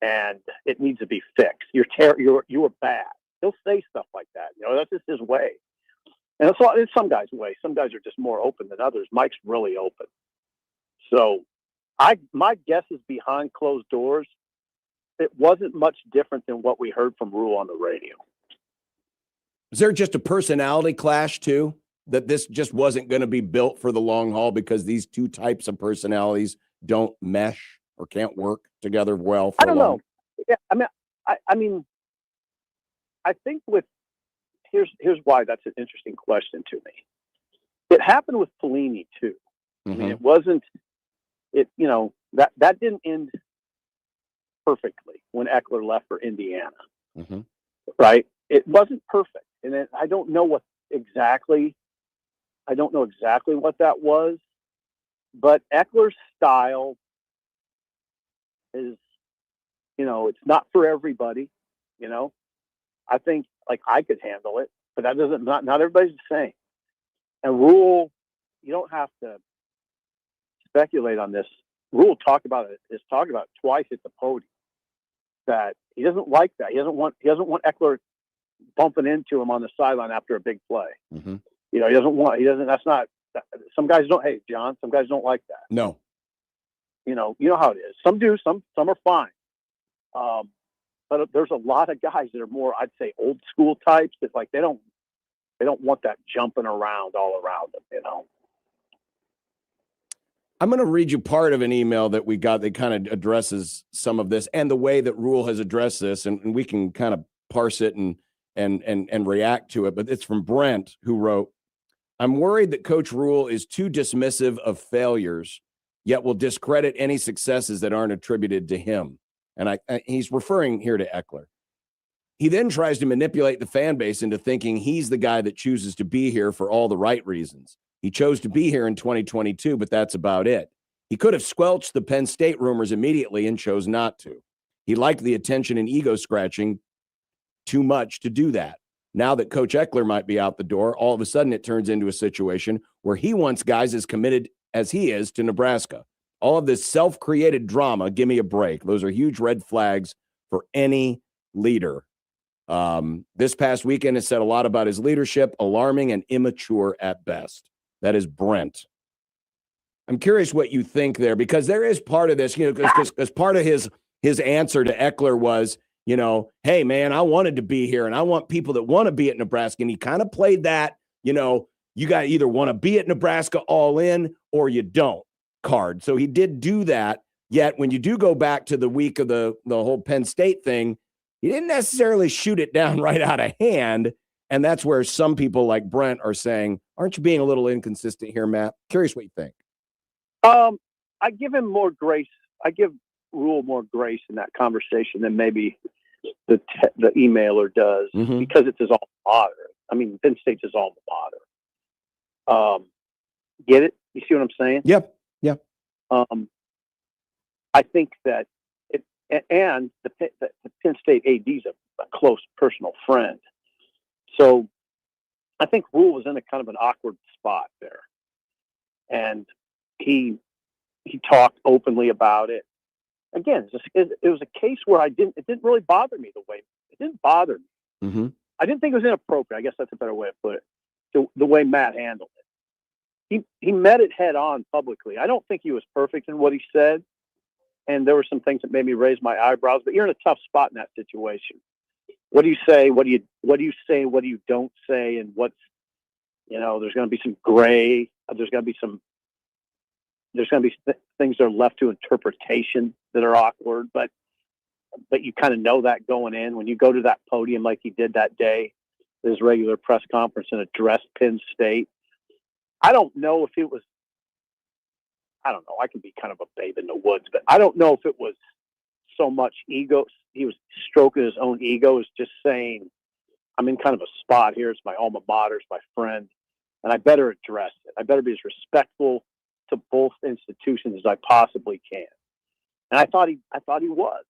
and it needs to be fixed. You were bad. He'll say stuff like that. That's just his way. And it's some guys' way. Some guys are just more open than others. Mike's really open. So my guess is behind closed doors, it wasn't much different than what we heard from Rule on the radio. Is there just a personality clash too? That this just wasn't going to be built for the long haul because these two types of personalities don't mesh or can't work together well? I don't know. Yeah, I mean, I think here's why that's an interesting question to me. It happened with Pelini too. Mm-hmm. I mean, it wasn't. That didn't end perfectly when Eckler left for Indiana. Mm-hmm. Right? It wasn't perfect, and I don't know exactly what that was, but Eckler's style is, it's not for everybody. I think I could handle it, but that doesn't. Not everybody's the same. And Rule, you don't have to speculate on this. Rule talked about it twice at the podium that he doesn't like that. He doesn't want Eckler bumping into him on the sideline after a big play. Mm-hmm. You know, he doesn't, that's not, some guys don't, hey, John, some guys don't like that. No. You know how it is. Some do, some are fine. But there's a lot of guys that are more, I'd say, old school types that like, they don't want that jumping around all around them, you know? I'm going to read you part of an email that we got that kind of addresses some of this and the way that Rule has addressed this, and we can kind of parse it and react to it. But it's from Brent, who wrote, "I'm worried that Coach Rule is too dismissive of failures, yet will discredit any successes that aren't attributed to him." And he's referring here to Eckler. He then tries to manipulate the fan base into thinking he's the guy that chooses to be here for all the right reasons. He chose to be here in 2022, but that's about it. He could have squelched the Penn State rumors immediately and chose not to. He liked the attention and ego scratching too much to do that. Now that Coach Eckler might be out the door, all of a sudden it turns into a situation where he wants guys as committed as he is to Nebraska. All of this self-created drama, give me a break. Those are huge red flags for any leader. This past weekend has said a lot about his leadership, alarming and immature at best. That is Brent. I'm curious what you think there, because there is part of this, you know, because part of his answer to Eckler was, you know, hey, man, I wanted to be here and I want people that want to be at Nebraska. And he kind of played that, you know, you got to either want to be at Nebraska all in or you don't card. So he did do that. Yet when you do go back to the week of the whole Penn State thing, he didn't necessarily shoot it down right out of hand. And that's where some people like Brent are saying, aren't you being a little inconsistent here, Matt? Curious what you think. I give him more grace. I give Rule more grace in that conversation than maybe the emailer does, because it's his alma mater. I mean, Penn State's his alma mater. Get it? You see what I'm saying? Yep. I think that and the Penn State AD's a close personal friend. So I think Rule was in a kind of an awkward spot there. And he talked openly about it. Again, it was a case where it didn't really bother me it didn't bother me. Mm-hmm. I didn't think it was inappropriate. I guess that's a better way to put it. The way Matt handled it. He met it head on publicly. I don't think he was perfect in what he said. And there were some things that made me raise my eyebrows, but you're in a tough spot in that situation. What do you say? What do you say? What do you don't say? And what's, you know, there's going to be some gray. There's going to be things that are left to interpretation that are awkward, but you kind of know that going in when you go to that podium, like he did that day, his regular press conference, and addressed Penn State. I don't know if it was, I don't know. I can be kind of a babe in the woods, but I don't know if it was so much ego. He was stroking his own ego, is just saying, I'm in kind of a spot here. It's my alma mater, it's my friend, and I better address it. I better be as respectful to both institutions as I possibly can. And I thought he was.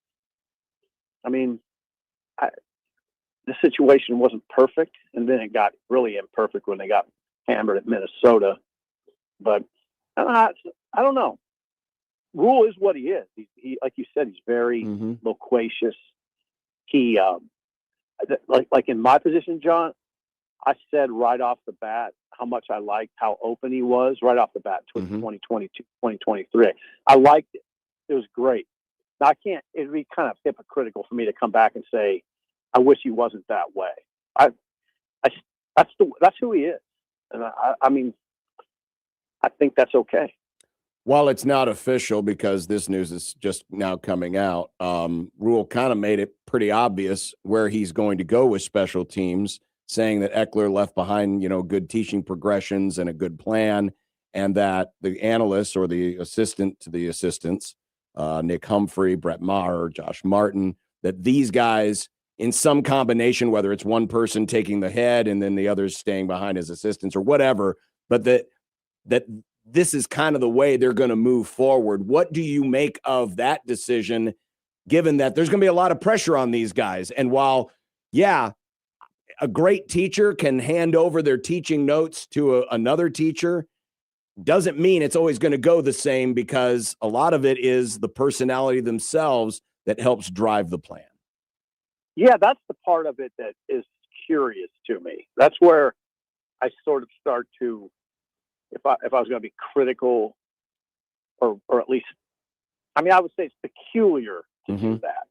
I mean, the situation wasn't perfect, and then it got really imperfect when they got hammered at Minnesota. But I don't know. Rule is what he is. He like you said, he's very loquacious. He like in my position, John, I said right off the bat how much I liked how open he was right off the bat, 2022, 2023. I liked it. It was great. Now it'd be kind of hypocritical for me to come back and say, I wish he wasn't that way. That's who he is. And I mean, I think that's okay. While it's not official, because this news is just now coming out, Rule kind of made it pretty obvious where he's going to go with special teams, saying that Eckler left behind, you know, good teaching progressions and a good plan, and that the analysts or the assistant to the assistants, Nick Humphrey, Brett Maher, Josh Martin, that these guys in some combination, whether it's one person taking the head and then the others staying behind as assistants or whatever, but that this is kind of the way they're going to move forward. What do you make of that decision, given that there's going to be a lot of pressure on these guys? And while, yeah, a great teacher can hand over their teaching notes to another teacher, doesn't mean it's always going to go the same, because a lot of it is the personality themselves that helps drive the plan. Yeah, that's the part of it that is curious to me. That's where I sort of start to, if I was going to be critical, or at least, I mean, I would say it's peculiar to do that.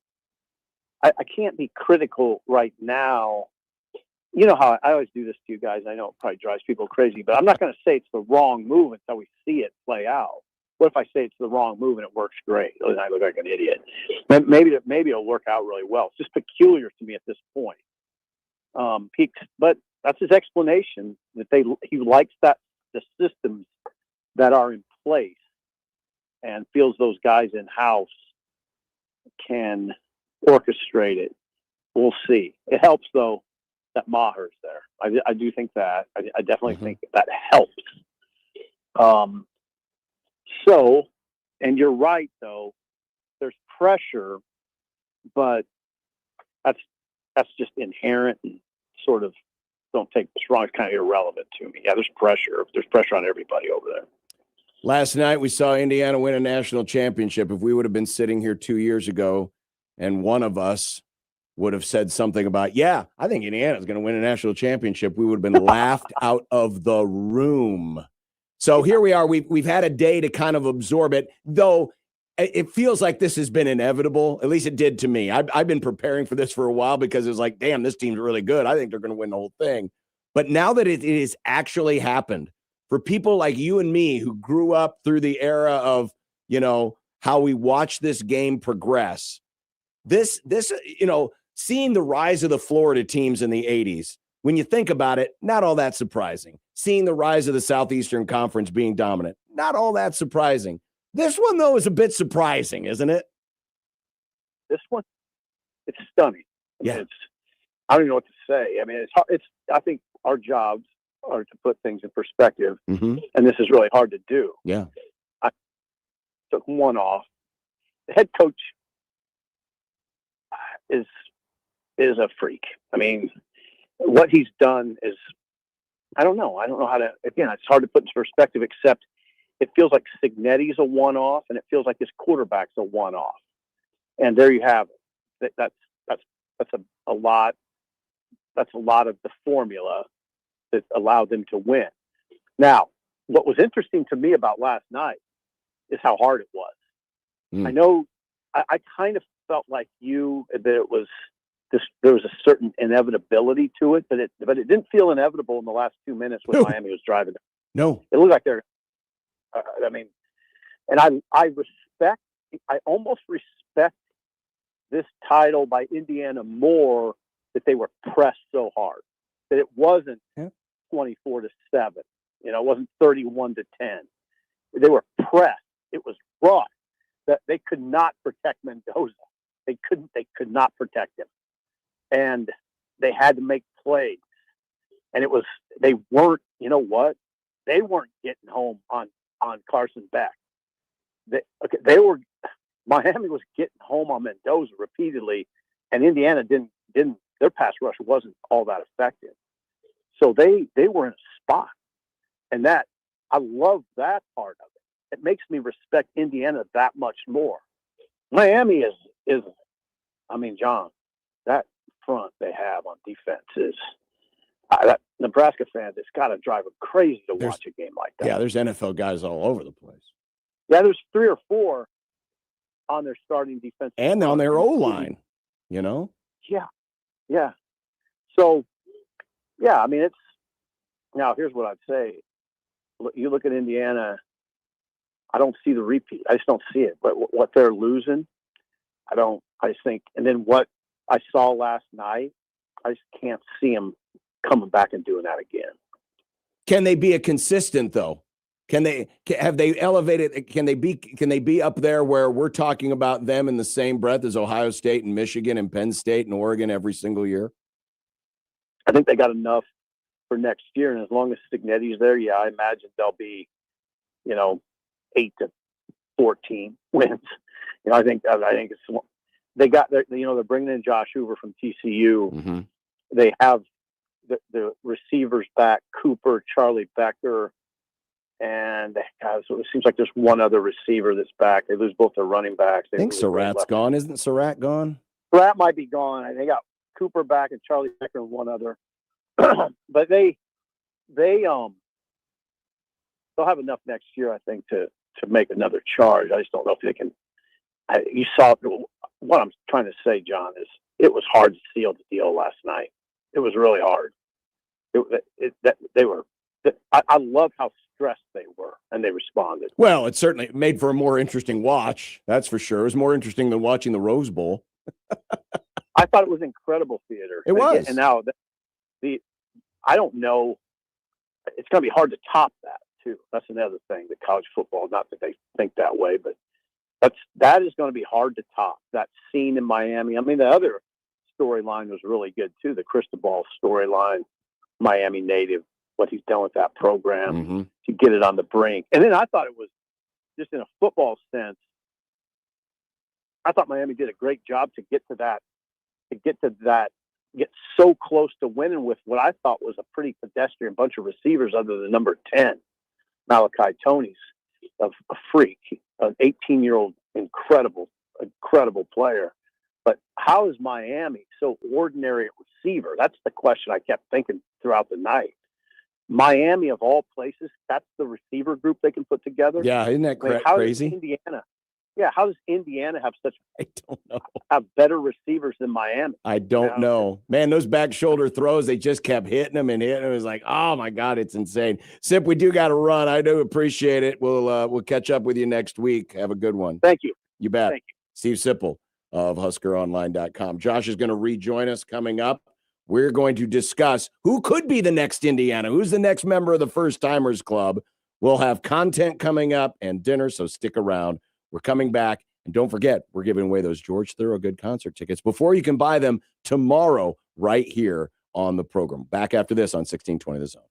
I can't be critical right now. You know how I always do this to you guys. I know it probably drives people crazy, but I'm not going to say it's the wrong move until we see it play out. What if I say it's the wrong move and it works great? And I look like an idiot. Maybe it'll work out really well. It's just peculiar to me at this point. But that's his explanation, that he likes the systems that are in place and feels those guys in house can orchestrate it. We'll see. It helps though that Maher's there. I do think that. I definitely think that helps. So, and you're right though, there's pressure, but that's just inherent and sort of, don't take this wrong, it's kind of irrelevant to me. Yeah, there's pressure. There's pressure on everybody over there. Last night we saw Indiana win a national championship. If we would have been sitting here 2 years ago and one of us would have said something about, yeah, I think Indiana's going to win a national championship, we would have been laughed out of the room. So here we are. We've had a day to kind of absorb it, though it feels like this has been inevitable. At least it did to me. I've been preparing for this for a while because it was like, damn, this team's really good. I think they're going to win the whole thing. But now that it has actually happened, for people like you and me who grew up through the era of, how we watch this game progress, this, seeing the rise of the Florida teams in the 80s, when you think about it, not all that surprising. Seeing the rise of the Southeastern Conference being dominant, not all that surprising. This one, though, is a bit surprising, isn't it? This one, it's stunning. Yeah. I don't even know what to say. I mean, I think our jobs are to put things in perspective, and this is really hard to do. Yeah. I took one off. The head coach is a freak. I mean, what he's done is, I don't know how to, again, it's hard to put into perspective, except it feels like Signetti's a one-off and it feels like his quarterback's a one-off. And there you have it. That's a lot. That's a lot of the formula that allowed them to win. Now, what was interesting to me about last night is how hard it was. I know I kind of felt like that there was a certain inevitability to it, but it didn't feel inevitable in the last 2 minutes when Miami was driving. No, it looked like they're. And I almost respect this title by Indiana more, that they were pressed so hard, that it wasn't 24-7. It wasn't 31-10. They were pressed. It was rough. That they could not protect Mendoza. They could not protect him. And they had to make plays. And they weren't, they weren't getting home on Carson's back. Miami was getting home on Mendoza repeatedly, and Indiana didn't, their pass rush wasn't all that effective. So they were in a spot. And that, I love that part of it. It makes me respect Indiana that much more. Miami is, John, that front they have on defense is, that Nebraska fans, it's got to drive them crazy to watch a game like that. Yeah, there's NFL guys all over the place. Yeah, there's 3 or 4 on their starting defense. And on their O-line, Yeah. So, yeah, now here's what I'd say. You look at Indiana, I don't see the repeat. I just don't see it. But what they're losing, I just think, and then what I saw last night, I just can't see them coming back and doing that again. Can they be a consistent though? Have they elevated? Can they be up there where we're talking about them in the same breath as Ohio State and Michigan and Penn State and Oregon every single year? I think they got enough for next year, and as long as Signetti's there, yeah, I imagine they'll be, 8-14 wins. I think it's, they're bringing in Josh Hoover from TCU. Mm-hmm. They have the receivers back, Cooper, Charlie Becker, and so it seems like there's one other receiver that's back. They lose both their running backs. I think Surratt's gone. Isn't Surratt gone? Surratt might be gone. They got Cooper back and Charlie Becker and one other. but they'll have enough next year, I think, to make another charge. I just don't know if they can. You saw what I'm trying to say, John, is it was hard to seal the deal last night. It was really hard. I love how stressed they were, and they responded. Well, it certainly made for a more interesting watch. That's for sure. It was more interesting than watching the Rose Bowl. I thought it was incredible theater. It was. And now I don't know. It's going to be hard to top that too. That's another thing. The college football, not that they think that way, but that is going to be hard to top. That scene in Miami. I mean, the other storyline was really good too. The Cristobal storyline, Miami native, what he's done with that program to get it on the brink. And then I thought it was just in a football sense. I thought Miami did a great job to get so close to winning with what I thought was a pretty pedestrian bunch of receivers other than number 10, Malachi Tony's a freak, an 18-year-old incredible player. But how is Miami so ordinary at receiver? That's the question I kept thinking throughout the night. Miami, of all places, that's the receiver group they can put together. Yeah, isn't that crazy? How does Indiana have I don't know. Have better receivers than Miami? I don't know. Man, those back shoulder throws, they just kept hitting them and hitting them. It was like, oh my God, it's insane. Sip, we do got to run. I do appreciate it. We'll catch up with you next week. Have a good one. Thank you. You bet. Thank you. Steve Sipple of HuskerOnline.com. Josh is going to rejoin us coming up. We're going to discuss who could be the next Indiana. Who's the next member of the First Timers Club? We'll have content coming up and dinner, so stick around. We're coming back. And don't forget, we're giving away those George Thorogood concert tickets before you can buy them tomorrow right here on the program. Back after this on 1620 The Zone.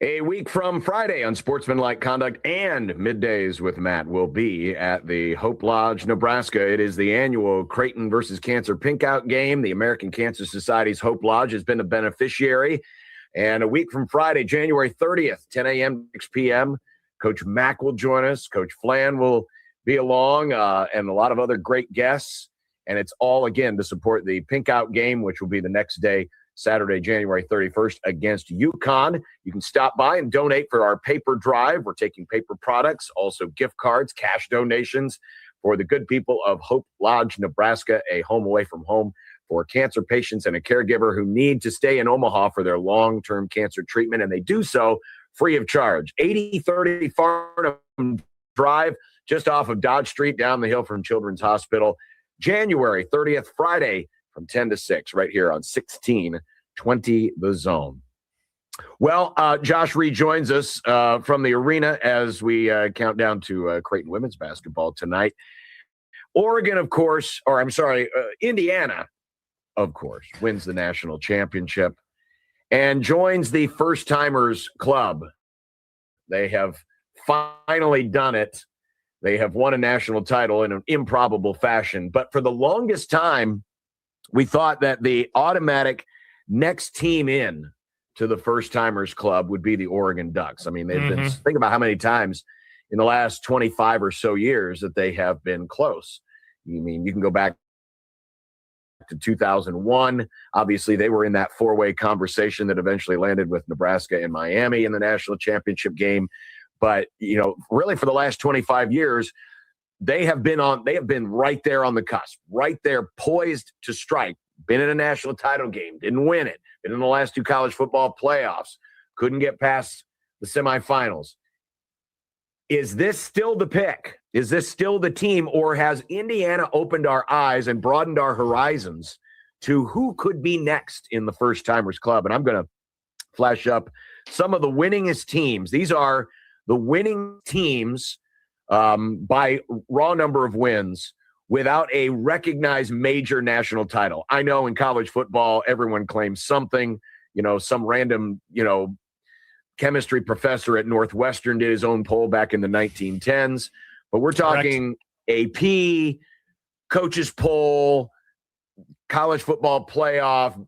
A week from Friday, Unsportsmanlike Conduct and Middays with Matt will be at the Hope Lodge, Nebraska. It is the annual Creighton versus Cancer Pinkout game. The American Cancer Society's Hope Lodge has been a beneficiary. And a week from Friday, January 30th, 10 a.m., 6 p.m., Coach Mack will join us. Coach Flan will be along, and a lot of other great guests. And it's all, again, to support the Pinkout game, which will be the next day, Saturday, January 31st against UConn. You can stop by and donate for our paper drive. We're taking paper products, also gift cards, cash donations for the good people of Hope Lodge, Nebraska, a home away from home for cancer patients and a caregiver who need to stay in Omaha for their long-term cancer treatment, and they do so free of charge. 8030 Farnham Drive, just off of Dodge Street, down the hill from Children's Hospital. January 30th, Friday, from 10 to 6, right here on 1620 The Zone. Well, Josh rejoins us from the arena as we count down to Creighton women's basketball tonight. Oregon, of course, Indiana, of course, wins the national championship and joins the First-Timers Club. They have finally done it. They have won a national title in an improbable fashion. But for the longest time, we thought that the automatic next team in to the First-Timers Club would be the Oregon Ducks. I mean, they've been, think about how many times in the last 25 or so years that they have been close. You mean, you can go back to 2001. Obviously, they were in that four-way conversation that eventually landed with Nebraska and Miami in the national championship game. But, you know, really for the last 25 years, they have been right there on the cusp, right there, poised to strike. Been in a national title game, didn't win it. Been in the last two college football playoffs, couldn't get past the semifinals. Is this still the pick? Is this still the team, or has Indiana opened our eyes and broadened our horizons to who could be next in the First-Timers Club? And I'm going to flash up some of the winningest teams. These are the winning teams by raw number of wins without a recognized major national title. I know in college football, everyone claims something, some random, chemistry professor at Northwestern did his own poll back in the 1910s. But we're talking AP, coaches poll, college football playoff,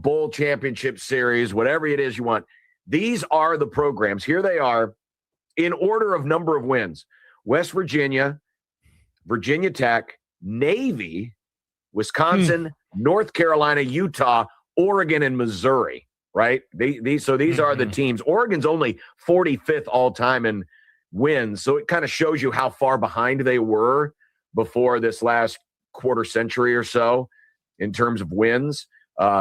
bowl championship series, whatever it is you want. These are the programs. Here they are in order of number of wins. West Virginia, Virginia Tech, Navy, Wisconsin, North Carolina, Utah, Oregon, and Missouri, right? These are the teams. Oregon's only 45th all-time in wins, so it kind of shows you how far behind they were before this last quarter century or so in terms of wins.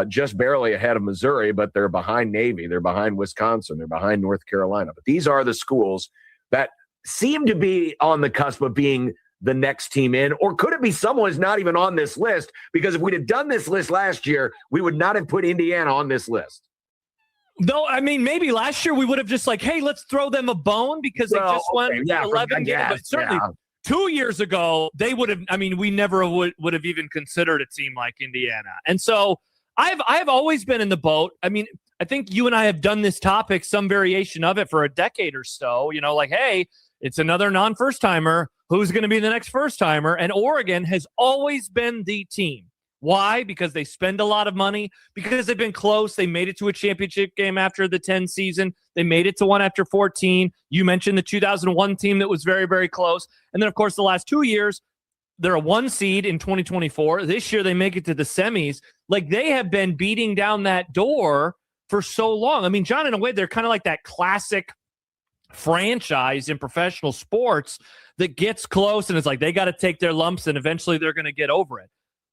Just barely ahead of Missouri, but they're behind Navy. They're behind Wisconsin. They're behind North Carolina. But these are the schools that seem to be on the cusp of being the next team in, or could it be someone who's not even on this list? Because if we'd have done this list last year, we would not have put Indiana on this list. Though, I mean, maybe last year we would have just hey, let's throw them a bone because they just won 11 games. But certainly 2 years ago, they would have, we never would have even considered a team like Indiana. And so I've always been in the boat. I think you and I have done this topic, some variation of it for a decade or so, hey, it's another non-first timer. Who's going to be the next first timer? And Oregon has always been the team. Why? Because they spend a lot of money, because they've been close. They made it to a championship game after the 10 season. They made it to one after 14. You mentioned the 2001 team that was very, very close. And then, of course, the last 2 years, they're a 1 seed in 2024. This year, they make it to the semis. They have been beating down that door for so long. John, in a way, they're kind of like that classic franchise in professional sports that gets close and it's they got to take their lumps and eventually they're going to get over it.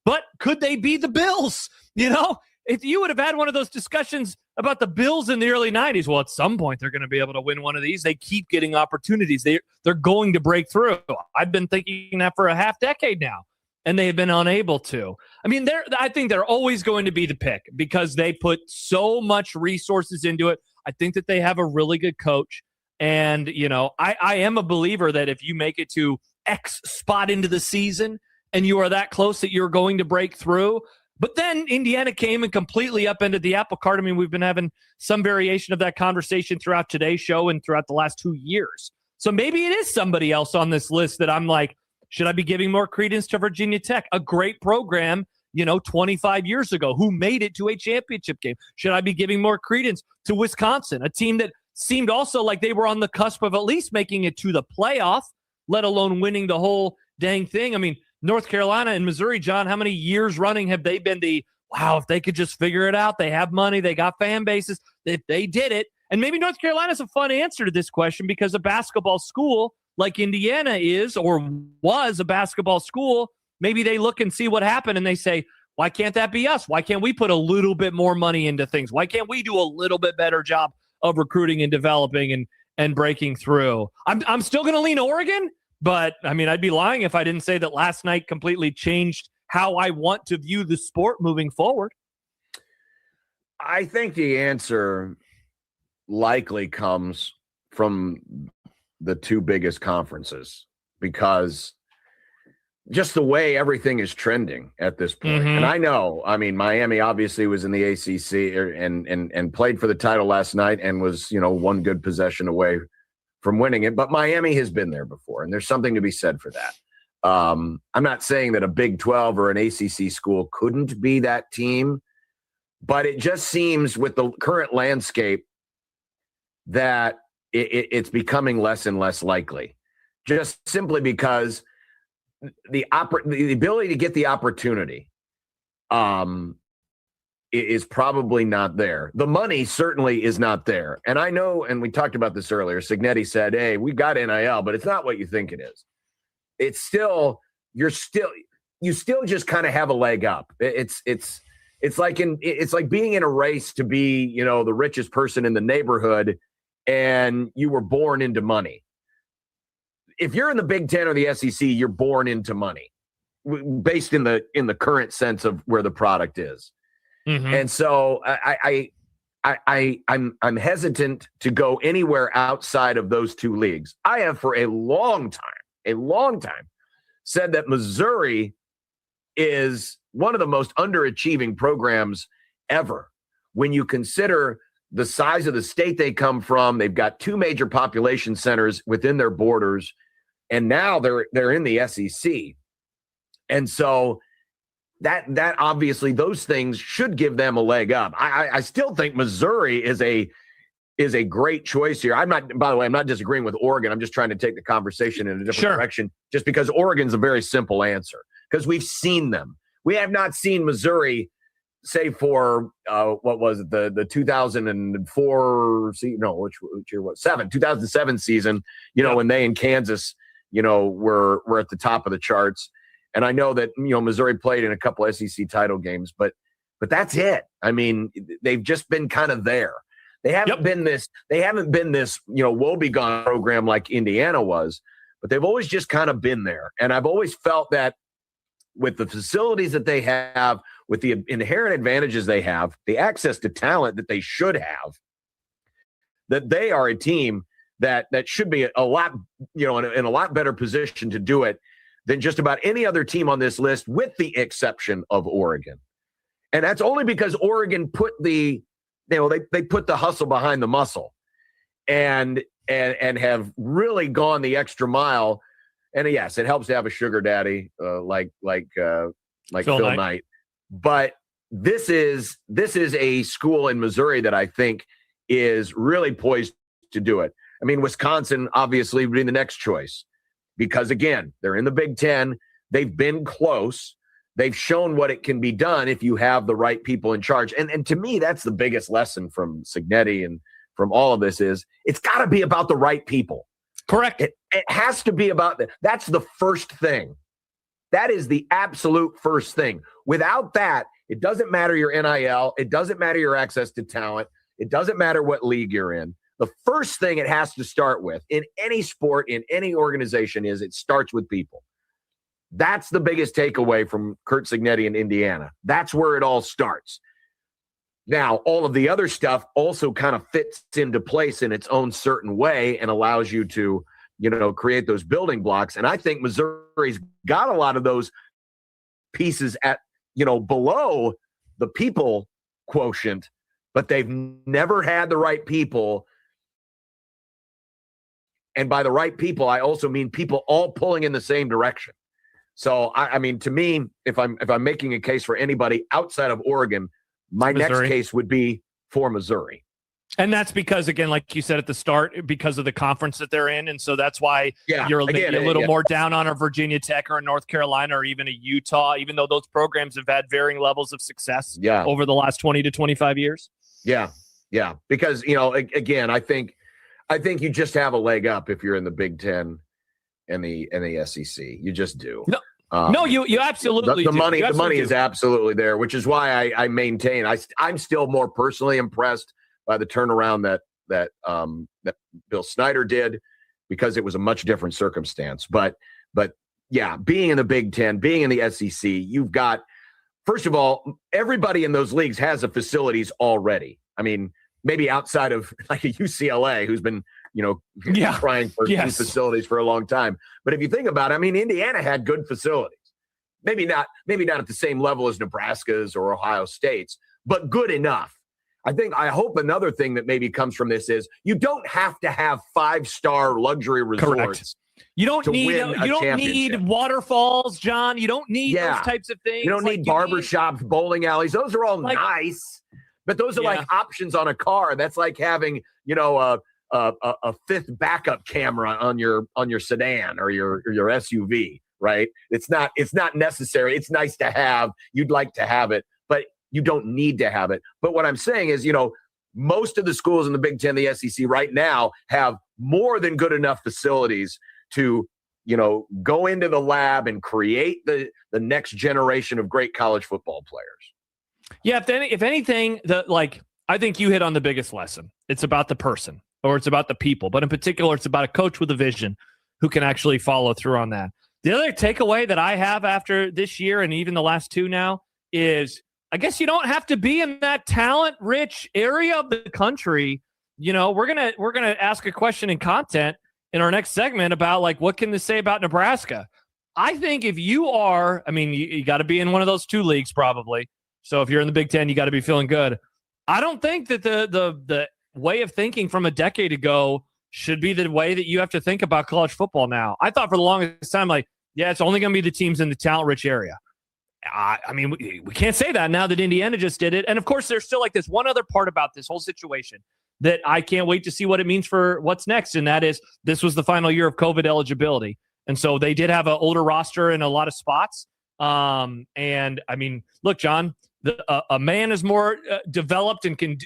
But could they be the Bills? If you would have had one of those discussions about the Bills in the early 90s, well, at some point they're going to be able to win one of these. They keep getting opportunities. They're going to break through. I've been thinking that for a half decade now, and they've been unable to. I think they're always going to be the pick because they put so much resources into it. I think that they have a really good coach. And, I am a believer that if you make it to X spot into the season and you are that close that you're going to break through. But then Indiana came and completely upended the apple cart. I mean, we've been having some variation of that conversation throughout today's show and throughout the last 2 years. So maybe it is somebody else on this list that I'm like, should I be giving more credence to Virginia Tech? A great program, 25 years ago, who made it to a championship game. Should I be giving more credence to Wisconsin, a team that seemed also like they were on the cusp of at least making it to the playoff, let alone winning the whole dang thing? I mean, North Carolina and Missouri, John, how many years running have they been wow, if they could just figure it out, they have money, they got fan bases, if they did it. And maybe North Carolina is a fun answer to this question because a basketball school like Indiana is or was a basketball school, maybe they look and see what happened and they say, why can't that be us? Why can't we put a little bit more money into things? Why can't we do a little bit better job of recruiting and developing and breaking through? I'm still going to lean Oregon, but I mean, I'd be lying if I didn't say that last night completely changed how I want to view the sport moving forward. I think the answer likely comes from the two biggest conferences because just the way everything is trending at this point. And I know, I mean, Miami obviously was in the ACC and played for the title last night and was, one good possession away from winning it. But Miami has been there before, and there's something to be said for that. I'm not saying that a Big 12 or an ACC school couldn't be that team, but it just seems with the current landscape that it's becoming less and less likely, just simply because the ability to get the opportunity is probably not there. The money certainly is not there. And I know, and we talked about this earlier, Signetti said, hey, we got NIL, but it's not what you think it is. It's still, you still just kind of have a leg up. It's like being in a race to be, the richest person in the neighborhood and you were born into money. If you're in the Big Ten or the SEC, you're born into money based in the current sense of where the product is. And so I'm hesitant to go anywhere outside of those two leagues. I have for a long time said that Missouri is one of the most underachieving programs ever. When you consider the size of the state they come from, they've got two major population centers within their borders, and now they're in the SEC. And so that obviously those things should give them a leg up. I still think Missouri is a great choice here. By the way, I'm not disagreeing with Oregon. I'm just trying to take the conversation in a different direction, just because Oregon's a very simple answer because we've seen them. We have not seen Missouri, say for what was it, the 2004 which year was 2007 season, when they in Kansas, were at the top of the charts. And I know that, Missouri played in a couple SEC title games, but that's it. I mean, they've just been kind of there. They haven't been this, woebegone program like Indiana was, but they've always just kind of been there. And I've always felt that with the facilities that they have, with the inherent advantages they have, the access to talent that they should have, that they are a team that should be a lot, in a lot better position to do it than just about any other team on this list, with the exception of Oregon. And that's only because Oregon put they put the hustle behind the muscle and have really gone the extra mile. And yes, it helps to have a sugar daddy like Phil Knight. But this is a school in Missouri that I think is really poised to do it. I mean, Wisconsin obviously would be the next choice because, again, they're in the Big Ten. They've been close. They've shown what it can be done if you have the right people in charge. And to me, that's the biggest lesson from Signetti and from all of this is it's got to be about the right people. Correct. It has to be about that. That's the first thing. That is the absolute first thing. Without that, it doesn't matter your NIL. It doesn't matter your access to talent. It doesn't matter what league you're in. The first thing it has to start with in any sport, in any organization, is it starts with people. That's the biggest takeaway from Curt Signetti in Indiana. That's where it all starts. Now, all of the other stuff also kind of fits into place in its own certain way and allows you to, create those building blocks. And I think Missouri's got a lot of those pieces at below the people quotient, but they've never had the right people. And by the right people, I also mean people all pulling in the same direction. So, I mean, to me, if I'm making a case for anybody outside of Oregon, my next case would be for Missouri. And that's because, again, like you said at the start, because of the conference that they're in. And so that's why you're maybe a little more down on a Virginia Tech or a North Carolina or even a Utah, even though those programs have had varying levels of success over the last 20 to 25 years. Yeah. Because, again, I think you just have a leg up if you're in the Big Ten and the SEC. You just do. No, you absolutely the do. money. You The money absolutely is do. absolutely there, which is why I maintain. I'm still more personally impressed by the turnaround that Bill Snyder did, because it was a much different circumstance. But yeah, being in the Big Ten, being in the SEC, you've got, first of all, everybody in those leagues has the facilities already. I mean, maybe outside of like a UCLA, who's been trying for new facilities for a long time. But if you think about it, I mean, Indiana had good facilities. Maybe not at the same level as Nebraska's or Ohio State's, but good enough. I hope another thing that maybe comes from this is you don't have to have 5-star luxury resorts. Correct. You don't need waterfalls, John. You don't need those types of things. You don't need barbershops, bowling alleys. Those are all nice, but those are like options on a car. That's like having, a fifth backup camera on your sedan or your SUV, right? It's not necessary. It's nice to have. You'd like to have it, but you don't need to have it. But what I'm saying is, most of the schools in the Big Ten, the SEC right now have more than good enough facilities to, go into the lab and create the next generation of great college football players. Yeah. If anything, I think you hit on the biggest lesson. It's about the person, or it's about the people, but in particular, it's about a coach with a vision who can actually follow through on that. The other takeaway that I have after this year and even the last two now is, I guess you don't have to be in that talent-rich area of the country. We're gonna ask a question in content in our next segment about what can this say about Nebraska. I think if you are, you got to be in one of those two leagues probably. So if you're in the Big Ten, you got to be feeling good. I don't think that the way of thinking from a decade ago should be the way that you have to think about college football now. I thought for the longest time, it's only going to be the teams in the talent-rich area. We can't say that now that Indiana just did it. And, of course, there's still this one other part about this whole situation that I can't wait to see what it means for what's next, and that is this was the final year of COVID eligibility. And so they did have an older roster in a lot of spots. Look, John, a man is more developed and can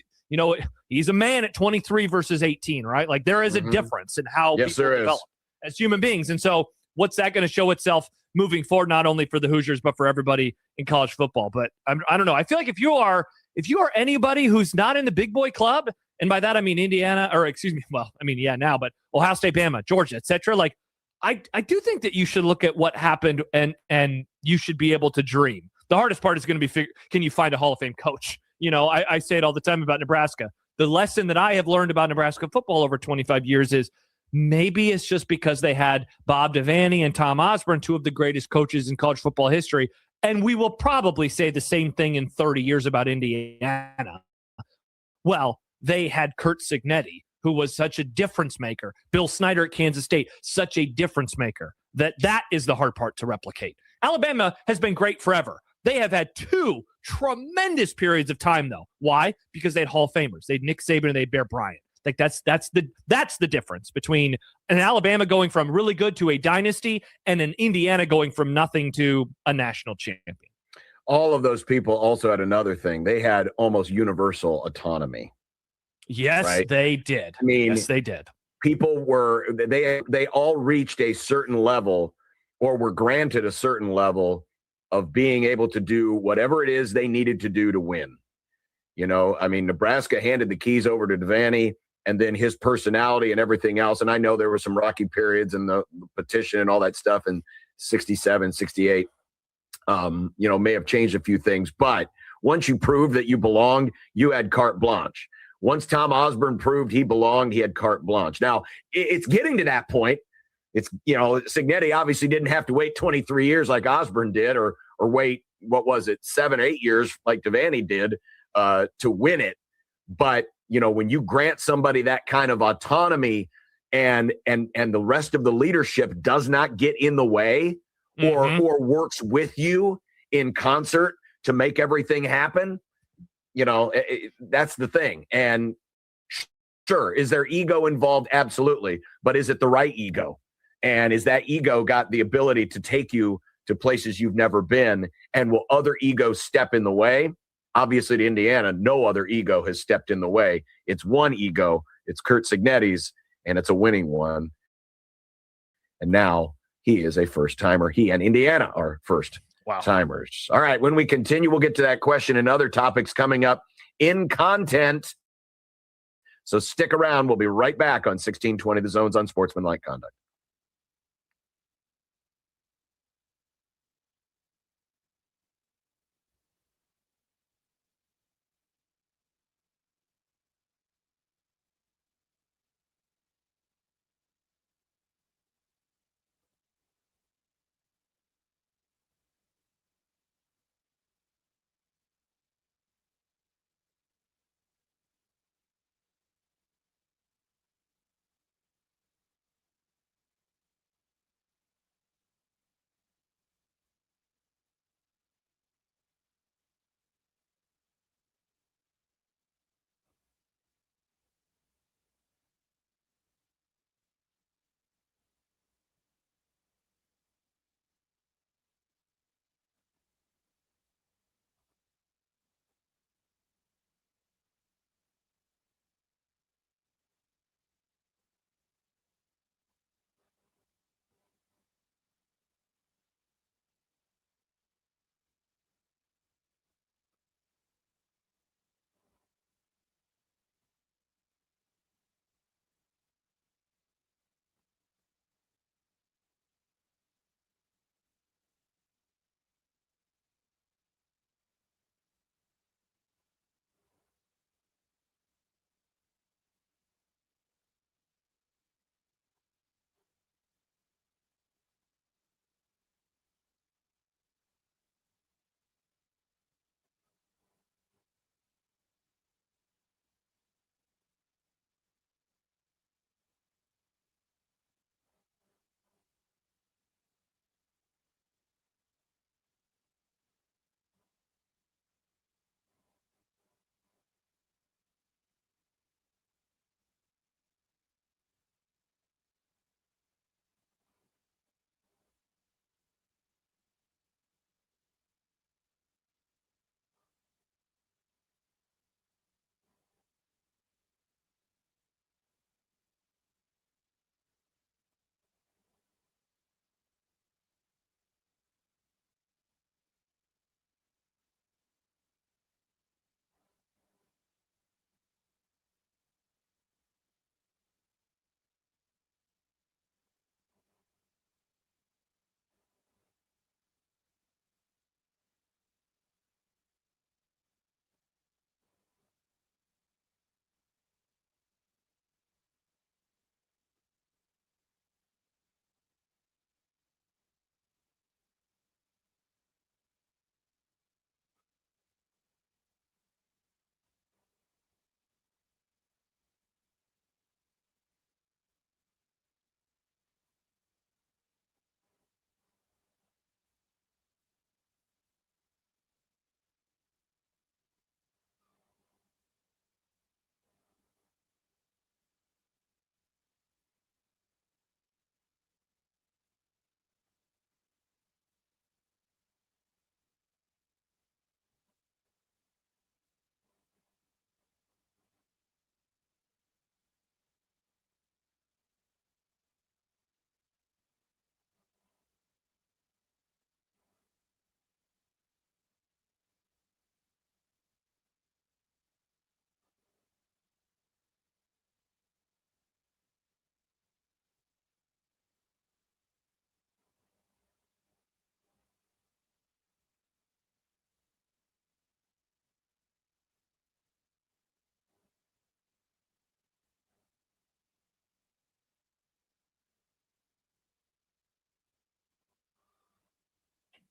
he's a man at 23 versus 18, right? There is a difference in how people develop as human beings. And so what's that going to show itself moving forward, not only for the Hoosiers, but for everybody in college football? But I don't know. I feel like if you are anybody who's not in the big boy club, and by that I mean Indiana, or excuse me, now, but Ohio State, Bama, Georgia, etc. I do think that you should look at what happened and you should be able to dream. The hardest part is going to be, can you find a Hall of Fame coach? I say it all the time about Nebraska. The lesson that I have learned about Nebraska football over 25 years is maybe it's just because they had Bob Devaney and Tom Osborne, two of the greatest coaches in college football history. And we will probably say the same thing in 30 years about Indiana. Well, they had Kurt Cignetti, who was such a difference maker. Bill Snyder at Kansas State, such a difference maker. That is the hard part to replicate. Alabama has been great forever. They have had two tremendous periods of time, though. Why? Because they had Hall of Famers. They had Nick Saban and they had Bear Bryant. That's the difference between an Alabama going from really good to a dynasty and an Indiana going from nothing to a national champion. All of those people also had another thing. They had almost universal autonomy. Yes, right? They did. Yes, they did. People they all reached a certain level or were granted a certain level of being able to do whatever it is they needed to do to win. Nebraska handed the keys over to Devaney, and then his personality and everything else. And I know there were some rocky periods in the petition and all that stuff in 67, 68, may have changed a few things. But once you proved that you belonged, you had carte blanche. Once Tom Osborne proved he belonged, he had carte blanche. Now, it's getting to that point. It's, Cignetti obviously didn't have to wait 23 years like Osborne did or wait, what was it, 7, 8 years, like Devaney did, to win it. But, when you grant somebody that kind of autonomy and the rest of the leadership does not get in the way or works with you in concert to make everything happen, that's the thing. And sure, is there ego involved? Absolutely. But is it the right ego? And is that ego got the ability to take you to places you've never been? And will other egos step in the way? Obviously, to Indiana, no other ego has stepped in the way. It's one ego. It's Curt Cignetti's, and it's a winning one. And now he is a first-timer. He and Indiana are first-timers. All right, when we continue, we'll get to that question and other topics coming up in content. So stick around. We'll be right back on 1620 The Zone's Unsportsmanlike Conduct.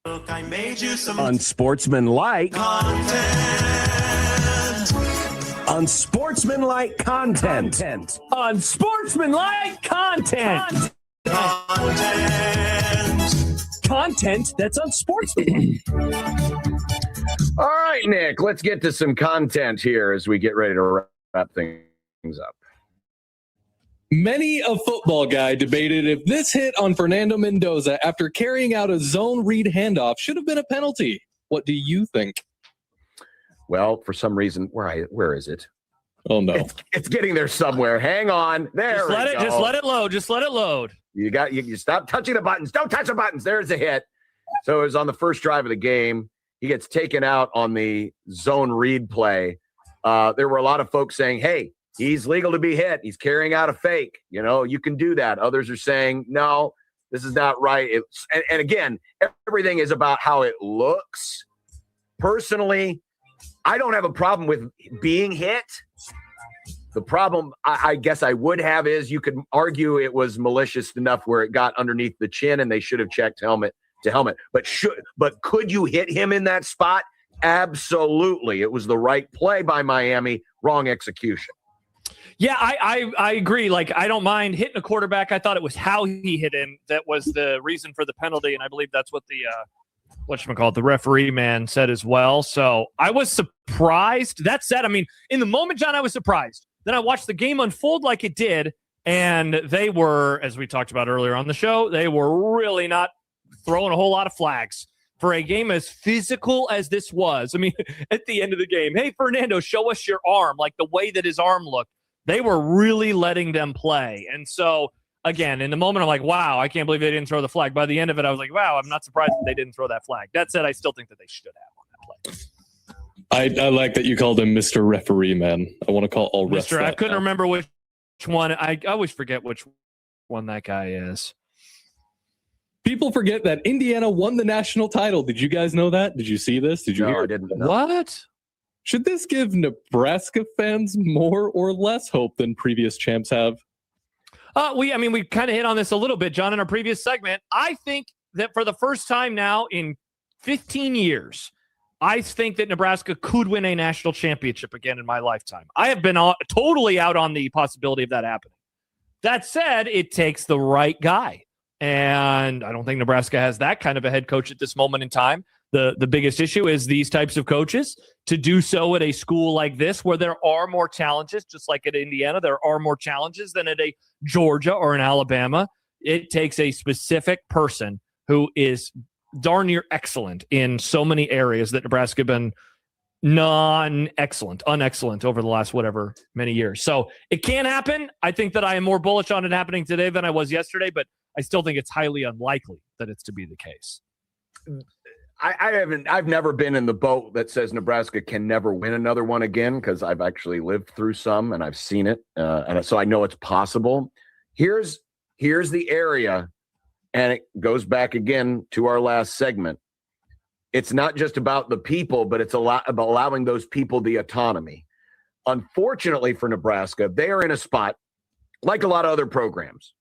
Look, I made you some Unsportsmanlike content. Unsportsmanlike content. Unsportsmanlike content. Content that's unsportsmanlike. All right, Nick, let's get to some content here as we get ready to wrap things up. Many a football guy debated if this hit on Fernando Mendoza after carrying out a zone read handoff should have been a penalty. What do you think? Well, for some reason, where is it? Oh no, it's getting there somewhere. Hang on, there. Just let it load. Just let it load. You stop touching the buttons. Don't touch the buttons. There's a hit. So it was on the first drive of the game. He gets taken out on the zone read play. There were a lot of folks saying, "Hey, he's legal to be hit. He's carrying out a fake. You know, you can do that." Others are saying, "No, this is not right." And again, everything is about how it looks. Personally, I don't have a problem with being hit. The problem I guess I would have is you could argue it was malicious enough where it got underneath the chin and they should have checked helmet to helmet. But could you hit him in that spot? Absolutely. It was the right play by Miami, wrong execution. Yeah, I agree. Like, I don't mind hitting a quarterback. I thought it was how he hit him that was the reason for the penalty, and I believe that's what the the referee man said as well. So I was surprised. That said, I mean, in the moment, John, I was surprised. Then I watched the game unfold like it did, and they were, as we talked about earlier on the show, they were really not throwing a whole lot of flags for a game as physical as this was. I mean, at the end of the game, hey, Fernando, show us your arm, like the way that his arm looked. They were really letting them play. And so, again, in the moment, I'm like, wow, I can't believe they didn't throw the flag. By the end of it, I was like, wow, I'm not surprised that they didn't throw that flag. That said, I still think that they should have on that play. I like that you called him Mr. Referee Man. I want to call all refs. I couldn't remember which one. I always forget which one that guy is. People forget that Indiana won the national title. Did you guys know that? Did you see this? Did you hear? I didn't know. What? Should this give Nebraska fans more or less hope than previous champs have? We kind of hit on this a little bit, John, in our previous segment. I think that for the first time now in 15 years, I think that Nebraska could win a national championship again in my lifetime. I have been totally out on the possibility of that happening. That said, it takes the right guy. And I don't think Nebraska has that kind of a head coach at this moment in time. The biggest issue is these types of coaches to do so at a school like this where there are more challenges, just like at Indiana, there are more challenges than at a Georgia or an Alabama. It takes a specific person who is darn near excellent in so many areas that Nebraska have been unexcellent over the last many years. So it can happen. I think that I am more bullish on it happening today than I was yesterday, but I still think it's highly unlikely that it's to be the case. I've never been in the boat that says Nebraska can never win another one again, because I've actually lived through some and I've seen it. And so I know it's possible. Here's the area. And it goes back again to our last segment. It's not just about the people, but it's a lot about allowing those people the autonomy. Unfortunately for Nebraska, they are in a spot, like a lot of other programs,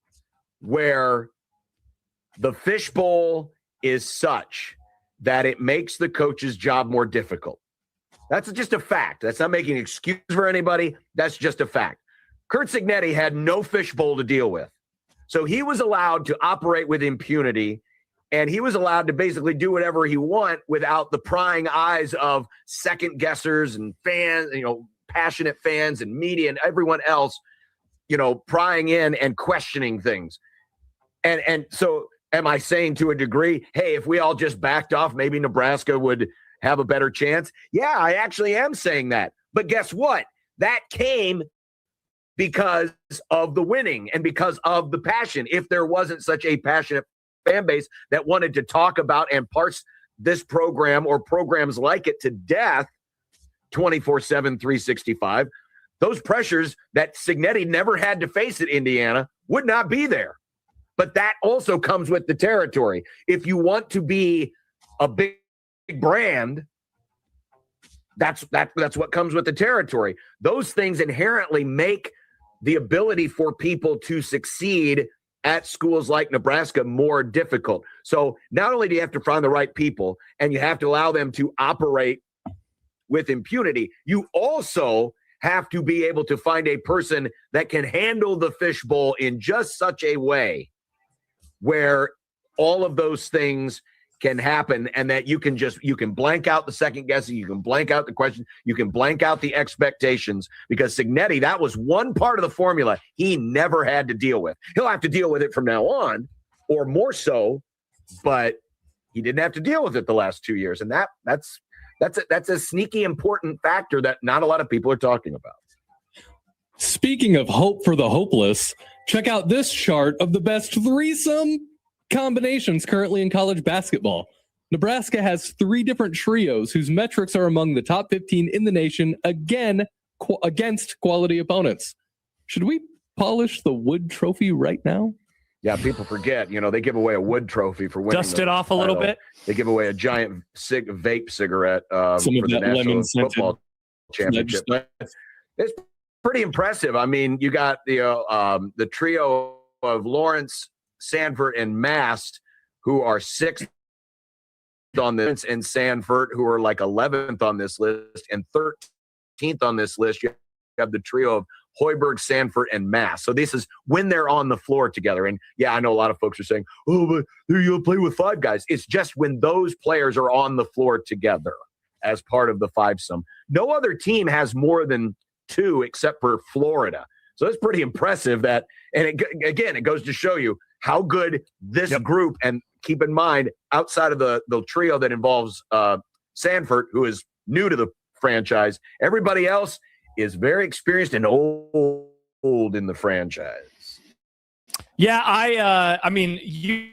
where the fishbowl is such that it makes the coach's job more difficult. That's just a fact. That's not making an excuse for anybody. That's just a fact. Kurt Cignetti had no fishbowl to deal with. So he was allowed to operate with impunity, and he was allowed to basically do whatever he want without the prying eyes of second guessers and fans, passionate fans and media and everyone else, prying in and questioning things. And so am I saying to a degree, hey, if we all just backed off, maybe Nebraska would have a better chance? Yeah, I actually am saying that. But guess what? That came because of the winning and because of the passion. If there wasn't such a passionate fan base that wanted to talk about and parse this program or programs like it to death 24/7, 365, those pressures that Cignetti never had to face at Indiana would not be there. But that also comes with the territory. If you want to be a big brand, that's what comes with the territory. Those things inherently make the ability for people to succeed at schools like Nebraska more difficult. So not only do you have to find the right people and you have to allow them to operate with impunity, you also have to be able to find a person that can handle the fishbowl in just such a way where all of those things can happen, and that you can blank out the second guessing, you can blank out the question, you can blank out the expectations, because Cignetti, that was one part of the formula he never had to deal with. He'll have to deal with it from now on, or more so, but he didn't have to deal with it the last 2 years, and that's a sneaky important factor that not a lot of people are talking about. Speaking of hope for the hopeless, check out this chart of the best threesome combinations currently in college basketball. Nebraska has 3 different trios whose metrics are among the top 15 in the nation, again, against quality opponents. Should we polish the Wood Trophy right now? Yeah, people forget, they give away a Wood Trophy for winning. Dust it off a little bit. They give away a giant vape cigarette for the National Football Championship. It's pretty impressive. I mean, you got the trio of Lawrence, Sanford, and Mast, who are 6th on this, and Sanford, who are like 11th on this list, and 13th on this list. You have the trio of Hoiberg, Sanford, and Mast. So this is when they're on the floor together. And yeah, I know a lot of folks are saying, oh, but you'll play with 5 guys. It's just when those players are on the floor together as part of the 5-some. No other team has more than 2 except for Florida. So it's pretty impressive that, and it goes to show you how good this group, and keep in mind, outside of the trio that involves Sanford, who is new to the franchise, everybody else is very experienced and old in the franchise. Yeah, I mean, you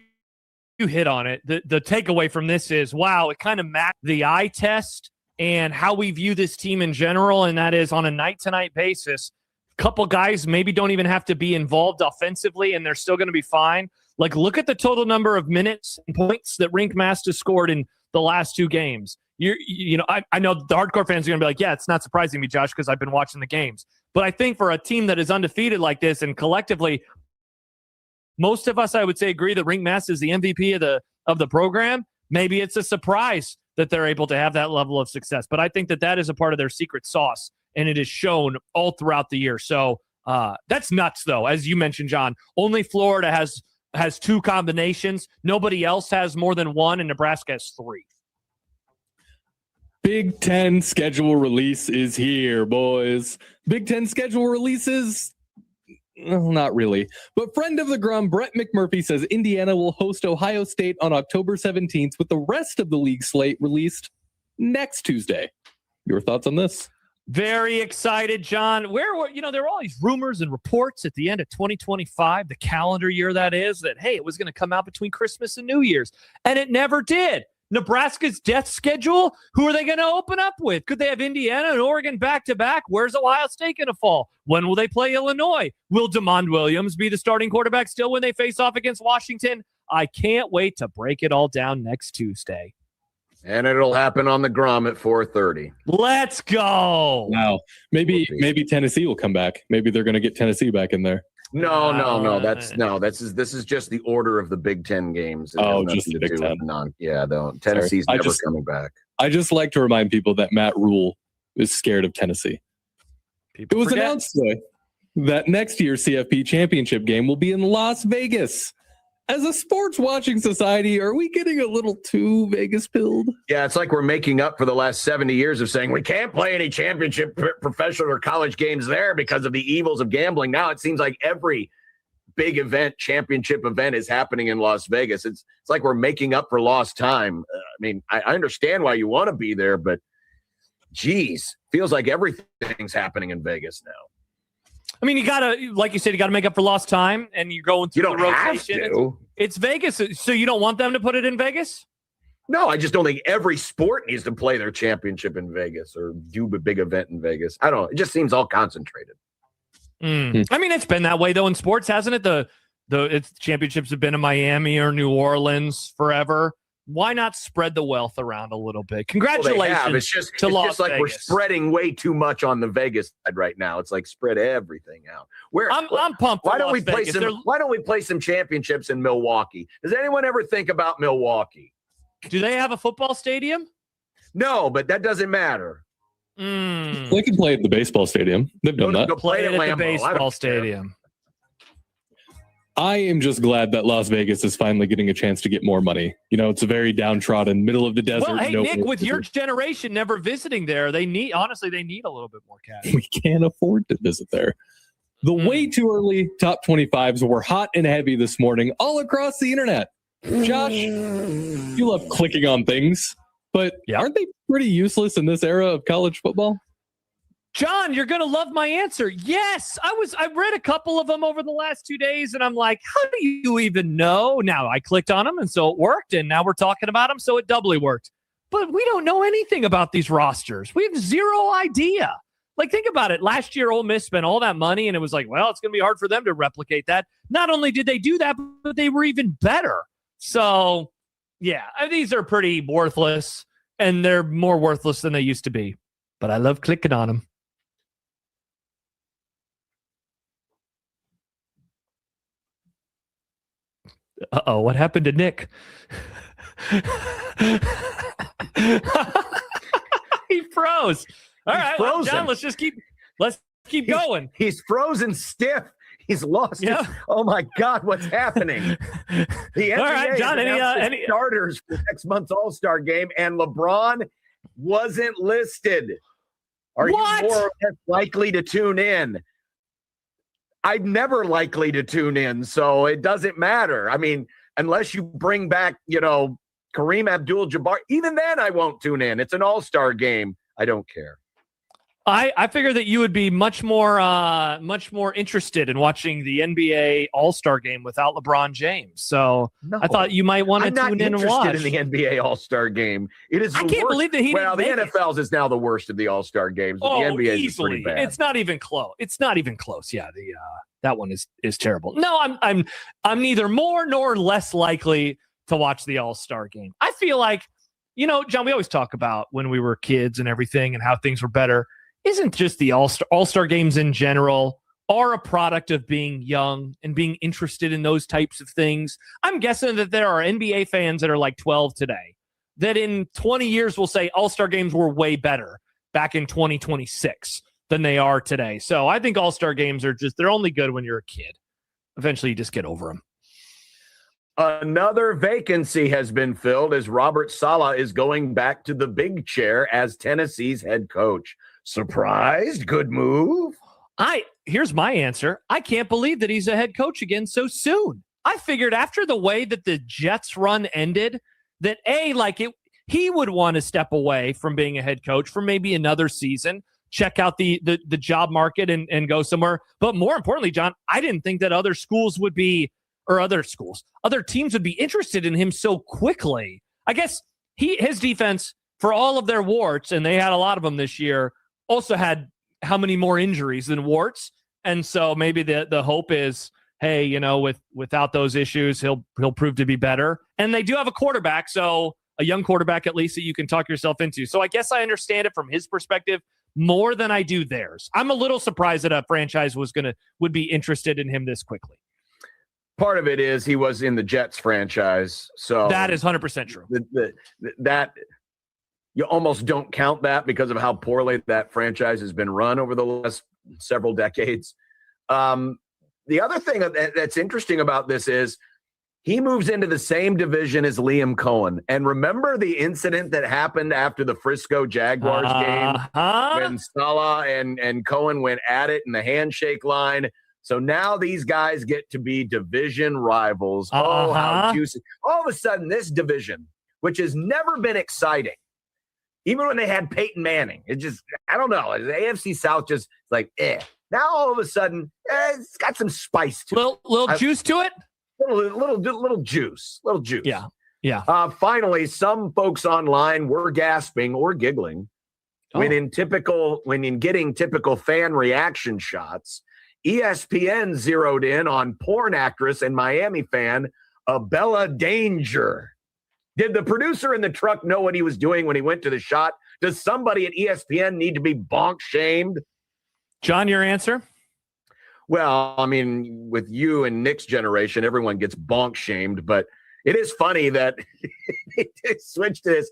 hit on it. The takeaway from this is, wow, it kind of matched the eye test and how we view this team in general, and that is on a night-to-night basis. Couple guys maybe don't even have to be involved offensively, and they're still going to be fine. Like, look at the total number of minutes and points that Rink Mast scored in the last 2 games. I know the hardcore fans are going to be like, yeah, it's not surprising me, Josh, because I've been watching the games. But I think for a team that is undefeated like this, and collectively, most of us, I would say, agree that Rink Mast is the MVP of the program. Maybe it's a surprise that they're able to have that level of success. But I think that is a part of their secret sauce, and it is shown all throughout the year. So that's nuts, though. As you mentioned, John, only Florida has 2 combinations. Nobody else has more than 1, and Nebraska has 3. Big Ten schedule release is here, boys. Big Ten schedule releases? Well, not really. But friend of the Grum, Brett McMurphy, says Indiana will host Ohio State on October 17th, with the rest of the league slate released next Tuesday. Your thoughts on this? Very excited, John. There were all these rumors and reports at the end of 2025, the calendar year that is, that, hey, it was going to come out between Christmas and New Year's, and it never did. Nebraska's death schedule, who are they going to open up with? Could they have Indiana and Oregon back-to-back? Where's Ohio State going to fall? When will they play Illinois? Will DeMond Williams be the starting quarterback still when they face off against Washington? I can't wait to break it all down next Tuesday. And it'll happen on the Grum at 4:30. Let's go. Wow. Maybe Tennessee will come back. Maybe they're going to get Tennessee back in there. No. This is just the order of the Big Ten games. Just the Big Ten. Tennessee's never coming back. I just like to remind people that Matt Rule is scared of Tennessee. It was announced today that next year's CFP championship game will be in Las Vegas. As a sports watching society, are we getting a little too Vegas pilled? Yeah, it's like we're making up for the last 70 years of saying we can't play any championship professional or college games there because of the evils of gambling. Now it seems like every big event, championship event, is happening in Las Vegas. It's like we're making up for lost time. I mean, I understand why you want to be there, but geez, feels like everything's happening in Vegas now. I mean, you gotta, like you said, you gotta make up for lost time, and you're going through the rotation. It's Vegas, so you don't want them to put it in Vegas? No, I just don't think every sport needs to play their championship in Vegas or do a big event in Vegas. I don't know. It just seems all concentrated. I mean, it's been that way though in sports, hasn't it? The championships have been in Miami or New Orleans forever. Why not spread the wealth around a little bit? Well, Congratulations they have. It's just like Vegas. we're spreading way too much on the Vegas side right now. It's like spread everything out. I'm pumped. Why don't we play some championships in Milwaukee? Does anyone ever think about Milwaukee? Do they have a football stadium? No, but that doesn't matter. They can play at the baseball stadium. They've done that. Go play it at the baseball stadium. I am just glad that Las Vegas is finally getting a chance to get more money. You know, it's a very downtrodden, middle of the desert. Well, hey, Nick, with your generation never visiting there, they need a little bit more cash. We can't afford to visit there. The way too early top 25s were hot and heavy this morning all across the internet. Josh, you love clicking on things, but aren't they pretty useless in this era of college football? John, you're going to love my answer. Yes, I read a couple of them over the last 2 days, and I'm like, how do you even know? Now, I clicked on them, and so it worked, and now we're talking about them, so it doubly worked. But we don't know anything about these rosters. We have zero idea. Like, think about it. Last year, Ole Miss spent all that money, and it was like, well, it's going to be hard for them to replicate that. Not only did they do that, but they were even better. So, yeah, these are pretty worthless, and they're more worthless than they used to be. But I love clicking on them. Uh-oh, what happened to Nick? He froze. All right, well, John, let's keep going. He's frozen stiff. He's lost. Yeah. Oh my God, what's happening? The NBA all right, John, any starters for next month's All-Star game, and LeBron wasn't listed. Are you more or less likely to tune in? I'm never likely to tune in, so it doesn't matter. I mean, unless you bring back, Kareem Abdul-Jabbar, even then I won't tune in. It's an all-star game. I don't care. I figure that you would be much more interested in watching the NBA All-Star game without LeBron James. So I thought you might want to tune in and watch. I'm not interested in the NBA All-Star game. It is. I can't believe that he. Well, the NFL's is now the worst of the All-Star games. But the NBA is pretty bad. It's not even close. Yeah, that one is terrible. No, I'm neither more nor less likely to watch the All-Star game. I feel like, John, we always talk about when we were kids and everything and how things were better. Isn't just the All-Star games in general are a product of being young and being interested in those types of things? I'm guessing that there are NBA fans that are like 12 today that in 20 years will say All-Star games were way better back in 2026 than they are today. So I think All-Star games they're only good when you're a kid. Eventually you just get over them. Another vacancy has been filled as Robert Saleh is going back to the big chair as Tennessee's head coach. Surprised? Good move? Here's my answer. I can't believe that he's a head coach again so soon. I figured after the way that the Jets run ended, that he would want to step away from being a head coach for maybe another season, check out the job market and go somewhere. But more importantly, John, I didn't think that other teams would be interested in him so quickly. I guess his defense, for all of their warts, and they had a lot of them this year, also had how many more injuries than warts. And so maybe the hope is, hey, without those issues, he'll prove to be better. And they do have a quarterback, so a young quarterback at least that you can talk yourself into. So I guess I understand it from his perspective more than I do theirs. I'm a little surprised that a franchise would be interested in him this quickly. Part of it is he was in the Jets franchise, so that is 100% true. That you almost don't count that because of how poorly that franchise has been run over the last several decades. The other thing that's interesting about this is he moves into the same division as Liam Cohen. And remember the incident that happened after the Frisco Jaguars game when Salah and Cohen went at it in the handshake line. So now these guys get to be division rivals. Oh, how juicy. All of a sudden, this division, which has never been exciting, even when they had Peyton Manning, it just, I don't know. The AFC South just like, Now all of a sudden, it's got some spice to it. Little juice to it? Little juice. Yeah. Finally, some folks online were gasping or giggling when in getting typical fan reaction shots. ESPN zeroed in on porn actress and Miami fan Abella Danger. Did the producer in the truck know what he was doing when he went to the shot? Does somebody at ESPN need to be bonk shamed? John, your answer? Well, I mean, with you and Nick's generation, everyone gets bonk shamed, but it is funny that they switched to this.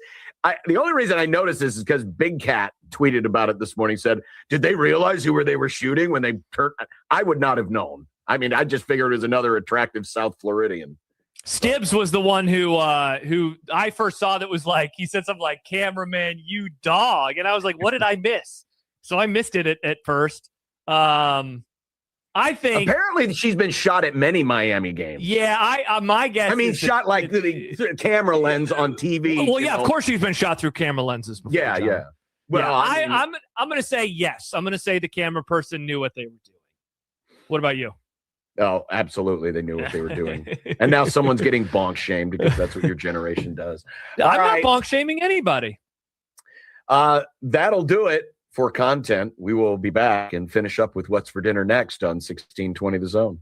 The only reason I noticed this is because Big Cat tweeted about it this morning, said, did they realize who they were shooting when they turned? I would not have known. I mean, I just figured it was another attractive South Floridian. Stibbs was the one who I first saw that was like, he said something like, cameraman, you dog. And I was like, what did I miss? So I missed it at first. I think apparently she's been shot at many Miami games. Yeah, my guess. I mean, shot like the camera lens on TV. Well, yeah, of course she's been shot through camera lenses before. Yeah, John. yeah. Well, yeah, I'm going to say yes. I'm going to say the camera person knew what they were doing. What about you? Oh, absolutely, they knew what they were doing, and now someone's getting bonk shamed because that's what your generation does. I'm not bonk shaming anybody. That'll do it for content. We will be back and finish up with what's for dinner next on 1620 The Zone.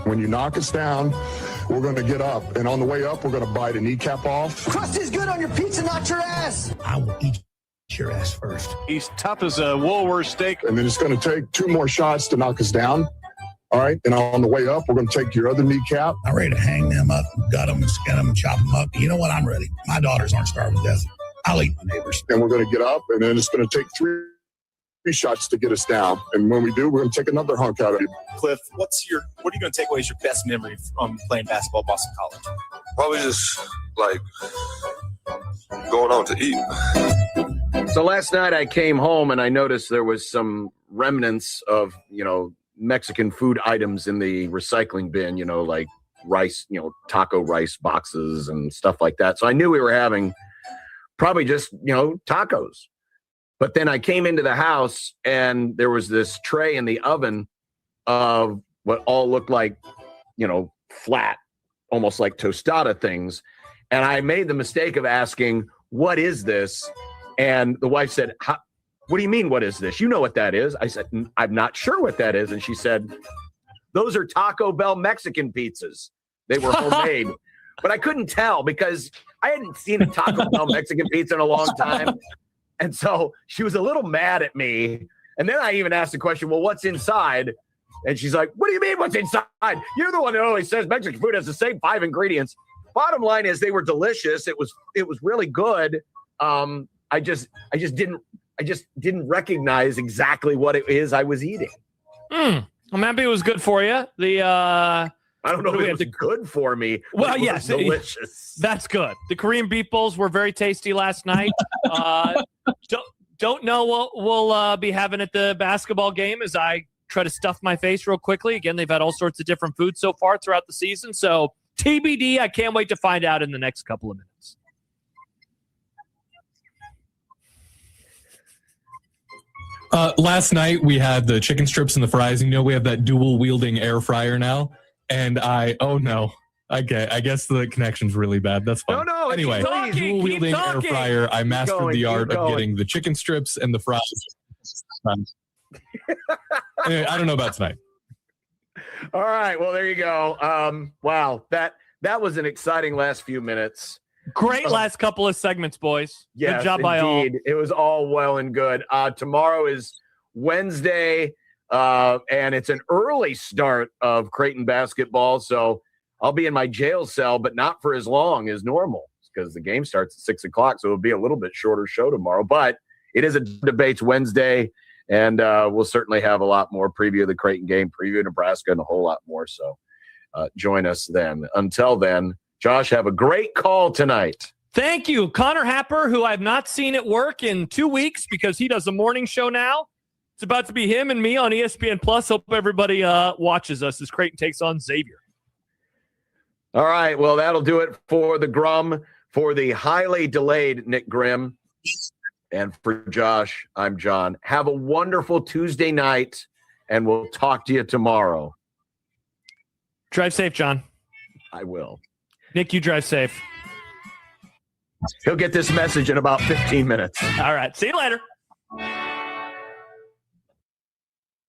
When you knock us down, we're going to get up. And on the way up, we're going to bite a kneecap off. Crust is good on your pizza, not your ass. I will eat your ass first. He's tough as a Woolworth steak. And then it's going to take 2 more shots to knock us down. All right. And on the way up, we're going to take your other kneecap. I'm ready to hang them up, gut them, and skin them, and chop them up. You know what? I'm ready. My daughters aren't starving to death. I'll eat my neighbors. And we're going to get up, and then it's going to take 3 shots to get us down. And when we do, we're going to take another hunk out of you. Cliff, what are you going to take away as your best memory from playing basketball at Boston College? Probably just like going out to eat. So last night I came home and I noticed there was some remnants of, Mexican food items in the recycling bin, like rice, taco rice boxes and stuff like that. So I knew we were having probably just, tacos. But then I came into the house and there was this tray in the oven of what all looked like, flat, almost like tostada things. And I made the mistake of asking, what is this? And the wife said, what do you mean, what is this? You know what that is. I said, I'm not sure what that is. And she said, those are Taco Bell Mexican pizzas. They were homemade. But I couldn't tell because I hadn't seen a Taco Bell Mexican pizza in a long time. And so she was a little mad at me. And then I even asked the question, well, what's inside? And she's like, what do you mean what's inside? You're the one that always says Mexican food has the same 5 ingredients. Bottom line is they were delicious. It was really good. I just didn't recognize exactly what it is I was eating. I'm happy it was good for you. I don't know if it was good for me. Well, yes, delicious. That's good. The Korean beef bowls were very tasty last night. Don't know what we'll be having at the basketball game as I try to stuff my face real quickly. Again, they've had all sorts of different foods so far throughout the season. So TBD, I can't wait to find out in the next couple of minutes. Last night we had the chicken strips and the fries. We have that dual wielding air fryer now. And I guess the connection's really bad. That's fine. No. Anyway, dual wielding air fryer. I mastered the art of getting the chicken strips and the fries. Anyway, I don't know about tonight. All right. Well, there you go. Wow. That was an exciting last few minutes. Great last couple of segments, boys. Yes, good job by all. It was all well and good. Tomorrow is Wednesday, and it's an early start of Creighton basketball. So I'll be in my jail cell, but not for as long as normal because the game starts at 6:00. So it'll be a little bit shorter show tomorrow. But it is a Debates Wednesday, and we'll certainly have a lot more preview of the Creighton game, preview of Nebraska, and a whole lot more. So join us then. Until then, Josh, have a great call tonight. Thank you. Connor Happer, who I've not seen at work in 2 weeks because he does a morning show now. It's about to be him and me on ESPN Plus. Hope everybody watches us as Creighton takes on Xavier. All right. Well, that'll do it for the Grum, for the highly delayed Nick Grimm. And for Josh, I'm John. Have a wonderful Tuesday night, and we'll talk to you tomorrow. Drive safe, John. I will. Nick, you drive safe. He'll get this message in about 15 minutes. All right. See you later.